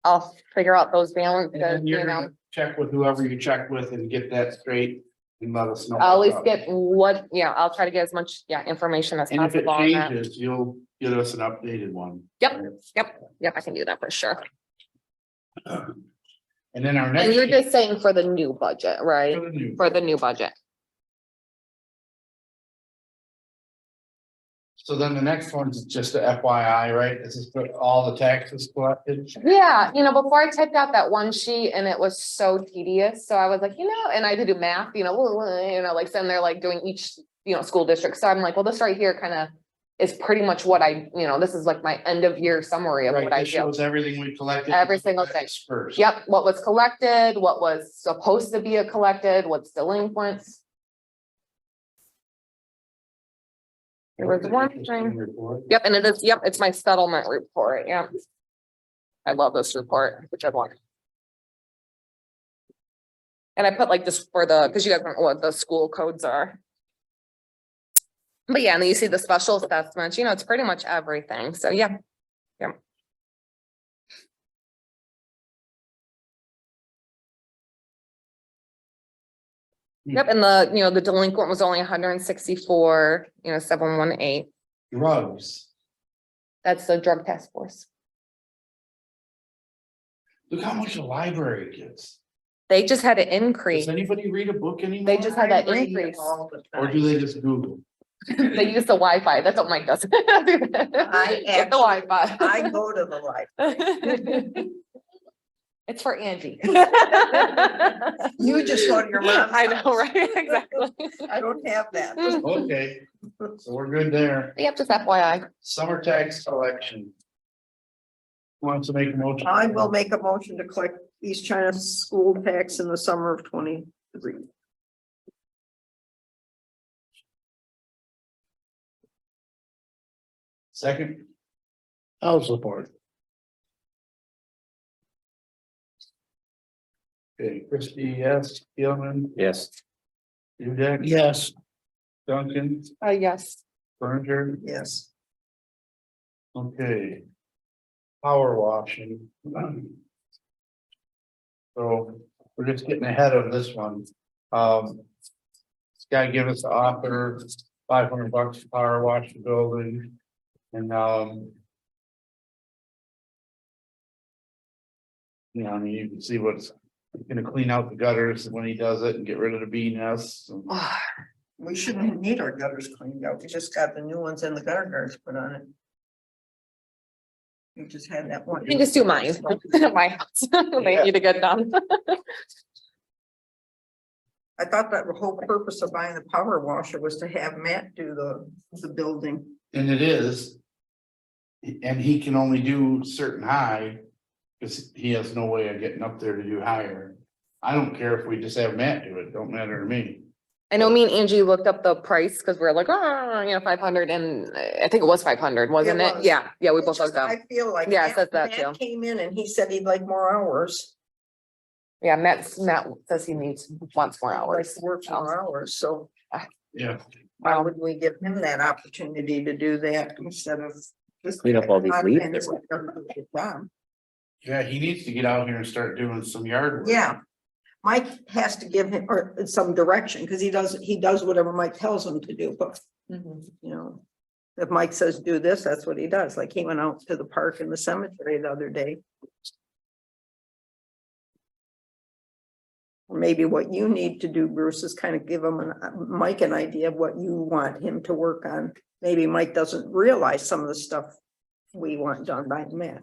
I'll figure out those And balances, then you you're know. gonna check with whoever you check with and get that straight and let us know. I'll at what's least up. get what, yeah, I'll try to get as much, information as And if it possible on that. changes, you'll get us an updated one. Yep. Yep, I can do that for sure. And then our And next. you're sheet just saying for the new budget, right? for the new- For the new budget. So then the next one's just a FYI, right? This is for all the taxes collected. Yeah, you know, before I typed out that one sheet and it was so tedious, so I was like, you know, and I had to do math, you know, like sitting there like doing each, you know, school district, so I'm like, well, this right here kind of. Is pretty much what I, you know, this is like my end of year summary of Right, what I this do. shows everything we collected. Every single thing. First. Yep, what was collected, what was supposed to be a collected, what's delinquent. There was one thing, Report. yep, and it is, yep, it's my settlement report, yeah. I love this report, which I want. And I put like this for the, because you guys don't know what the school codes are. But yeah, and then you see the special assessments, you know, it's pretty much everything, so yeah. Yep, and the, you know, the delinquent was only 164, you know, 718. Drugs. That's the drug task force. Look how much a library gets. They just had an increase. Does anybody read a book anymore? They just had that I read increase. all the Or time. do they just Google? They use the Wi-Fi. That's what Mike does. Get the I Wi-Fi. go to the library. It's for Angie. You just go to your mom's I know, house. right? Exactly. I don't have that. Okay, so we're good there. Yep, just FYI. Summer tax collection. Wants to make a motion? I will make a motion to collect East China school tax in the summer of 23. Second, I'll support. okay, Christie, yes, Gilman, Yes, Dudek, Yes, Duncan, Yes. Berger, Yes. okay. Power washing. So we're just getting ahead of this one. This guy give us the offer, $500 to power wash the building. And, you know, I mean, you can see what's gonna clean out the gutters when he does it and get rid of the bee nests. and- We shouldn't need our gutters cleaned out. We just got the new ones and the gutter guards put on it. We just had that one. You can just do mine, my house. They need to get done. I thought that the whole purpose of buying the power washer was to have Matt do the building. And it is. And he can only do certain high. Cause he has no way of getting up there to do higher. I don't care if we just have Matt do it, don't matter to me. I know me and Angie looked up the price because we are like, 500 and I think it was 500, wasn't It it? was. Yeah, we It's both just, looked up. I feel like. Yeah, it says that Matt too. Came in and he said he'd like more hours. Yeah, Matt says he wants more Like hours. to work more hours, so Yeah. why would we give him that opportunity to do that instead of? just- Clean up all these leaves. And it's like, "Done." Yeah, he needs to get out here and start doing some yard work. Yeah. Mike has to give him or some direction, because he does whatever Mike tells him to do, but Mhm. you know. If Mike says do this, that's what he does. Like he went out to the park and the cemetery the other day. Or maybe what you need to do, Bruce, is kind of give him Mike an idea of what you want him to work on. Maybe Mike doesn't realize some of the stuff we want done by Matt.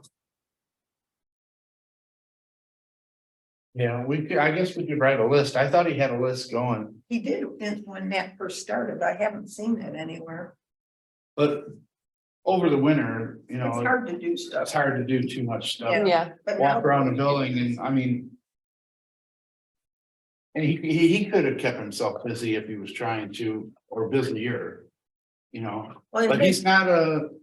Yeah, I guess we could write a list. I thought he had a list going, He did when Matt first started. I haven't seen that anywhere. but over the winter, you It's know, hard to do it's stuff. hard to do too much stuff. Yeah, But now- Walk around the building and, I mean. And he could have kept himself busy if he was trying to, or busier, you know, Well, but he's not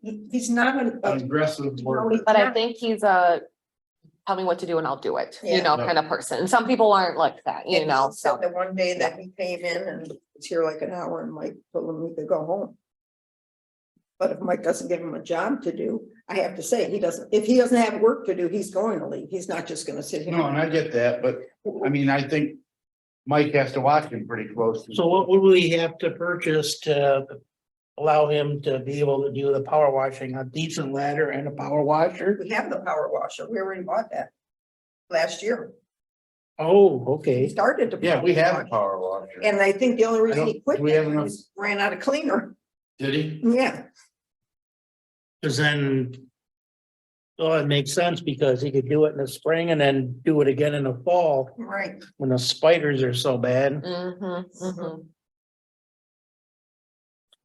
he's not an an. aggressive worker. but I think he's tell me what to do and I'll do it, Yeah. kind of person. And some people aren't like that, so. The one day that he came in and was here like an hour and Mike told him he could go home. But if Mike doesn't give him a job to do, I have to say, if he doesn't have work to do, he's going to leave. He's not just gonna sit here. No, and I get that, but I mean, I think Mike has to watch him pretty closely. so what would we have to purchase to allow him to be able to do the power washing, a decent ladder and a power washer? We have the power washer. We already bought that last year. Oh, He okay. started to. Yeah, we have a power washer. And I think the only reason he don't- quit do we have that enough- was ran out of cleaner. Did he? Yeah, Cause then. Oh, it makes sense because he could do it in the spring and then do it again in the fall right. when the spiders are so bad. Mhm.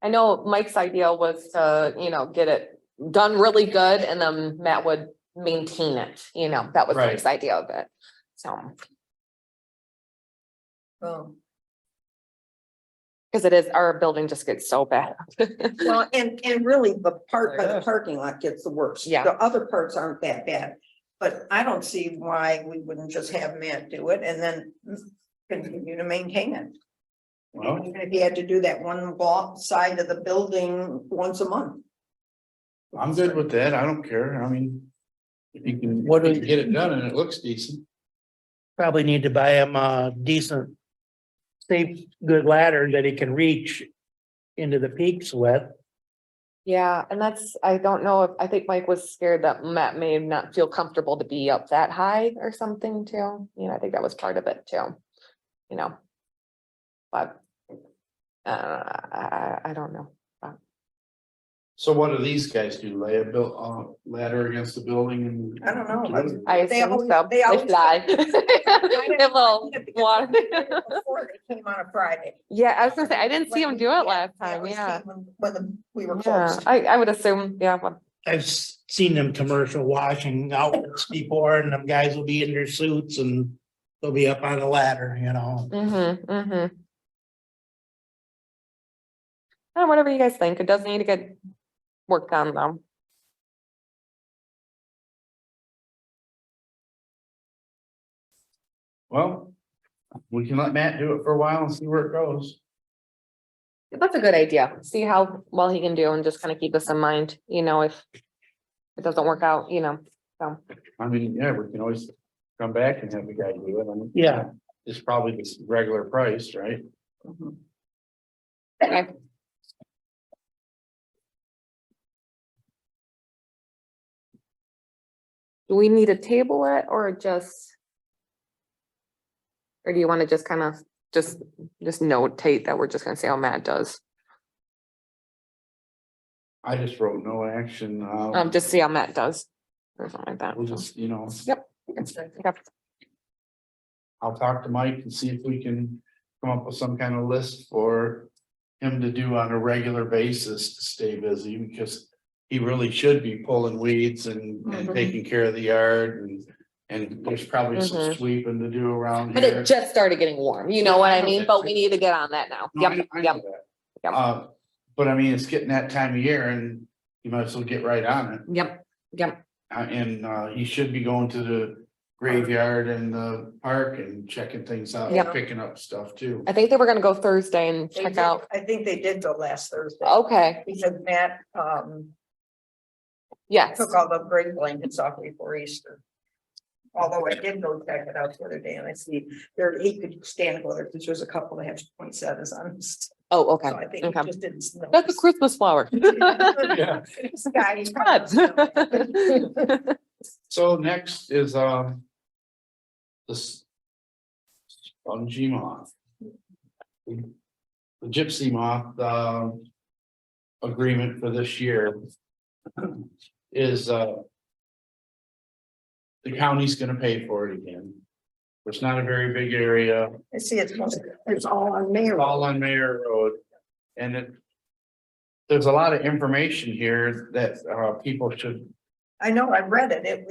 I know Mike's idea was to, get it done really good and then Matt would maintain it, that was Right. Mike's idea of it, so. Cause it is, our building just gets so bad. Well, and really the part by the parking lot gets the worst. Yeah. The other parts aren't that bad. But I don't see why we wouldn't just have Matt do it and then continue to maintain it. Well- Even if he had to do that one block side of the building once a month. I'm good with that. I don't care. I mean. If you can, What do if you get it done and it looks decent. Probably need to buy him a decent. Safe, good ladder that he can reach into the peaks with. Yeah, and I don't know I think Mike was scared that Matt may not feel comfortable to be up that high or something too, I think that was part of it too, But. I don't know. So what do these guys do? Lay a ladder against the building and? I don't know. I They assume always- so. they They always- fly. They have little water. Before they came on a Friday. Yeah, I was gonna say, I didn't see When him we- do it yeah, last they time, always yeah. came we were Yeah, closed. I would assume, yeah, but I've seen them commercial washing outfits before and them guys will be in their suits and they'll be up on a ladder, you know. Oh, whatever you guys think, it does need to get worked on though. Well, we can let Matt do it for a while and see where it goes. That's a good idea. See how well he can do and just kind of keep this in mind, you know, if it doesn't work out, you know, so. I mean, yeah, we can always come back and have the guy do it. I mean, Yeah. it's probably the regular price, right? Okay. Do we need to table it or just? Or do you want to just kind of, just notate that we're just gonna say how Matt does? I just wrote no action. Just see how Matt does. Or something like that. We'll just, you know, Yep. Okay. I'll talk to Mike and see if we can come up with some kind of list for him to do on a regular basis to stay busy, because he really should be pulling weeds and Mhm. taking care of the yard and there's probably some Mhm. sweeping to do around But here. it just started getting warm, you know what I mean? But we need to get on that now. No, Yep, I yep. know that. Yep. But I mean, it's getting that time of year and you might as well get right on it. Yep, yep. And he should be going to the graveyard and the park and checking things out, Yep. picking up stuff too. I think they were gonna go Thursday and They check did- out. I think they did go last Thursday. Okay, Because Matt, yes. took all the grave blankets off before Easter. Although I did go check it out the other day and I see there, he could stand and go there, because there's a couple that have 27s on them. So Oh, okay, I think he okay. just didn't. know. That's a Christmas flower. Yeah. This guy, he probably doesn't know. So next is, this spongy moth. The gypsy moth, agreement for this year is, the county's gonna pay for it again. It's not a very big area, I see it's all on Mayor. all on Mayor Road, and there's a lot of information here that, people should. I know, I read it. It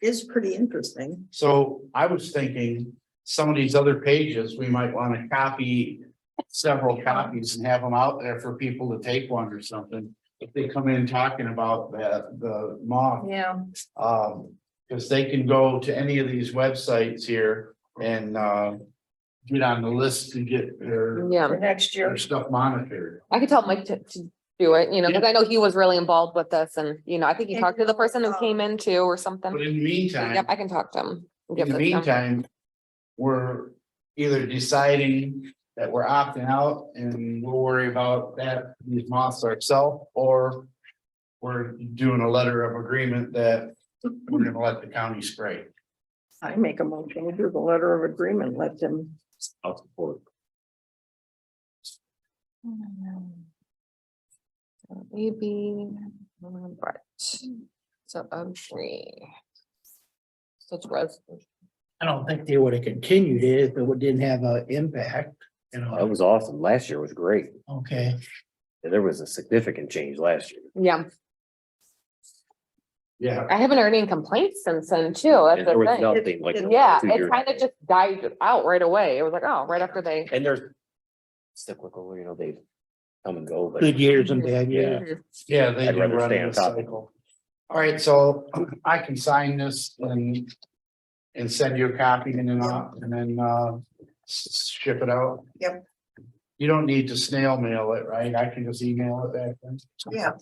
is pretty interesting. So I was thinking, some of these other pages, we might want to copy several copies and have them out there for people to take one or something. If they come in talking about the moth, Yeah. because they can go to any of these websites here and, get on the list to get their Yeah, For next year. stuff monitored. I could tell Mike to do it, you know, because I know he was really involved with this and, you know, I think he And, talked to the person who came in too or But something. in the meantime. Yep, I can talk to him. In the meantime, we're either deciding that we're opting out and we'll worry about that, these moths ourselves, or we're doing a letter of agreement that we're gonna let the county spray. I make a motion, we do the letter of agreement, let them. I'll support. Maybe, but, so agree. Such resolution. I don't think they would have continued it if it didn't have an impact, you That know. was awesome. Last year was great. Okay, There was a significant change last year. Yeah, Yeah, I haven't heard any complaints since then too. That's And there the was thing. nothing like. Yeah, 2 it years kind of ago. just died out right away. It was like, oh, right after they. And there's cyclical, you know, they come and go, but good years and bad Yeah. years. Mhm. yeah, they I'd do rather run stay in on a top of it. cycle. All right, so I can sign this and send you a copy and then ship it out. Yep. You don't need to snail mail it, right? I can just email it back then. Yeah.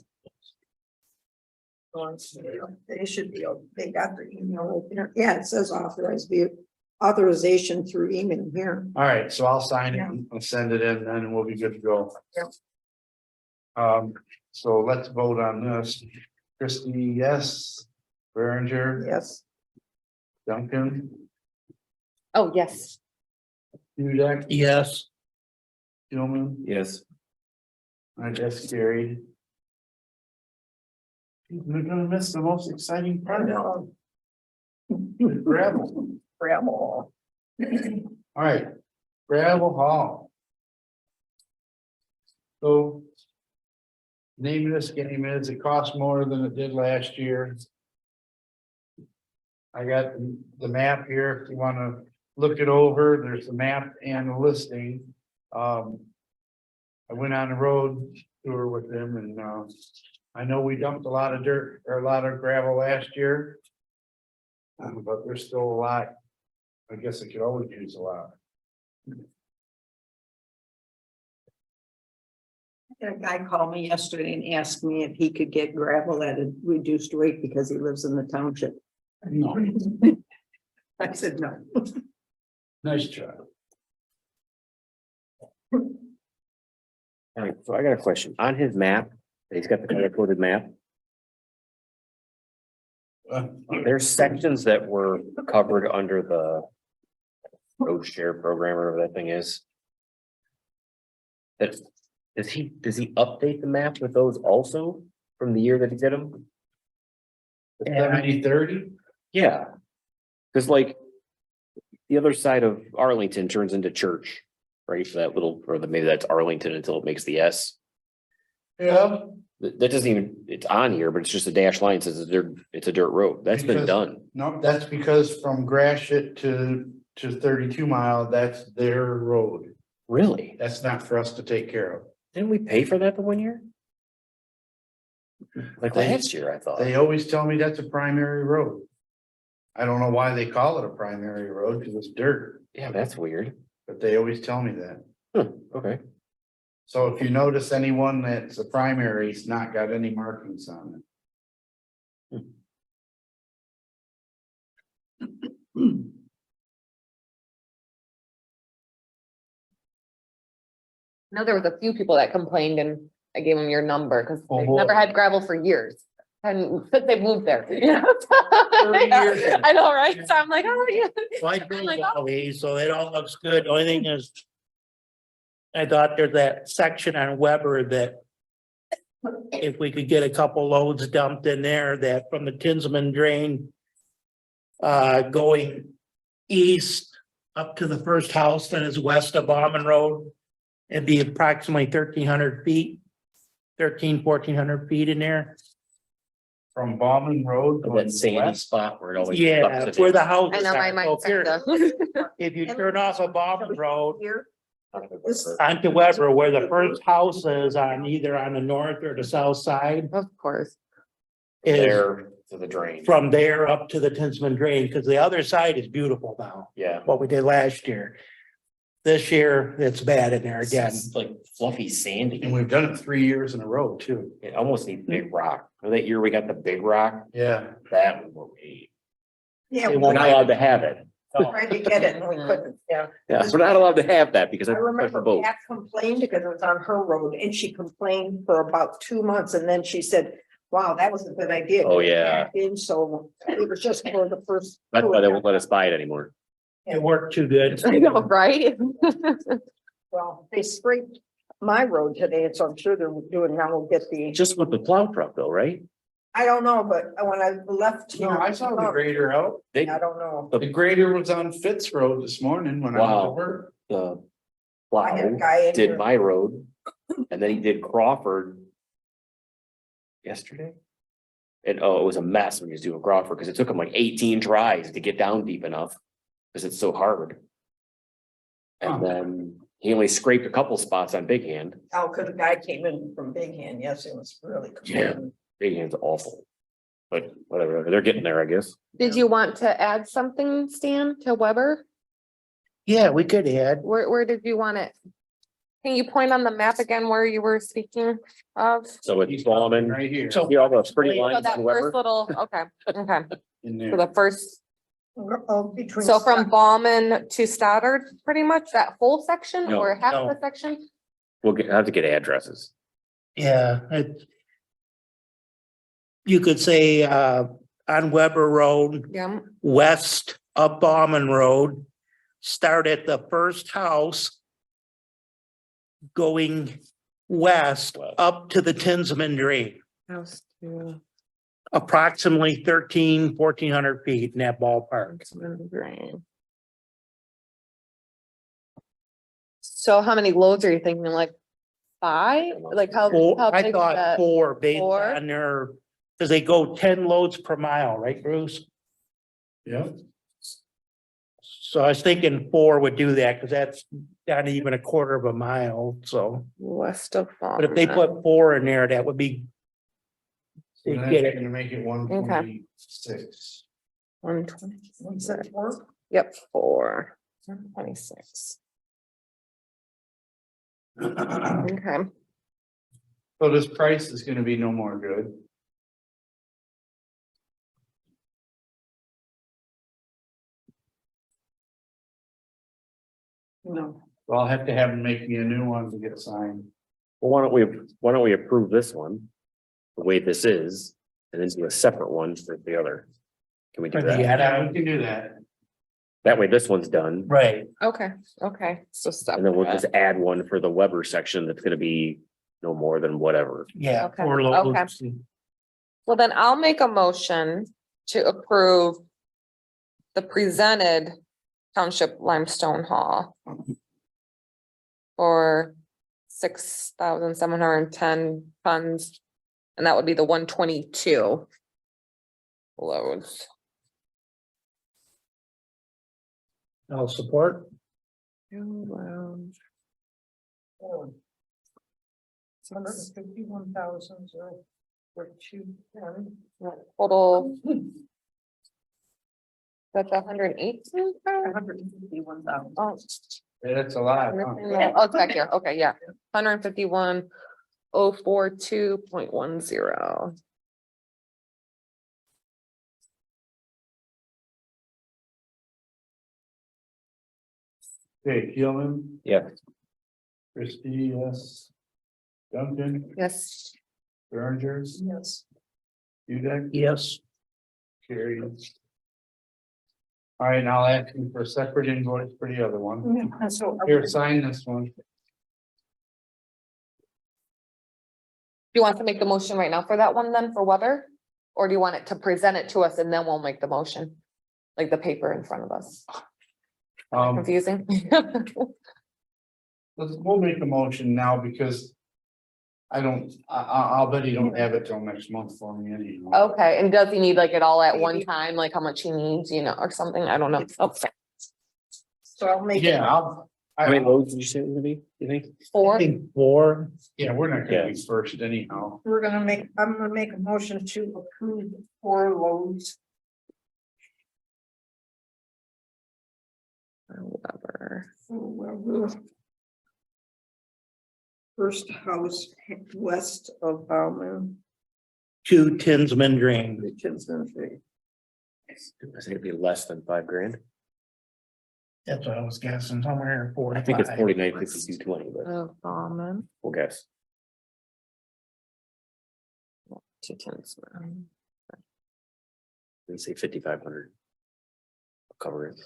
They should be, they got the email opener. Yeah, it says authorization through email here. All right, so I'll sign it Yeah. and I'll send it in, then we'll be good to go. Yep. So let's vote on this. Christie, yes. Berenger, Yes. Duncan, Oh, yes. Dudek, Yes, Gilman, yes, I guess carried. We're gonna miss the most exciting I part, know. gravel. Gravel. All right, gravel haul. So. Name of this game is, it costs more than it did last year. I got the map here, if you wanna look it over, there's the map and the listing. I went on the road tour with them and, I know we dumped a lot of dirt or a lot of gravel last year. But there's still a lot. I guess I could always use a lot. A guy called me yesterday and asked me if he could get gravel at a reduced rate because he lives in the township. No, I said, no. nice try. All right, so I got a question. On his map, he's got the color coded map. There's sections that were covered under the road share program or whatever that thing is. That, does he update the map with those also from the year that he did them? 70-30? Yeah. Cause like the other side of Arlington turns into Church, right? So that little, or maybe that's Arlington until it makes the S. Yeah. That doesn't even, it's on here, but it's just a dash line says it's a dirt road. That's been Because- done. No, that's because from Gratiot to 32 Mile, that's their road. Really? That's not for us to take care of. Didn't we pay for that the one year? Like last year, I thought. They always tell me that's a primary road. I don't know why they call it a primary road, because it's dirt, Yeah, that's weird. but they always tell me that. Okay. So if you notice anyone that's a primary, it's not got any markings on it. No, there was a few people that complained and I gave them your number because Oh, they've boy. never had gravel for years. And since they moved there. you know? 30 years. I know, right? So I'm like, oh, yeah. So I drove all these, so it all looks good. The only thing is. I thought there's that section on Weber that. If we could get a couple loads dumped in there that from the Tinsman drain. Going east up to the first house that is west of Bauman Road. It'd be approximately 1,300 feet. 1,400 feet in there. From Bauman Road. going That sandy west. spot where it always. Yeah, sucks where it the I houses know my are. So mind's if you're- kinda- if you turn off of Bauman Road Here, in. onto Weber, where the first house is on either on the north or the south side. Of course. Is There to the drain. from there up to the Tinsman drain, because the other side is beautiful now, Yeah. what we did last year. This year, it's bad in there again. It's like fluffy sandy. And we've done it 3 years in a row too. It almost needs big rock. That year we got the big rock, Yeah. that was what we ate. yeah, They we We're not allowed to have it. tried to get it and we couldn't, yeah. Yeah, we're not allowed to have that because I that's a remember special boat. Pat complained because it was on her road and she complained for about 2 months and then she said, wow, that was a good idea. Oh, yeah. And so it was just for the first. That's why they won't let us buy it anymore. It worked too good. I know, right? Well, they scraped my road today, and so I'm sure they're doing, now we'll get the, Just with the plow truck though, right? I don't know, but when I left. No, I saw the grader out. They, I don't know. The grader was on Fitz Road this morning when I went to Wow. work. the I had a plow guy in did here. my road and then he did Crawford yesterday. And oh, it was a mess when he was doing Crawford because it took him like 18 tries to get down deep enough because it's so hard. Huh. And then he only scraped a couple spots on Big Hand. Oh, cause the guy came in from Big Hand, yes, it was really. Yeah. Big Hand's awful. But whatever, they're getting there, I guess. Did you want to add something, Stan, to Weber? Yeah, we could add. Where did you want it? Can you point on the map again where you were speaking of? So it's Ballman, Right here. So- see all the pretty So lines that in first Weber? little, okay, okay. In So there. the first, Oh, between. so from Ballman to Stoddard, pretty much that whole section No, or half no. the section? Have to get addresses. Yeah, you could say, on Weber Road, Yeah, west of Bauman Road, start at the first house. Going west West. up to the Tinsman drain. house to approximately 1,400 feet in that ballpark. So how many loads are you thinking? Like 5? Like how I big is thought that? 4 based Four? on their, because they go 10 loads per mile, right, Bruce? Yeah. So I was thinking 4 would do that, because that's not even a quarter of a mile, so. West of. But if they put 4 in there, that would be. So They that's get it. gonna make it 126. 120. Is that 4? Yep, 4. 26. Okay. So this price is gonna be no more good. No. Well, I'll have to have them make me a new one to get signed. Well, why don't we approve this one? The way this is, and then do a separate one for the other. Can we do For the that? Yeah, we can do that. That way this one's done, Right, Okay, so stop. and then we'll just add one for the Weber section that's gonna be no more than whatever. yeah, Okay, 4 loads. Well, then I'll make a motion to approve the presented Township limestone hall for 6,710 tons, and that would be the 122 loads. I'll support. Total. That's 118. Oh, Yeah, that's a lot. huh? oh, it's back here. Okay, yeah. 151,042.10. Okay, Gilman, Yeah, Christie, yes. Duncan, Yes. Berenger, Yes. Dudek, Yes, carried. All right, now I'll ask you for a separate invoice for the other one. So Here, sign this one. Do you want to make the motion right now for that one then for Weber? Or do you want it to present it to us and then we'll make the motion? Like the paper in front of us? Confusing? We'll make a motion now because I'll bet he don't have it till next month for me anyway. Okay, and does he need like it all at one time, like how much he needs, or something? I don't know. Okay. So I'll make. Yeah, how many loads did you say it was gonna be, you think? I 4. think 4. yeah, we're not gonna be first anyhow. I'm gonna make a motion to approve 4 loads. Weber. First house west of Bowman. 2 Tinsman Drain. Richardson Street. I think it'd be less than $5,000. That's what I was guessing, somewhere 4. I think it's 49,5220, but Of Bauman we'll guess. to Tinsman. Let's say 5,500. I'll cover it.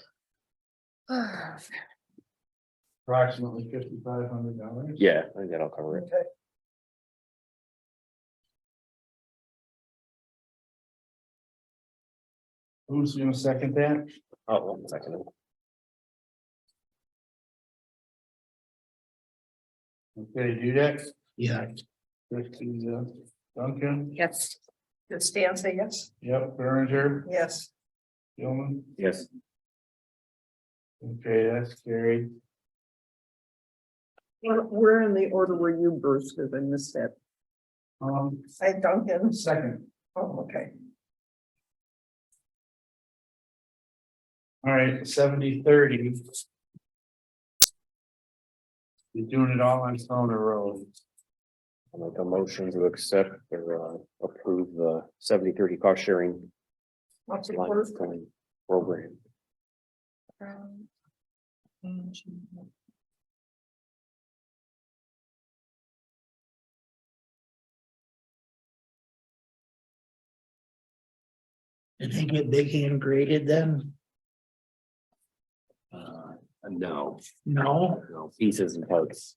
Approximately $5,500. Yeah, I think that'll cover it. Who's gonna second that? Oh, 1 second. Okay, Dudek, Yeah, Christie, Duncan, Yes. Did Stan say yes? yep, Berenger, Yes. Gilman, Yes, okay, that's carried. Where in the order were you, Bruce? Cause I missed that. I Duncan. Second, Oh, okay. all right, 70-30. You're doing it all on Stoner Road. I'll make a motion to accept or approve the 70-30 cost sharing What's the line first? program. did they get big hand graded then? No, No, no, pieces and parts.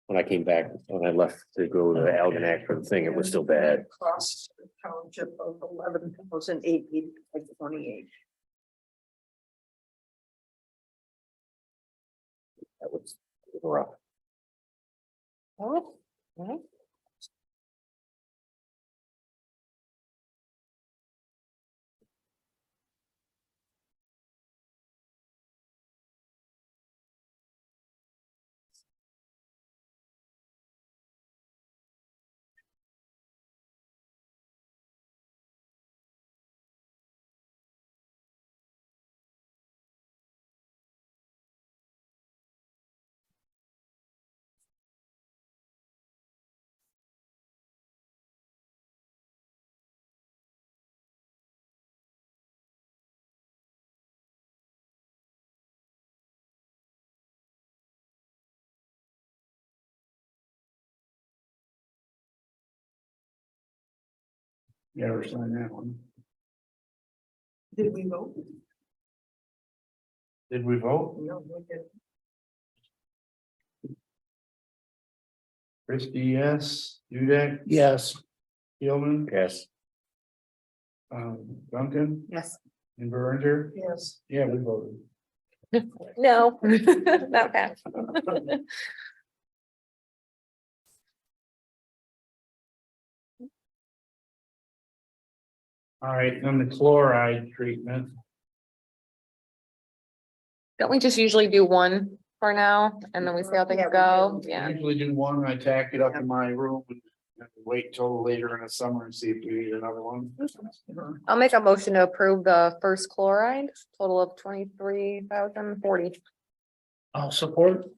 when I came back, when I left to go to Algonac for the thing, it was still bad. Cost to the township of 11,828. That was rough. Oh, okay. You ever sign that one? Did we vote? Did we vote? No, we didn't. Christie, yes. Dudek, Yes. Gilman, Yes, Duncan, Yes. and Berenger. Yes. Yeah, we voted. No, not bad. All right, then the chloride treatment. Don't we just usually do one for now and then we see how things Yeah, we go? do. I Yeah. usually do one, I tack it up in my room and wait till later in the summer and see if we need another one. I'll make a motion to approve the first chloride, total of 23,040. I'll support.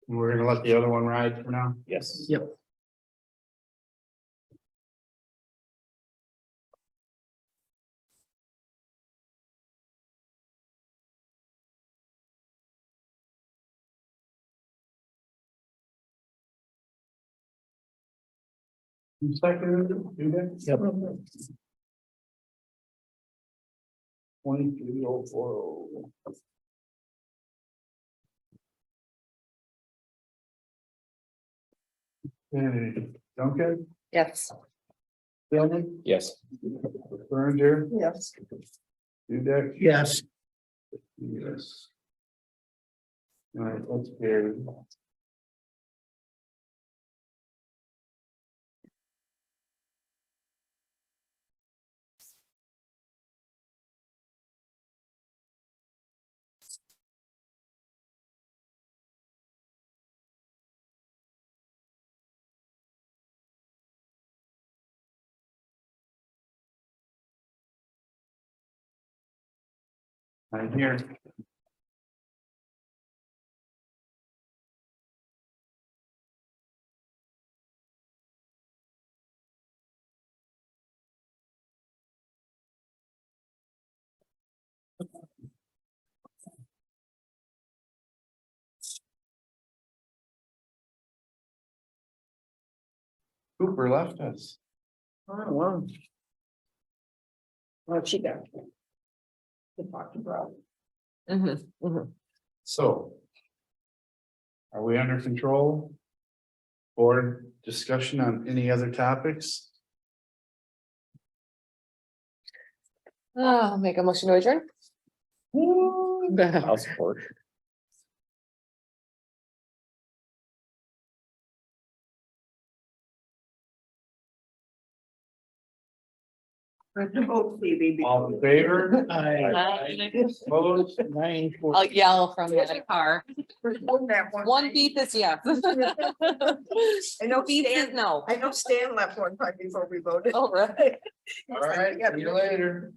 We're gonna let the other one ride for now. yes. Yep. Who seconded it? Dudek? Yep. 23040. Okay, Duncan, Yes. Gilman, Yes, Berenger, Yes. Dudek. Yes. Yes. All right, that's carried. I'm here. Cooper left us. Oh, wow. What she got? The talk about. So. Are we under control? Or discussion on any other topics? I'll make a motion to adjourn. I'll support. Vote, Phoebe. All in favor? I. Opposed? 9:40. I'll yell from the car. That One beep is yes. I know Beep is Stan, no. I know Stan left one time before we voted. All right. All right, see you later.